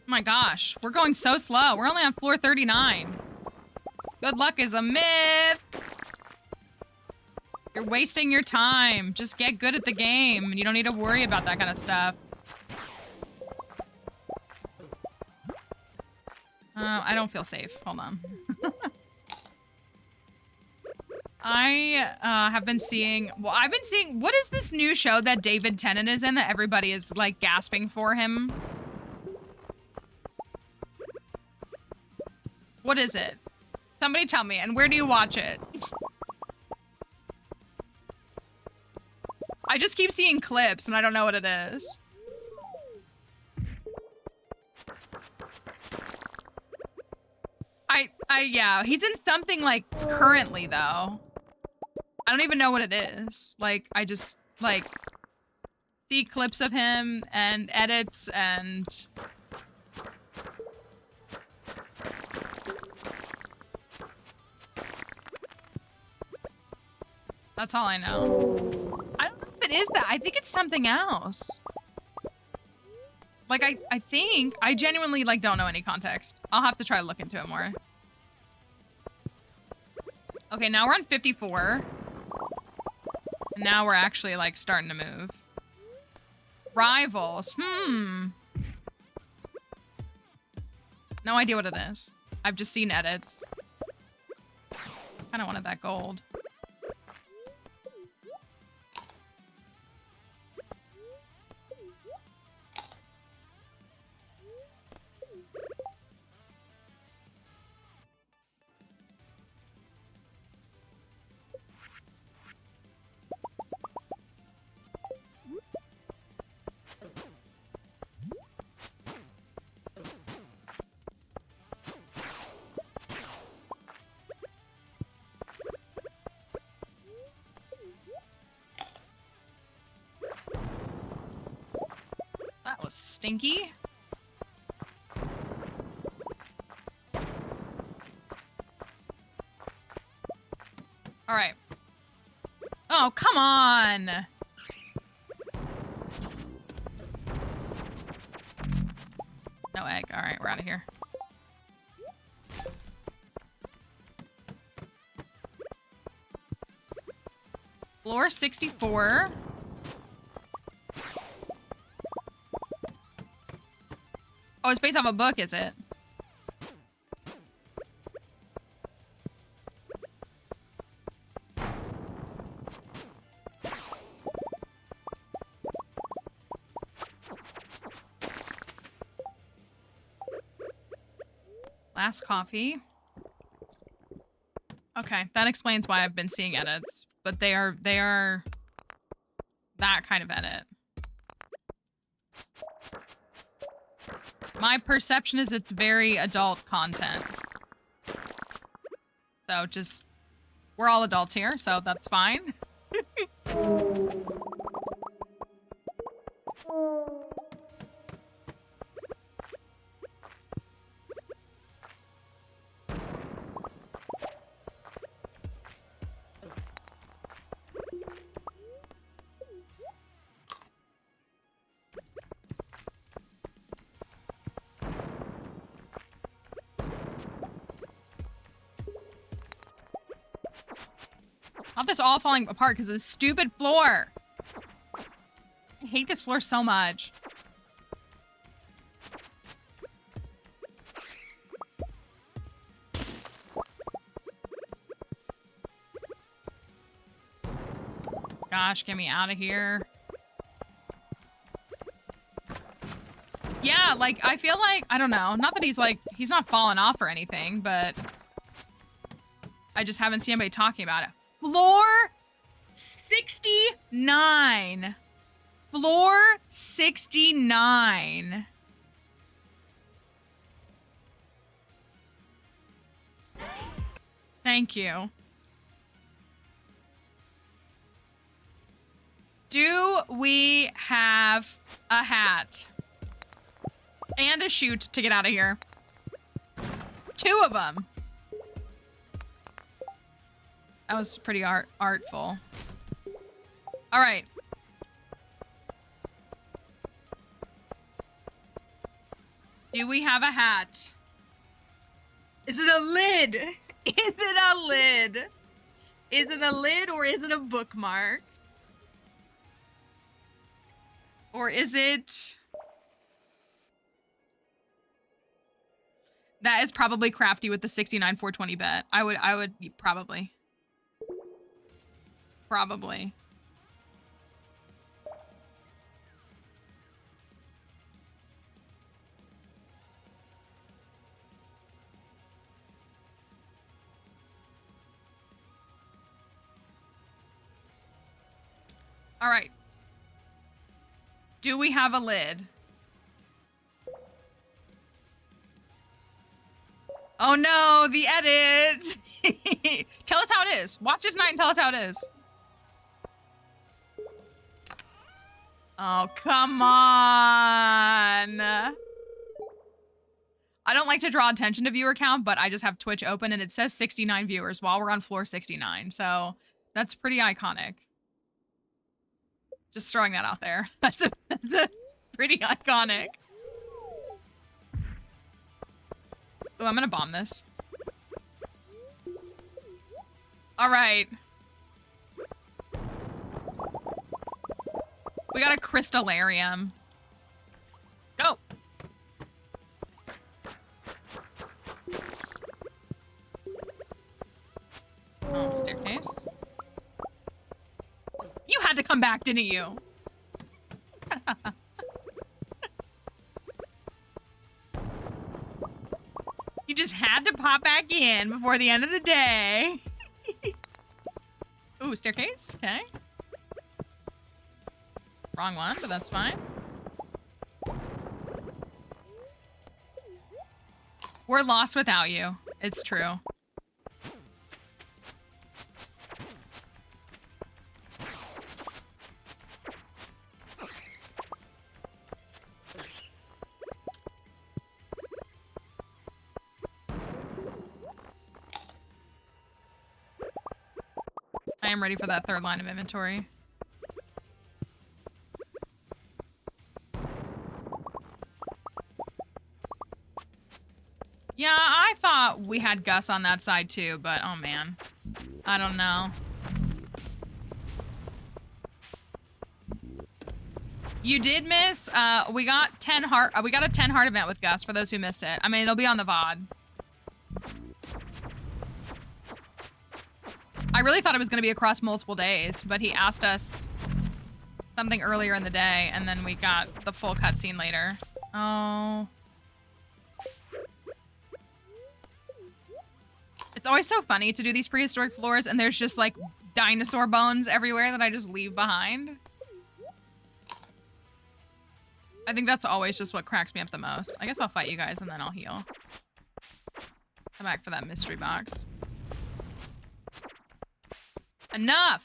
Oh my gosh, we're going so slow. We're only on floor 39. Good luck is a myth. You're wasting your time. Just get good at the game. You don't need to worry about that kind of stuff. I don't feel safe. Hold on. I have been seeing... Well, I've been seeing... What is this new show that David Tennant is in that everybody is, like, gasping for him? What is it? Somebody tell me, and where do you watch it? I just keep seeing clips, and I don't know what it is. Yeah, he's in something, like, currently, though. I don't even know what it is. Like, I just, like, see clips of him, and edits, and... That's all I know. I don't know if it is that. I think it's something else. Like, I think... I genuinely, like, don't know any context. I'll have to try to look into it more. Okay, now we're on 54. And now we're actually, like, starting to move. Rivals. No idea what it is. I've just seen edits. Kinda wanted that gold. That was stinky. All right. Oh, come on. No egg. All right, we're out of here. Floor 64. Oh, it's based off a book, is it? Last coffee. Okay, that explains why I've been seeing edits, but they are that kind of edit. My perception is it's very adult content. So just, we're all adults here, so that's fine. Not this all falling apart because of this stupid floor. I hate this floor so much. Gosh, get me out of here. Yeah, like, I feel like, I don't know. Not that he's like, he's not falling off or anything, but I just haven't seen anybody talking about it. Floor 69. Floor 69. Thank you. Do we have a hat? And a chute to get out of here. 2 of them. That was pretty artful. All right. Do we have a hat? Is it a lid? Is it a lid? Is it a lid or is it a bookmark? Or is it... That is probably crafty with the 69 420 bet. I would probably. Probably. All right. Do we have a lid? Oh no, the edit. Tell us how it is. Watch this night and tell us how it is. Oh, come on. I don't like to draw attention to viewer count, but I just have Twitch open and it says 69 viewers while we're on floor 69. So that's pretty iconic. Just throwing that out there. That's a pretty iconic. Oh, I'm gonna bomb this. All right. We got a crystallarium. Go. Oh, staircase. You had to come back, didn't you? You just had to pop back in before the end of the day. Ooh, staircase. Okay. Wrong one, but that's fine. We're lost without you. It's true. I am ready for that 3rd line of inventory. Yeah, I thought we had Gus on that side too, but oh man. I don't know. You did miss, we got 10 heart, we got a 10 heart event with Gus for those who missed it. I mean, it'll be on the VOD. I really thought it was going to be across multiple days, but he asked us something earlier in the day, and then we got the full cutscene later. Oh. It's always so funny to do these prehistoric floors, and there's just, like, dinosaur bones everywhere that I just leave behind. I think that's always just what cracks me up the most. I guess I'll fight you guys, and then I'll heal. Come back for that mystery box. Enough!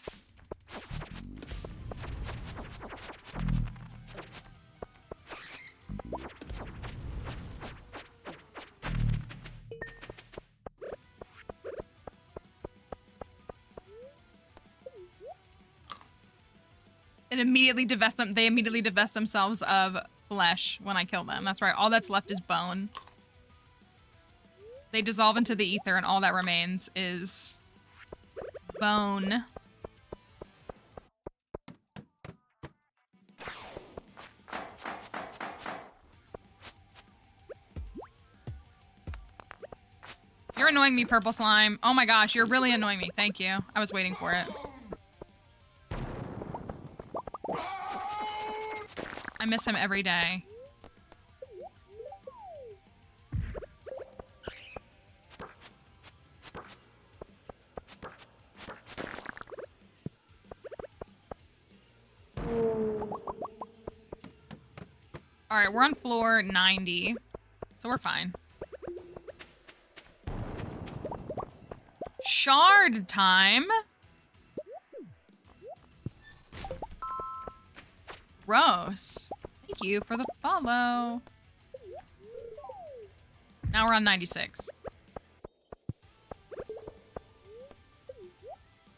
It immediately divests them. They immediately divest themselves of flesh when I kill them. That's right. All that's left is bone. They dissolve into the ether, and all that remains is bone. You're annoying me, purple slime. Oh my gosh, you're really annoying me. Thank you. I was waiting for it. I miss him every day. All right, we're on floor 90, so we're fine. Shard time. Gross. Thank you for the follow. Now we're on 96.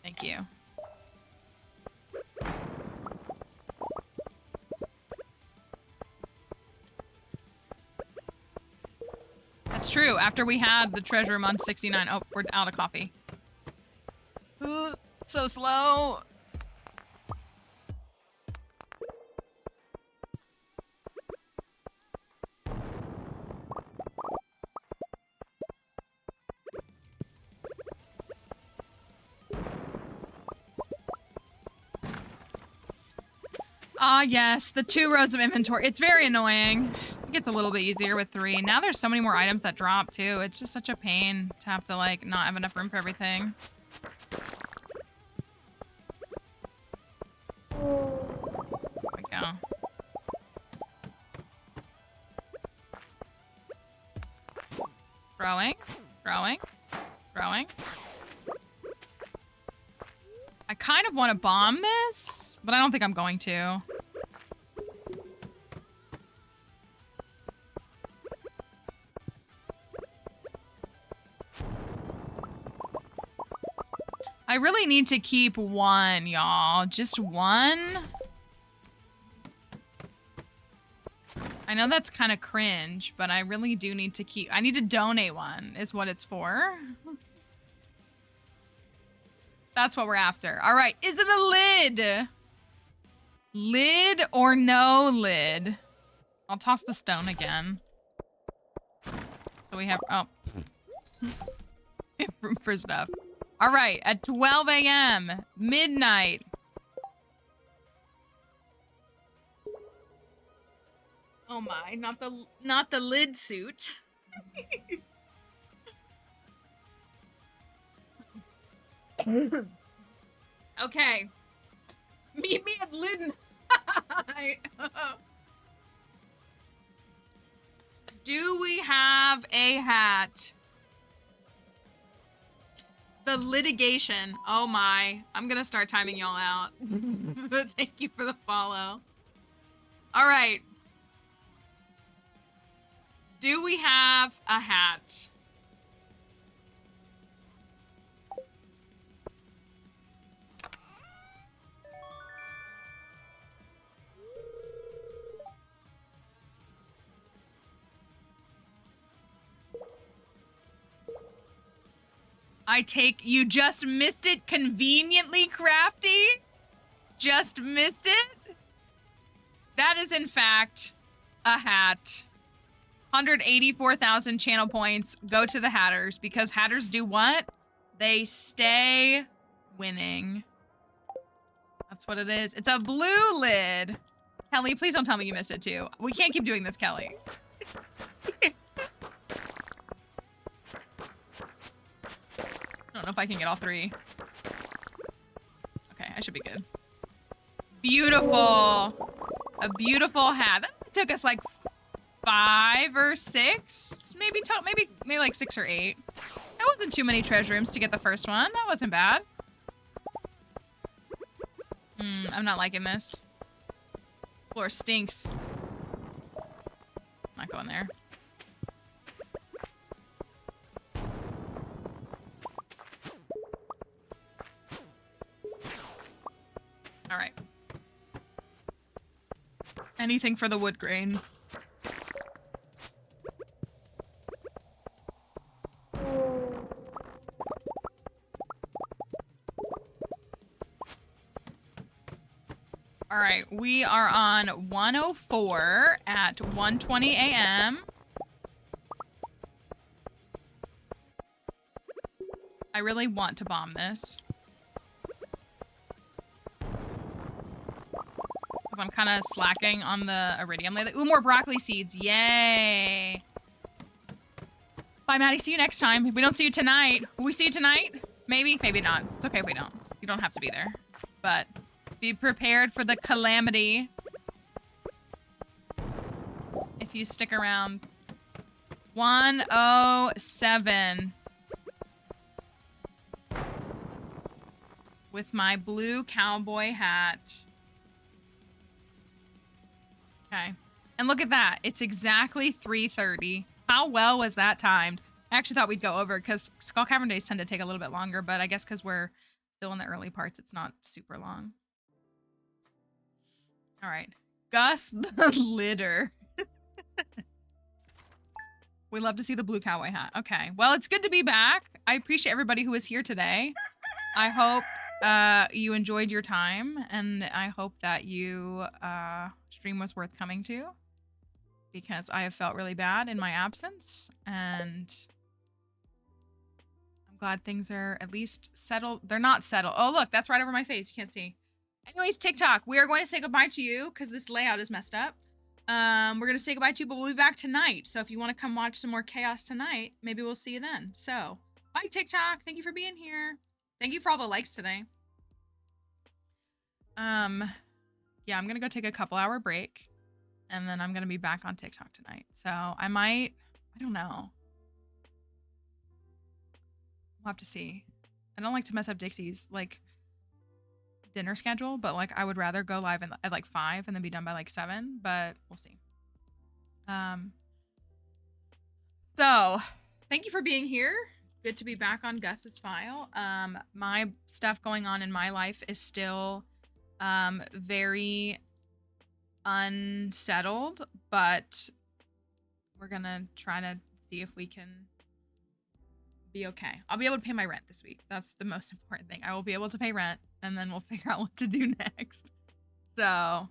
Thank you. That's true. After we had the treasure room on 69. Oh, we're out of coffee. So slow. Ah, yes, the 2 rows of inventory. It's very annoying. It gets a little bit easier with 3. Now there's so many more items that drop, too. It's just such a pain to have to, like, not have enough room for everything. There we go. Throwing, throwing, throwing. I kind of want to bomb this, but I don't think I'm going to. I really need to keep 1, y'all. Just 1. I know that's kind of cringe, but I really do need to keep... I need to donate 1, is what it's for. That's what we're after. All right, is it a lid? Lid or no lid? I'll toss the stone again. So we have... Oh. Room for stuff. All right, at 12 a.m. Midnight. Oh my, not the lid suit. Okay. Meet me at lid. Do we have a hat? The litigation. Oh my. I'm gonna start timing y'all out. Thank you for the follow. All right. Do we have a hat? I take... You just missed it conveniently, Crafty? Just missed it? That is, in fact, a hat. 184,000 channel points go to the Hatters, because Hatters do what? They stay winning. That's what it is. It's a blue lid. Kelly, please don't tell me you missed it, too. We can't keep doing this, Kelly. I don't know if I can get all 3. Okay, I should be good. Beautiful. A beautiful hat. That took us like 5 or 6, maybe like 6 or 8. That wasn't too many treasure rooms to get the first one. That wasn't bad. I'm not liking this. Floor stinks. Not going there. All right. Anything for the wood grain. All right, we are on 104 at 1:20 a.m. I really want to bomb this. Because I'm kind of slacking on the iridium lately. Ooh, more broccoli seeds. Yay. Bye, Maddie. See you next time. If we don't see you tonight, will we see you tonight? Maybe, maybe not. It's okay if we don't. You don't have to be there. But be prepared for the calamity. If you stick around. 107. With my blue cowboy hat. Okay. And look at that. It's exactly 3:30. How well was that timed? I actually thought we'd go over because Skull Cavern days tend to take a little bit longer, but I guess because we're still in the early parts, it's not super long. All right. Gus the Litter. We love to see the blue cowboy hat. Okay. Well, it's good to be back. I appreciate everybody who was here today. I hope you enjoyed your time, and I hope that you stream was worth coming to, because I have felt really bad in my absence, and I'm glad things are at least settled. They're not settled. Oh, look, that's right over my face. You can't see. Anyways, TikTok, we are going to say goodbye to you because this layout is messed up. We're going to say goodbye to you, but we'll be back tonight. So if you want to come watch some more chaos tonight, maybe we'll see you then. So, bye, TikTok. Thank you for being here. Thank you for all the likes today. Yeah, I'm going to go take a couple-hour break, and then I'm going to be back on TikTok tonight. So I don't know. We'll have to see. I don't like to mess up Dixie's, like, dinner schedule, but, like, I would rather go live at like 5 and then be done by, like, 7, but we'll see. So, thank you for being here. Good to be back on Gus's file. My stuff going on in my life is still very unsettled, but we're gonna try to see if we can be okay. I'll be able to pay my rent this week. That's the most important thing. I will be able to pay rent, and then we'll figure out what to do next. So,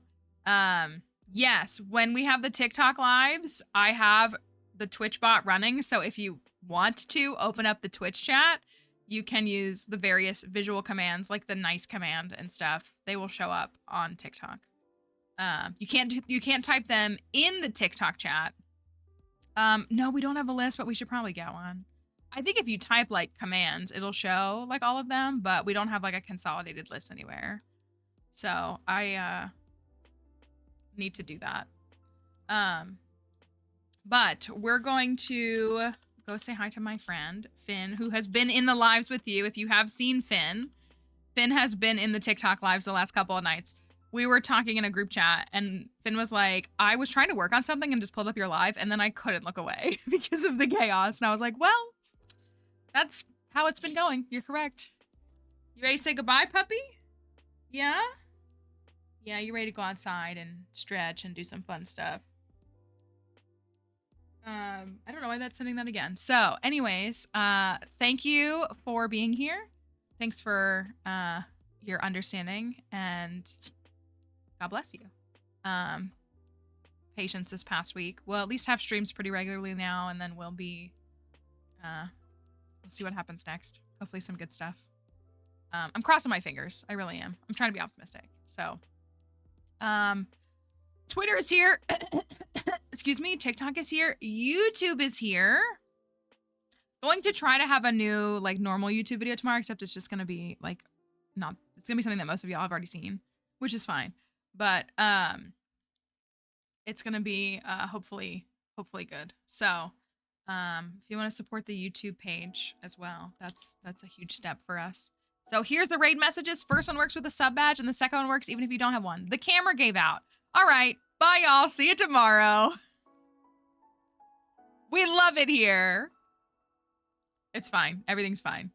yes, when we have the TikTok lives, I have the Twitch bot running. So if you want to open up the Twitch chat, you can use the various visual commands, like the nice command and stuff. They will show up on TikTok. You can't type them in the TikTok chat. No, we don't have a list, but we should probably get one. I think if you type like commands, it'll show like all of them, but we don't have like a consolidated list anywhere. So I need to do that. But we're going to go say hi to my friend, Finn, who has been in the lives with you. If you have seen Finn, Finn has been in the TikTok lives the last couple of nights. We were talking in a group chat, and Finn was like, I was trying to work on something and just pulled up your live, and then I couldn't look away because of the chaos. And I was like, well, that's how it's been going. You're correct. You ready to say goodbye, puppy? Yeah? Yeah, you ready to go outside and stretch and do some fun stuff. I don't know why that's sending that again. So, anyways, thank you for being here. Thanks for your understanding, and God bless you. Patience this past week. We'll at least have streams pretty regularly now, and then we'll be we'll see what happens next. Hopefully some good stuff. I'm crossing my fingers. I really am. I'm trying to be optimistic. So, Twitter is here. Excuse me. TikTok is here. YouTube is here. Going to try to have a new, like, normal YouTube video tomorrow, except it's just going to be, like, it's going to be something that most of y'all have already seen, which is fine. But, it's going to be, hopefully good. So, if you want to support the YouTube page as well, that's a huge step for us. So here's the raid messages. First one works with a sub badge, and the second one works even if you don't have one. The camera gave out. All right. Bye, y'all. See you tomorrow. We love it here. It's fine. Everything's fine.